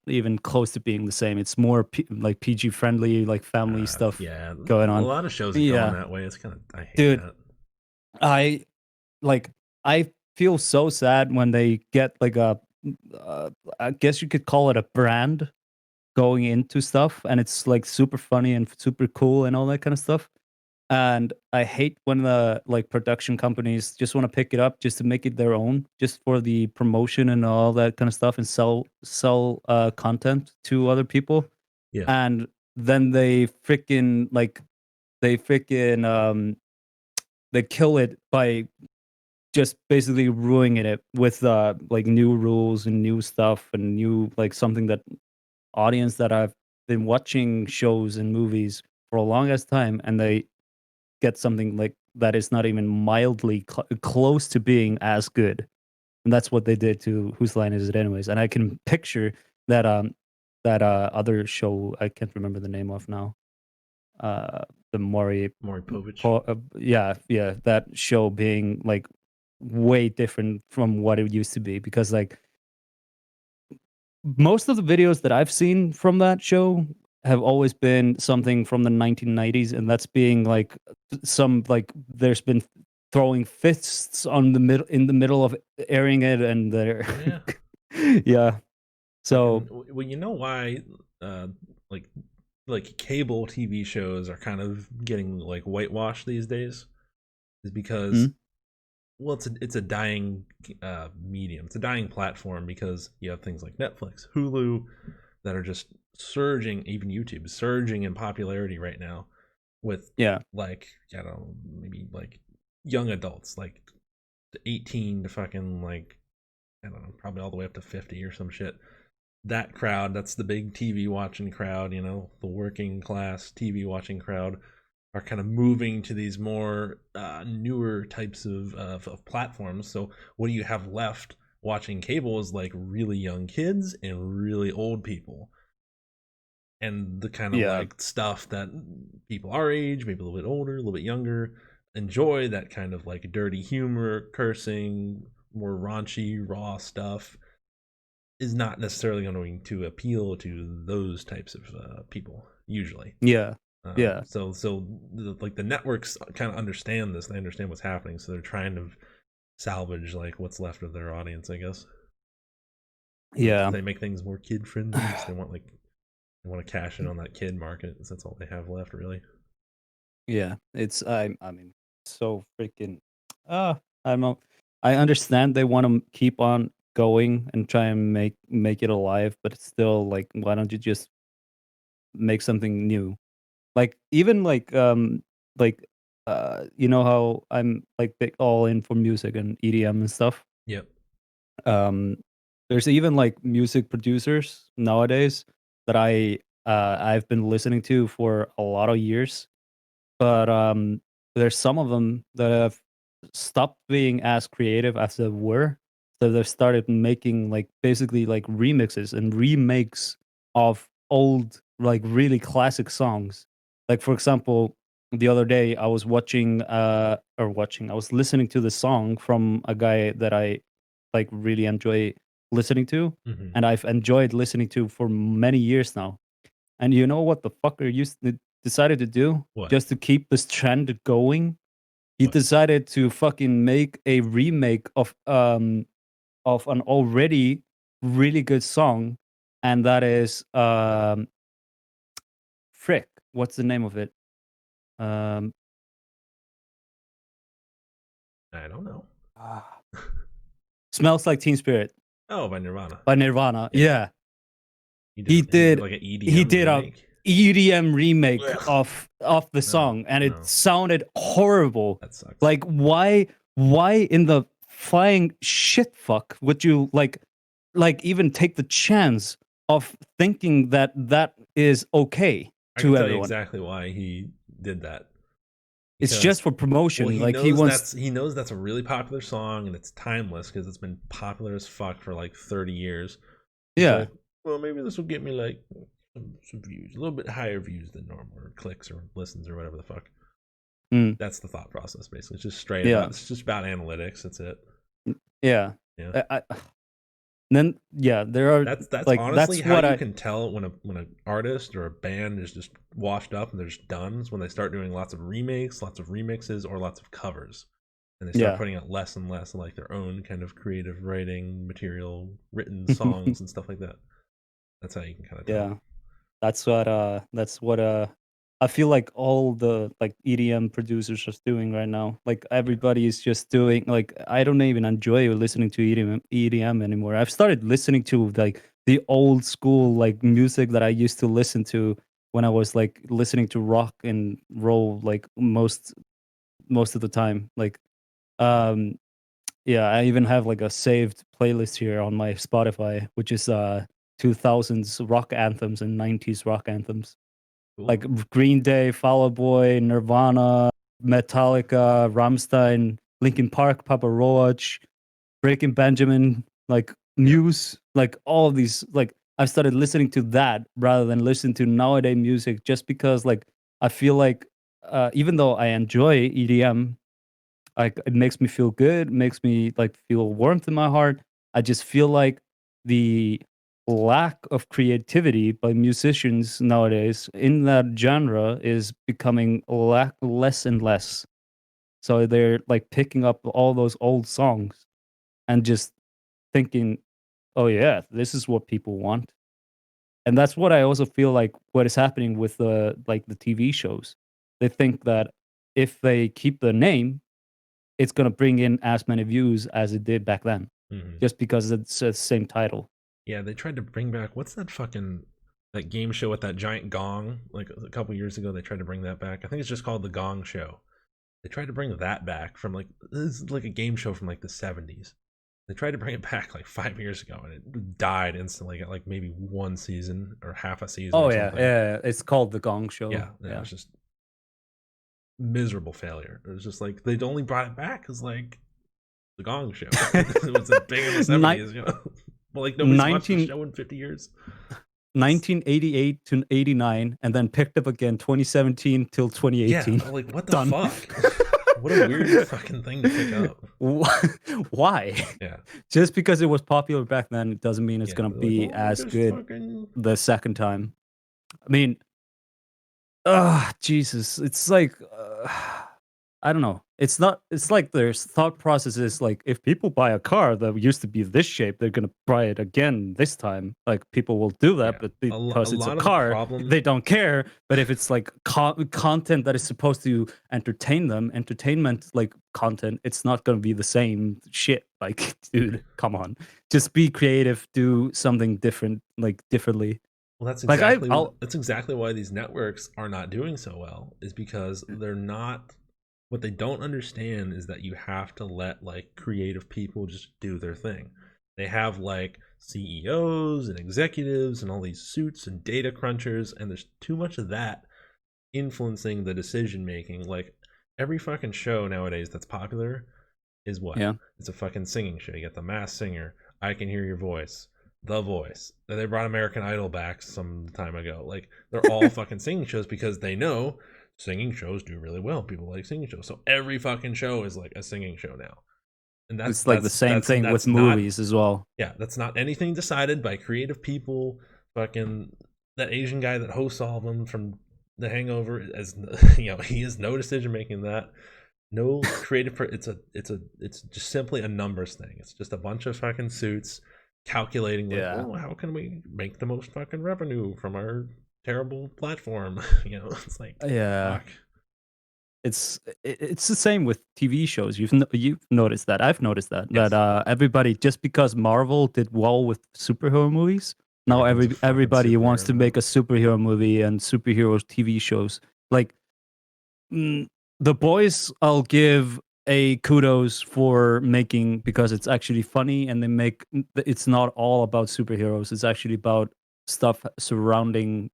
even close to being the same. It's more like PG friendly, like family stuff. Yeah, going on. A lot of shows are Yeah. going that way. It's kind of I hate Dude, that. I feel so sad when they get like I guess you could call it a brand going into stuff, and it's like super funny and super cool and all that kind of stuff. And I hate when the like production companies just want to pick it up just to make it their own, just for the promotion and all that kind of stuff, and sell content to other people. Yeah. And then they freaking they kill it by just basically ruining it with like new rules and new stuff and new like something that audience that I've been watching shows and movies for a longest time, and they get something like that is not even mildly close to being as good. And that's what they did to Whose Line Is It Anyways? And I can picture that other show I can't remember the name of now. The Maury Povich. yeah, that show being like way different from what it used to be, because like most of the videos that I've seen from that show have always been something from the 1990s, and that's being like some like there's been throwing fists on in the middle of airing it, and they're yeah. So well, you know why like cable TV shows are kind of getting like whitewashed these days is because well, it's a dying medium. It's a dying platform because you have things like Netflix, Hulu that are just surging, even YouTube surging in popularity right now with like I don't know, maybe like young adults like 18 to fucking like I don't know, probably all the way up to 50 or some shit. That crowd, that's the big TV watching crowd, you know, the working class TV watching crowd. are kind of moving to these more newer types of platforms. So what do you have left watching cable is like really young kids and really old people, and the kind of Yeah. like stuff that people our age, maybe a little bit older, a little bit younger, enjoy, that kind of like dirty humor, cursing, more raunchy, raw stuff is not necessarily going to appeal to those types of people usually. Yeah. Yeah. So like the networks kind of understand this. They understand what's happening, so they're trying to salvage like what's left of their audience, I guess. Yeah. They make things more kid friendly. They want to cash in on that kid market. That's all they have left, really. Yeah. It's I mean, so freaking I don't know. I understand they want to keep on going and try and make it alive, but it's still like, why don't you just make something new? Like even like you know how I'm like big all in for music and EDM and stuff. Yep. Um there's even like music producers nowadays that I've been listening to for a lot of years, but there's some of them that have stopped being as creative as they were. So they've started making like basically like remixes and remakes of old, like really classic songs. Like for example, the other day I was I was listening to the song from a guy that I like really enjoy listening to, Mm-hmm. and I've enjoyed listening to for many years now. And you know what the fucker decided to do What? just to keep this trend going? He What? decided to fucking make a remake of an already really good song, and that is frick. What's the name of it? Um, I don't know. ah, Smells Like Teen Spirit Oh, by Nirvana. by Nirvana. Yeah. Yeah, He he did. like an EDM He did a remake. EDM remake Ugh. of the song, and it no. sounded horrible. That sucks. Like, why in the flying shit fuck would you like even take the chance of thinking that that is okay I can to tell you everyone? exactly why he did that. It's Because, just for promotion. well, he Like knows he knows that's a really popular song and it's timeless because it's been popular as fuck for like 30 years. He's yeah, like, well, maybe this will get me like some views, a little bit higher views than normal, or clicks or listens or whatever the fuck. mm, That's the thought process, basically. It's just straight yeah, about. It's just about analytics. That's it. yeah. Yeah. Then yeah, there are That's like honestly that's how what you I can tell when an artist or a band is just washed up and they're just done. Is when they start doing lots of remakes, lots of remixes, or lots of covers, and they start yeah. putting out less and less like their own kind of creative writing material, written songs and stuff like that. That's how you can kind of tell. Yeah. That's what I feel like all the like EDM producers are doing right now. Like everybody is just doing like, I don't even enjoy listening to EDM anymore. I've started listening to like the old school like music that I used to listen to when I was like listening to rock and roll like most of the time. Like um yeah, I even have like a saved playlist here on my Spotify, which is 2000s rock anthems and 90s rock anthems. Cool. Like Green Day, Fall Out Boy, Nirvana, Metallica, Rammstein, Linkin Park, Papa Roach, Breaking Benjamin, like Muse, like all of these. Like I've started listening to that rather than listening to nowadays music, just because like I feel like even though I enjoy EDM, like it makes me feel good, makes me like feel warmth in my heart. I just feel like the lack of creativity by musicians nowadays in that genre is becoming less and less. So they're like picking up all those old songs and just thinking, "Oh yeah, this is what people want." And that's what I also feel like what is happening with the TV shows. They think that if they keep the name, it's gonna bring in as many views as it did back then, Mm-hmm. just because it's the same title. Yeah, they tried to bring back what's that game show with that giant gong like a couple years ago. They tried to bring that back. I think it's just called the Gong Show. They tried to bring that back from like this is like a game show from like the 70s. They tried to bring it back like 5 years ago and it died instantly. Got like maybe one season or half a season. Oh or yeah, something. yeah. It's called the Gong Show. Yeah, Yeah, it's just miserable failure. It was just like they'd only brought it back because like the Gong Show. It was a big in the 70s, you know. Well, like nobody's watched the 19 show in 50 years. 1988 to 89, and then picked up again 2017 till 2018. Yeah, like what the Done. fuck? What a weird fucking thing to pick up. Why? Yeah. Just because it was popular back then, it doesn't mean it's Yeah, gonna they're be like, as just good fucking- the second time. I mean, Jesus, it's like I don't know. It's not. It's like there's thought processes. Like if people buy a car that used to be this shape, they're gonna buy it again this time. Like people will do that, Yeah. but A lo- because a it's lot a of the car, problem- they don't care. But if it's like content that is supposed to entertain them, entertainment like content, it's not gonna be the same shit. Like, dude, come on, just be creative, do something different, like differently. Well, that's Like, exactly I'll- that's exactly why these networks are not doing so well. Is because they're not. What they don't understand is that you have to let like creative people just do their thing. They have like CEOs and executives and all these suits and data crunchers, and there's too much of that influencing the decision making. Like every fucking show nowadays that's popular is what? Yeah. It's a fucking singing show. You got The Masked Singer, I Can Hear Your Voice, The Voice. Then they brought American Idol back some time ago. Like they're all fucking singing shows because they know singing shows do really well. People like singing shows. So every fucking show is like a singing show now. And it's like the same thing with movies as well. Yeah, that's not anything decided by creative people. Fucking that Asian guy that hosts all of them from The Hangover, as you know, he has no decision making that. No creative. It's just simply a numbers thing. It's just a bunch of fucking suits calculating. Like, Yeah. oh, how can we make the most fucking revenue from our terrible platform? You know, it's like, Yeah. fuck. It's the same with TV shows. You've noticed that. I've noticed that Yes. that everybody, just because Marvel did well with superhero movies, now Everyone's a fucking everybody wants to superhero make now. a superhero movie and superhero TV shows. Like The Boys, I'll give a kudos for making, because it's actually funny, and they make it's not all about superheroes. It's actually about stuff surrounding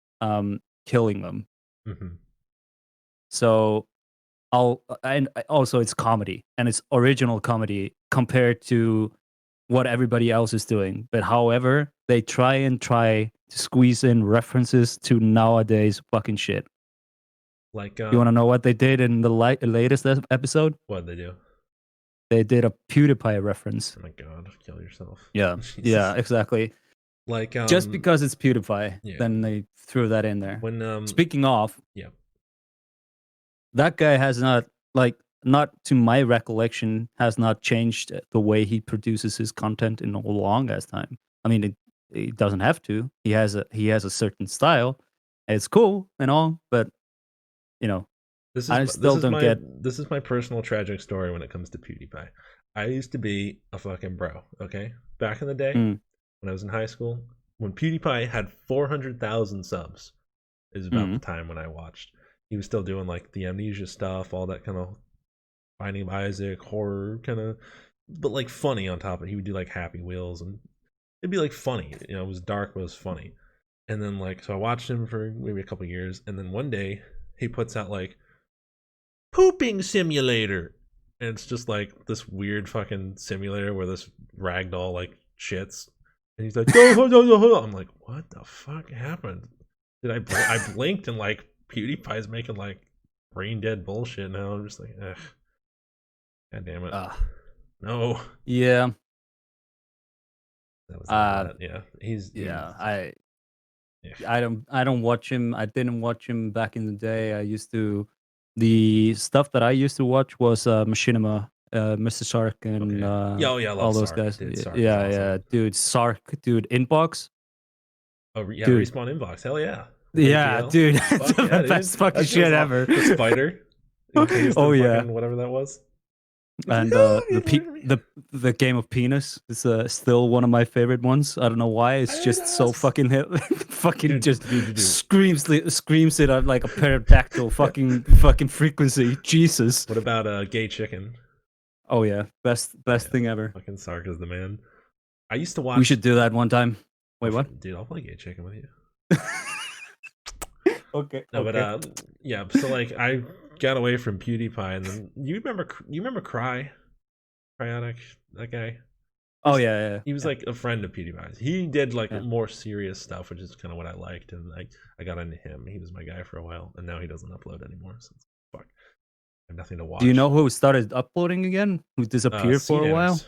killing them. Mhm. So and also it's comedy, and it's original comedy compared to what everybody else is doing. But however, they try to squeeze in references to nowadays fucking shit. Like, You want to know what they did in the latest episode? what'd they do? They did a PewDiePie reference. Oh my god, kill yourself. Yeah, Jesus. yeah, exactly. Like, Just because it's PewDiePie, yeah. then they threw that in there. when Speaking of, yeah. that guy has not to my recollection, has not changed the way he produces his content in a long ass time. I mean, it doesn't have to. He has a certain style. It's cool and all, but you know, I still don't get. This is my personal tragic story when it comes to PewDiePie. I used to be a fucking bro, okay? Back in the day, Mm. when I was in high school, when PewDiePie had 400,000 subs, is about the time when I watched. He was still doing like the Amnesia stuff, all that kind of Finding of Isaac horror kind of, but like funny on top of it. He would do like Happy Wheels, and it'd be like funny. You know, it was dark, but it was funny. And then like, so I watched him for maybe a couple years, and then one day he puts out like Pooping Simulator, and it's just like this weird fucking simulator where this ragdoll like shits, and he's like, I'm like, what the fuck happened? Did I blinked and like PewDiePie's making like brain dead bullshit now. I'm just like, ugh. God damn it. No. Yeah. That was that. Yeah. I don't watch him. I didn't watch him back in the day. The stuff that I used to watch was Machinima, Mr. Sark, and I love all those Sark. guys. Dude, Sark is yeah, awesome. yeah, dude, Sark, dude, Inbox. Oh yeah, Dude. Respawn Inbox. Hell yeah. Yeah, ATL. dude, Fuck the yeah, dude. best fucking That shit shit was ever. awesome. The spider. Oh, yeah. Whatever that was. And the game of penis is still one of my favorite ones. I don't know why. It's just so fucking fucking Dude, just dude. screams it at like a pterodactyl fucking frequency. Jesus. What about Gay Chicken? Oh yeah, best thing ever. Fucking Sark is the man. I used to watch. We should do that one time. Wait, what? Dude, I'll play Gay Chicken with you. Okay. No, but yeah. So like, I Sark got away from PewDiePie, and then you remember Cryotic, that guy. Oh yeah. He was like a friend of PewDiePie's. He did like Yeah. more serious stuff, which is kind of what I liked, and like I got into him. He was my guy for a while, and now he doesn't upload anymore. So fuck, I have nothing to watch. Do you know who started uploading again? Who disappeared for a while? CNanners.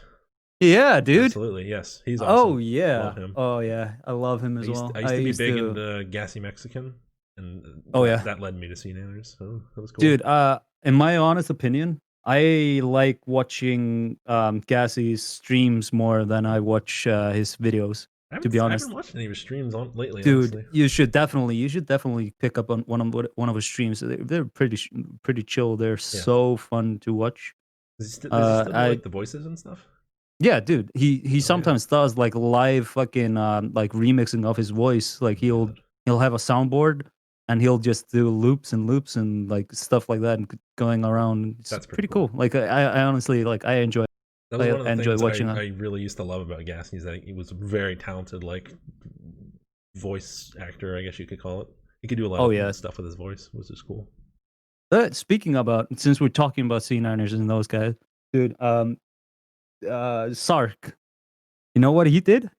Yeah, dude. Absolutely, yes. He's awesome. Oh yeah. Love him. Oh yeah. I love him as well. I used to be big into Gassy Mexican, and Oh, yeah. that led me to CNanners. So that was cool. Dude, in my honest opinion, I like watching Gassy's streams more than I watch his videos. To be honest, I haven't watched any of his streams on lately. dude, honestly. you should definitely pick up on one of his streams. They're pretty chill. They're so fun to watch. Does he still do, like the voices and stuff? Yeah, dude. He sometimes does like live fucking like remixing of his voice. Like he'll have a soundboard and he'll just do loops and like stuff like that and going around. It's That's pretty cool. Like I honestly like I enjoy. That was I one of the enjoy things watching I really used to love about Gassy, is that he was a very talented, like voice actor, I guess you could call it. He could do a lot of stuff with his voice, which is cool. Speaking about, since we're talking about C9ers and those guys, dude, Sark, you know what he did?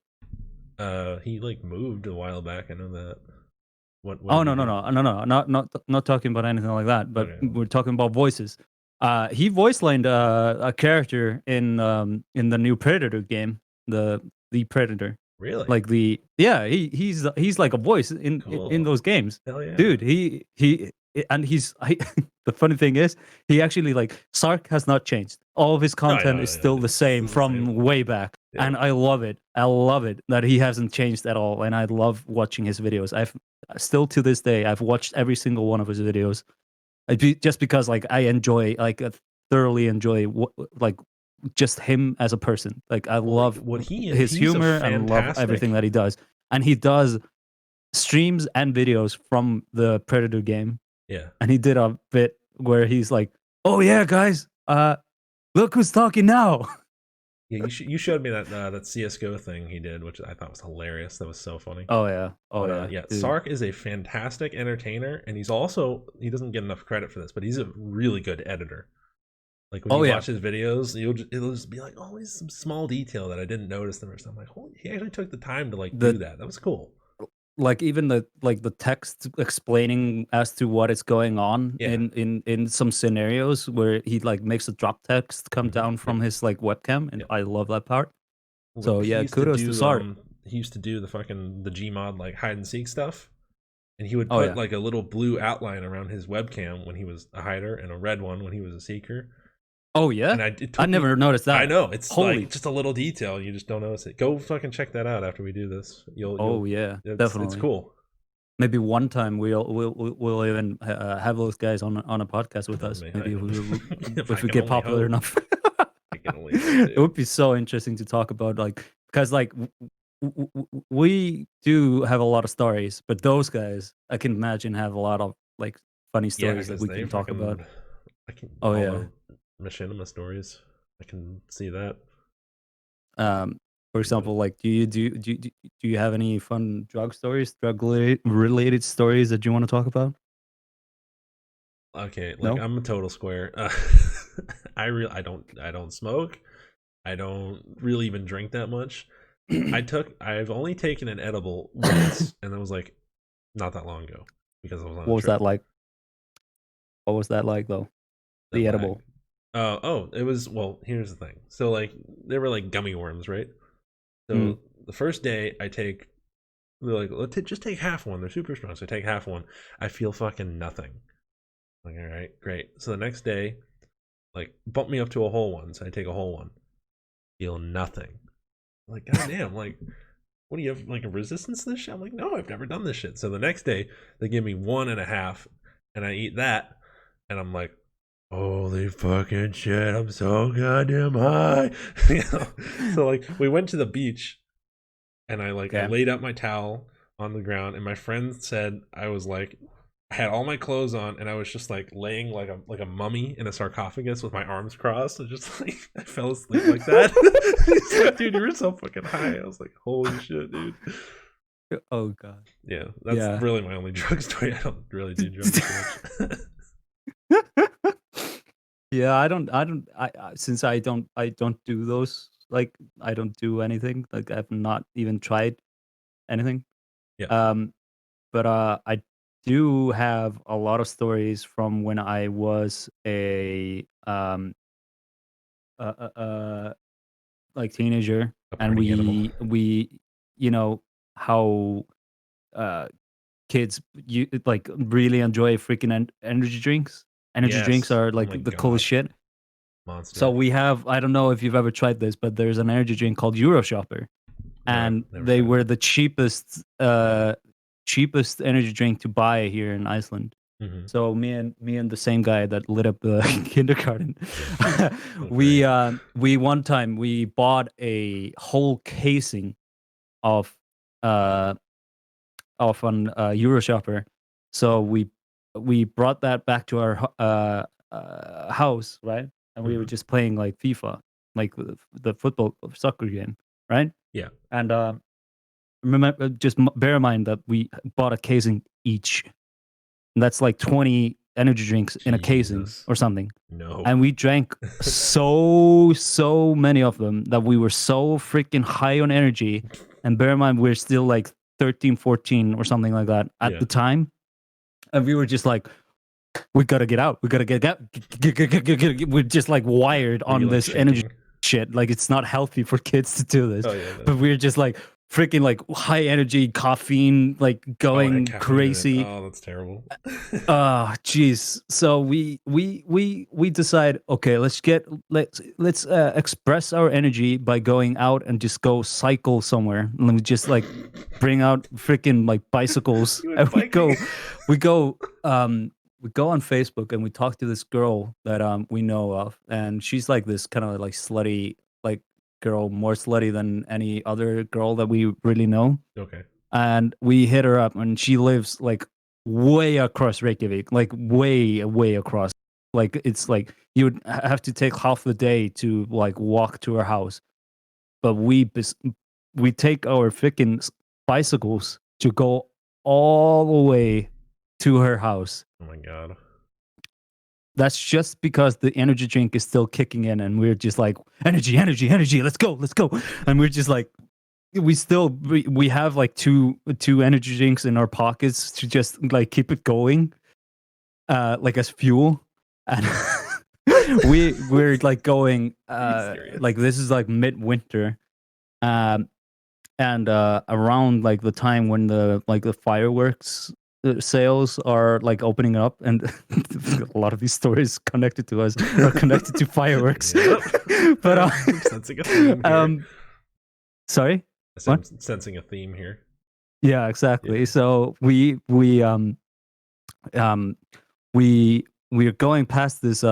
He like moved a while back. I know that. What Oh no, not talking about anything like that. But we're talking about voices. He voice lined a character in the new Predator game, the Predator. Really? Like he's like a voice in those games. Hell yeah, dude. The funny thing is, he actually like Sark has not changed. All of his content is still the same from way back, and I love it. I love it that he hasn't changed at all, and I love watching his videos. I've still to this day I've watched every single one of his videos, just because like I enjoy thoroughly enjoy like just him as a person. Like I love his humor and love everything that he does, and he does streams and videos from the Predator game. Yeah. And he did a bit where he's like, "Oh yeah, guys, look who's talking now." Yeah, you showed me that CS:GO thing he did, which I thought was hilarious. That was so funny. Oh yeah. Yeah. Sark is a fantastic entertainer, and he doesn't get enough credit for this, but he's a really good editor. Like when you watch his videos, it'll just be like, "Oh, there's some small detail that I didn't notice the first time." I'm like, "Holy, he actually took the time to like do that. That was cool." Like even the text explaining as to what is going on in some scenarios where he like makes a drop text come down from his like webcam, and I love that part. So yeah, kudos to Sark. He used to do the Gmod like hide and seek stuff, and he would put like a little blue outline around his webcam when he was a hider and a red one when he was a seeker. Oh yeah, and I never noticed that. I know, it's like just a little detail, you just don't notice it. Go fucking check that out after we do this. Definitely, it's cool. Maybe one time we'll even have those guys on a podcast with us. Maybe if we get popular enough. It would be so interesting to talk about, like, because like we do have a lot of stories, but those guys I can imagine have a lot of like funny stories that we can talk about. Machinima stories. I can see that. For example, like, do you have any fun drug related stories that you want to talk about? Okay, like I'm a total square. I don't smoke. I don't really even drink that much. I've only taken an edible once, and that was like not that long ago because I was on. What was that like? What was that like though? The edible. It was, well, here's the thing. So like they were like gummy worms, right? So the first day they're like, just take half one. They're super strong. So I take half one. I feel fucking nothing. Like, all right, great. So the next day, like bump me up to a whole one. So I take a whole one. Feel nothing. I'm like, goddamn, like, what do you have, like a resistance to this shit? I'm like, no, I've never done this shit. So the next day they give me 1.5 and I eat that and I'm like, holy fucking shit, I'm so goddamn high. So like we went to the beach and I laid out my towel on the ground, and my friend said I was like, I had all my clothes on and I was just like laying like a mummy in a sarcophagus with my arms crossed, and just like I fell asleep like that. He's like, dude, you were so fucking high. I was like, holy shit, dude. Oh god. Yeah, that's really my only drug story. I don't really do drugs too much. Yeah, since I don't do those, like, I don't do anything, like, I've not even tried anything. Yeah. But, I do have a lot of stories from when I was uh, uh, uh, like, teenager, A and party animal. we you know, how, uh, kids, like, really enjoy freaking energy drinks. Energy drinks Yes. are, Oh like, my the coolest god. shit. So Monster. we have, I don't know if you've ever tried this, but there's an energy drink called Euroshopper, No, I've and never they tried were that. the cheapest energy drink to buy here in Iceland. Mm-hmm. So me and the same guy that lit up the kindergarten, Great. we one time we bought a whole casing of uh an Euroshopper. So we brought that back to our house, right? And we were Mhm. just playing like FIFA, like the football soccer game, right? Yeah. And remember, just bear in mind that we bought a casing each. And that's like 20 energy drinks in a casing Jesus. or something. No. And we drank so many of them that we were so freaking high on energy. And bear in mind, we're still like 13, 14 or something like that at Yeah. the time. And we were just like, we gotta get out. We gotta get out. We're just like wired Were you, on like, this energy shaking? shit. Like, it's not healthy for kids to do this. Oh yeah. But we're just like freaking like high energy caffeine, like Oh, it had going caffeine in it. crazy. Oh, that's terrible. Jeez. So we decide, okay, let's express our energy by going out and just go cycle somewhere. And we just like bring out freaking like bicycles, You went and biking? we go we go on Facebook and we talk to this girl that we know of, and she's like this kind of like slutty like girl, more slutty than any other girl that we really know. Okay. And we hit her up, and she lives like way across Reykjavik, like way across. Like, it's like you would have to take half the day to like walk to her house. But we take our freaking bicycles to go all the way to her house. Oh my god. That's just because the energy drink is still kicking in, and we're just like, energy, let's go, and we're just like, we have like two energy drinks in our pockets to just like keep it going, like as fuel. And we're like going, serious? like, this is like midwinter, um and around like the time when the fireworks sales are like opening up, and a lot of these stories connected to us are connected to fireworks. Yep. But I'm sensing a theme here. Sorry. I'm sensing a theme here. Yeah, exactly. Yeah. So we're going past this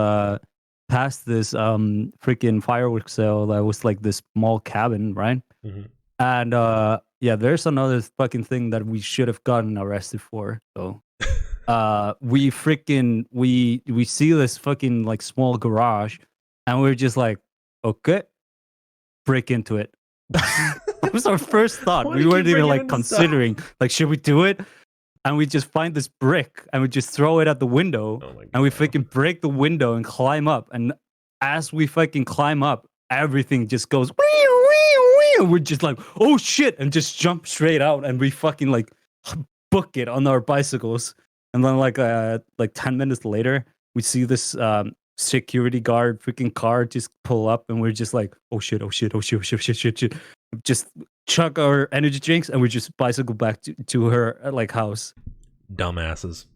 freaking fireworks sale that was like this small cabin, right? Mhm. And yeah, there's another fucking thing that we should have gotten arrested for. So we see this fucking like small garage, and we're just like, okay, break into it. That was our first thought. Why do We you weren't keep even breaking like into stuff? considering, like, should we do it? And we just find this brick and we just throw it at the window, Oh my and we god. fucking break the window and climb up. And as we fucking climb up, everything just goes wee wee wee. We're just like, oh shit, and just jump straight out, and we fucking like book it on our bicycles. And then like 10 minutes later, we see this security guard freaking car just pull up, and we're just like, oh shit. Just chug our energy drinks, and we just bicycle back to her like house. Dumbasses.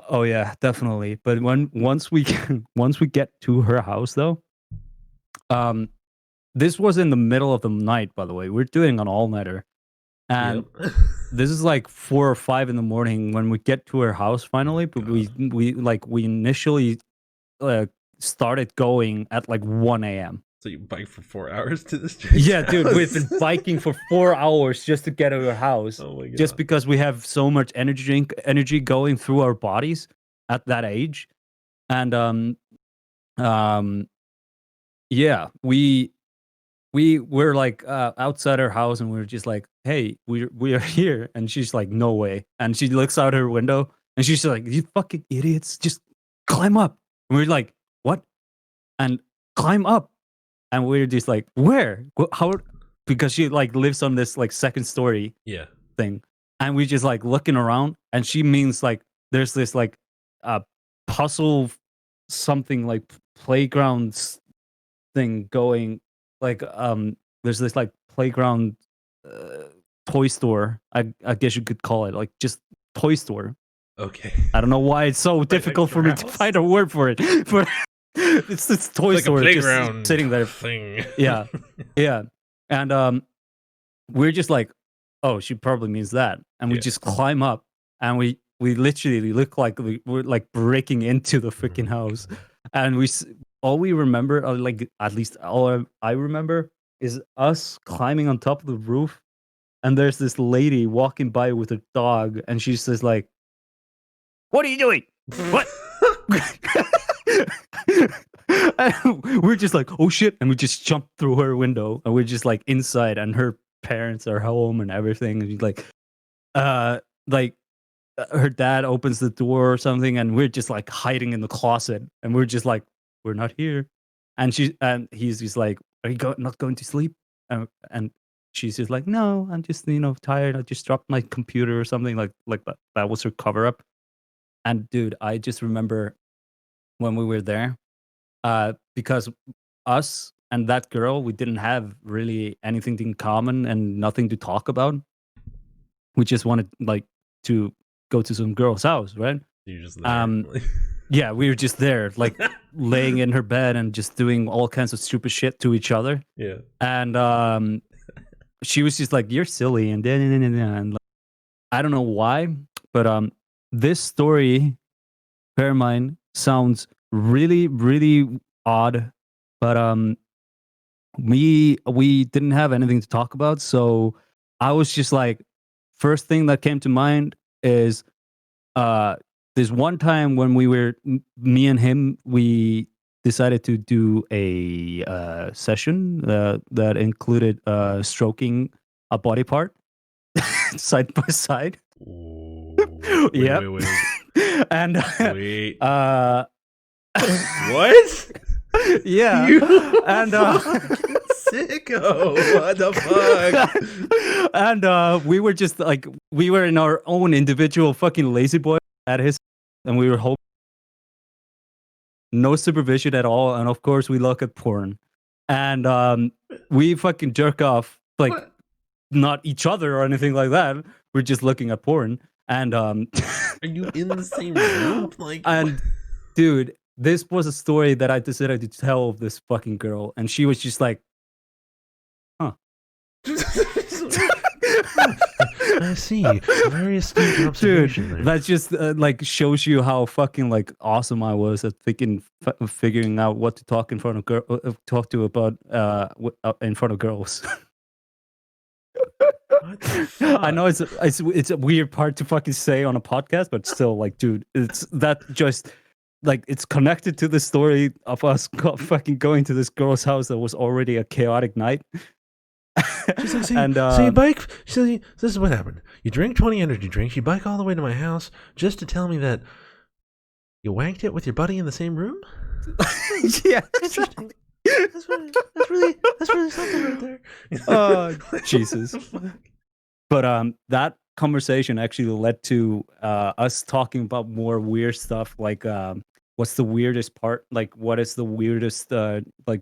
Oh yeah, definitely. But once we get to her house though, this was in the middle of the night, by the way. We're doing an all-nighter. And Yep. this is like 4 or 5 in the morning when we get to her house finally, but we initially started going at like 1 a.m. So you bike for 4 hours to this chick's Yeah, dude, house? we've been biking for 4 hours just to get to her house. Oh my god. Just because we have so much energy going through our bodies at that age. And yeah, we were like outside her house, and we were just like, hey, we are here. And she's like, no way. And she looks out her window, and she's like, you fucking idiots, just climb up. And we're like, what? And climb up. And we're just like, where? How? Because she like lives on this like second story Yeah. thing. And we just like looking around, and she means like there's this like puzzle something like playground thing going, like there's this like playground toy store, I guess you could call it, like just toy store. Okay. I don't know why it's so difficult for me to house. find a word for it, but it's this toy It's like store a just playground sitting there. thing. Yeah. Yeah. And we're just like, oh, she probably means that. And we Yeah. just climb up, and we literally look like we're like breaking into the freaking house. And all we remember, like at least all I remember, is us climbing on top of the roof, and there's this lady walking by with her dog, and she says like, "What are you doing? What?" And we're just like, oh shit, and we just jump through her window, and we're just like inside, and her parents are home and everything, and she's like her dad opens the door or something, and we're just like hiding in the closet, and we're just like, we're not here. And he's just like, are you not going to sleep? And she's just like, no, I'm just tired, I just dropped my computer or something, like that was her cover up. And dude, I just remember when we were there, because us and that girl, we didn't have really anything in common and nothing to talk about. We just wanted like to go to some girl's house, right? You're just there. Yeah, we were just there, like laying in her bed and just doing all kinds of stupid shit to each other. Yeah. And she was just like, "You're silly," and like, I don't know why, but this story, Fairmine, sounds really, really odd. But we didn't have anything to talk about, so I was just like, first thing that came to mind is there's one time when we were me and him, we decided to do a session that included stroking a body part side by side. Ooh, Yeah. Wait. And Wait. uh What? yeah. You And fucking sicko. What the fuck? And we were just like, we were in our own individual fucking lazy boy at his, and we were hoping no supervision at all. And of course, we look at porn, and we fucking jerk off, like What? not each other or anything like that. We're just looking at porn, and Are you in the same room? Like, and dude, this was a story that I decided to tell of this fucking girl, and she was just like, huh. I see. Very astute Dude, observation there. that just like shows you how fucking like awesome I was at figuring out what to talk in front of talk to about in front of girls. What the fuck? I know it's a weird part to fucking say on a podcast, but still, like, dude, it's that just like it's connected to the story of us fucking going to this girl's house that was already a chaotic night. She's like, And so you bike. She's like, this is what happened. You drink 20 energy drinks. You bike all the way to my house just to tell me that you wanked it with your buddy in the same room. Yeah, Interesting. That's really something right there. Oh, Jesus. But that conversation actually led to us talking about more weird stuff, like what's the weirdest part, like what is the weirdest like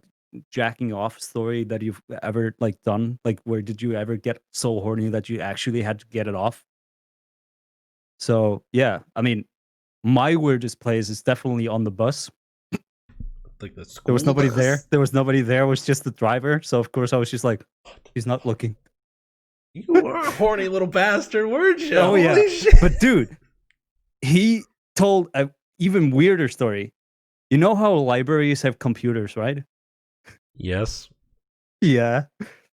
jacking off story that you've ever like done, like where did you ever get so horny that you actually had to get it off? So yeah, I mean, my weirdest place is definitely on the bus. Like the school There was nobody bus. there. There was nobody there. It was just the driver. So of course I was just like, he's not looking. You were a horny little bastard, weren't you? Oh, yeah. Holy shit. But dude, he told an even weirder story. You know how libraries have computers, right? Yes. Yeah.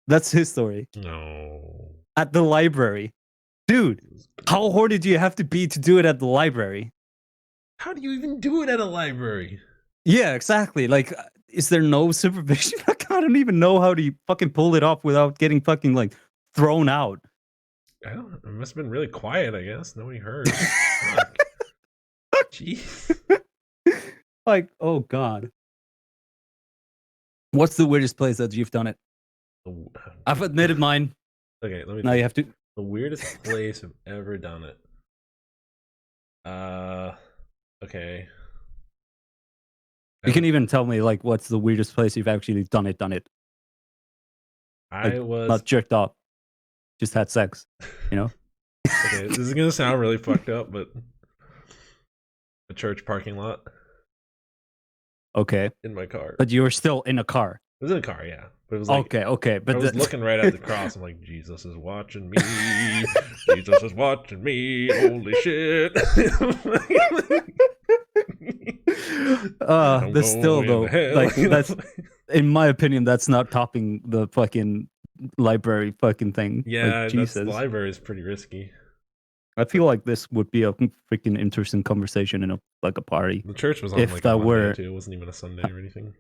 That's his story. No. At the library. Dude, how horny do you have to be to do it at the library? How do you even do it at a library? Yeah, exactly. Like, is there no supervision? I don't even know how to fucking pull it off without getting fucking like thrown out. I don't. It must have been really quiet. I guess nobody heard. Fuck. Jeez. Like, oh god. What's the weirdest place that you've done it? I've admitted mine. Okay, let me. Now you have to. The weirdest place I've ever done it. Okay. You can even tell me like what's the weirdest place you've actually done it. I was not jerked off, just had sex. You know. Okay, this is gonna sound really fucked up, but a church parking lot. Okay. In my car. But you were still in a car. It was in a car, yeah. But it was like, okay. But I was looking right at the cross. I'm like, Jesus is watching me. Jesus is watching me. Holy shit. That's still though, like that's in my opinion, that's not topping the fucking library fucking thing. Yeah, like, Jesus. The library is pretty risky. I feel like this would be a freaking interesting conversation in a party. The church was on if like that a Monday were too. It wasn't even a Sunday or anything.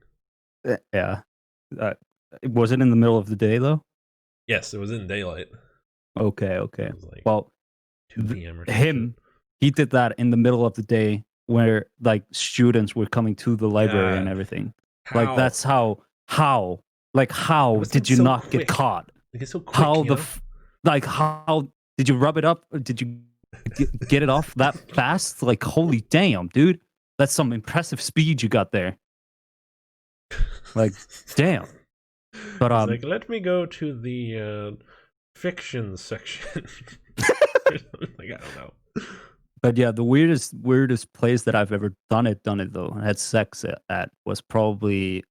Yeah. Was it in the middle of the day though? Yes, it was in daylight. Okay. It was like well, 2 p.m. or something. He did that in the middle of the day where like students were coming to the library and everything. How? Like that's how did you so not quick. get caught? Like it's so quick, How you know? how did you rub it up? Or did you get it off that fast? Like holy damn, dude. That's some impressive speed you got there. Like damn. But He's like, let me go to the fiction section. Like, I don't know. But yeah, the weirdest place that I've ever done it though, and had sex at was probably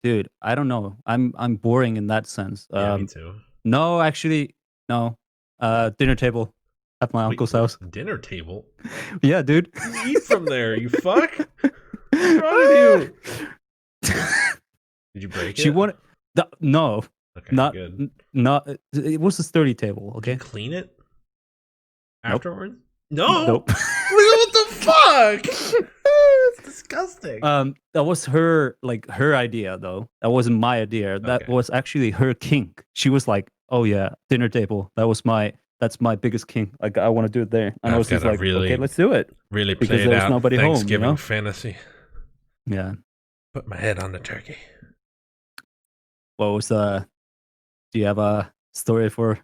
dude, I don't know. I'm boring in that sense. Yeah, me too. No, actually, no. Dinner table at my uncle's house. Dinner table? Yeah, dude. You eat from there, you fuck. What's wrong with you? Did you break it? She wanted no. Okay, not good. Not it was a sturdy table, okay? Did you clean it Nope. afterwards? No. Nope. What the fuck? It's disgusting. That was her idea though. That wasn't my idea. That Okay. was actually her kink. She was like, "Oh yeah, dinner table. That's my biggest kink. Like I want to do it there." And I was just like, "Okay, let's do it." Really because played there's out nobody home, you Thanksgiving know? fantasy. Yeah. Put my head on the turkey. What was do you have a story for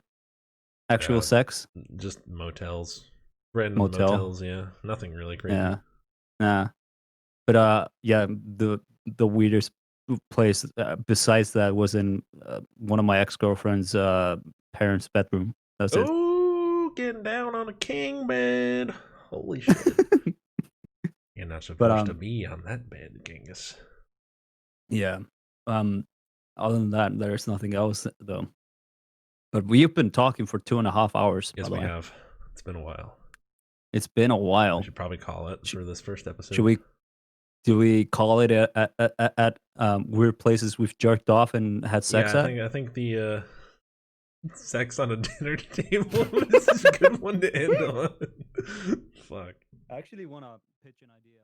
actual sex? Just motels. Random Motel. motels, yeah. Nothing really crazy. Yeah. Nah. But yeah, the weirdest place besides that was in one of my ex-girlfriend's parents' bedroom. That's it. Oh, getting down on a king bed. Holy shit. You're not supposed to be on that bed, Genghis. Yeah. Other than that, there's nothing else though. But we've been talking for 2.5 hours. Yes, by the we way. have. It's been a while. It's been a while. We should probably call it for this first episode. Do we call it at weird places we've jerked off and had sex at? I think the sex on a dinner table is a good one to end on. Fuck. I actually want to pitch an idea.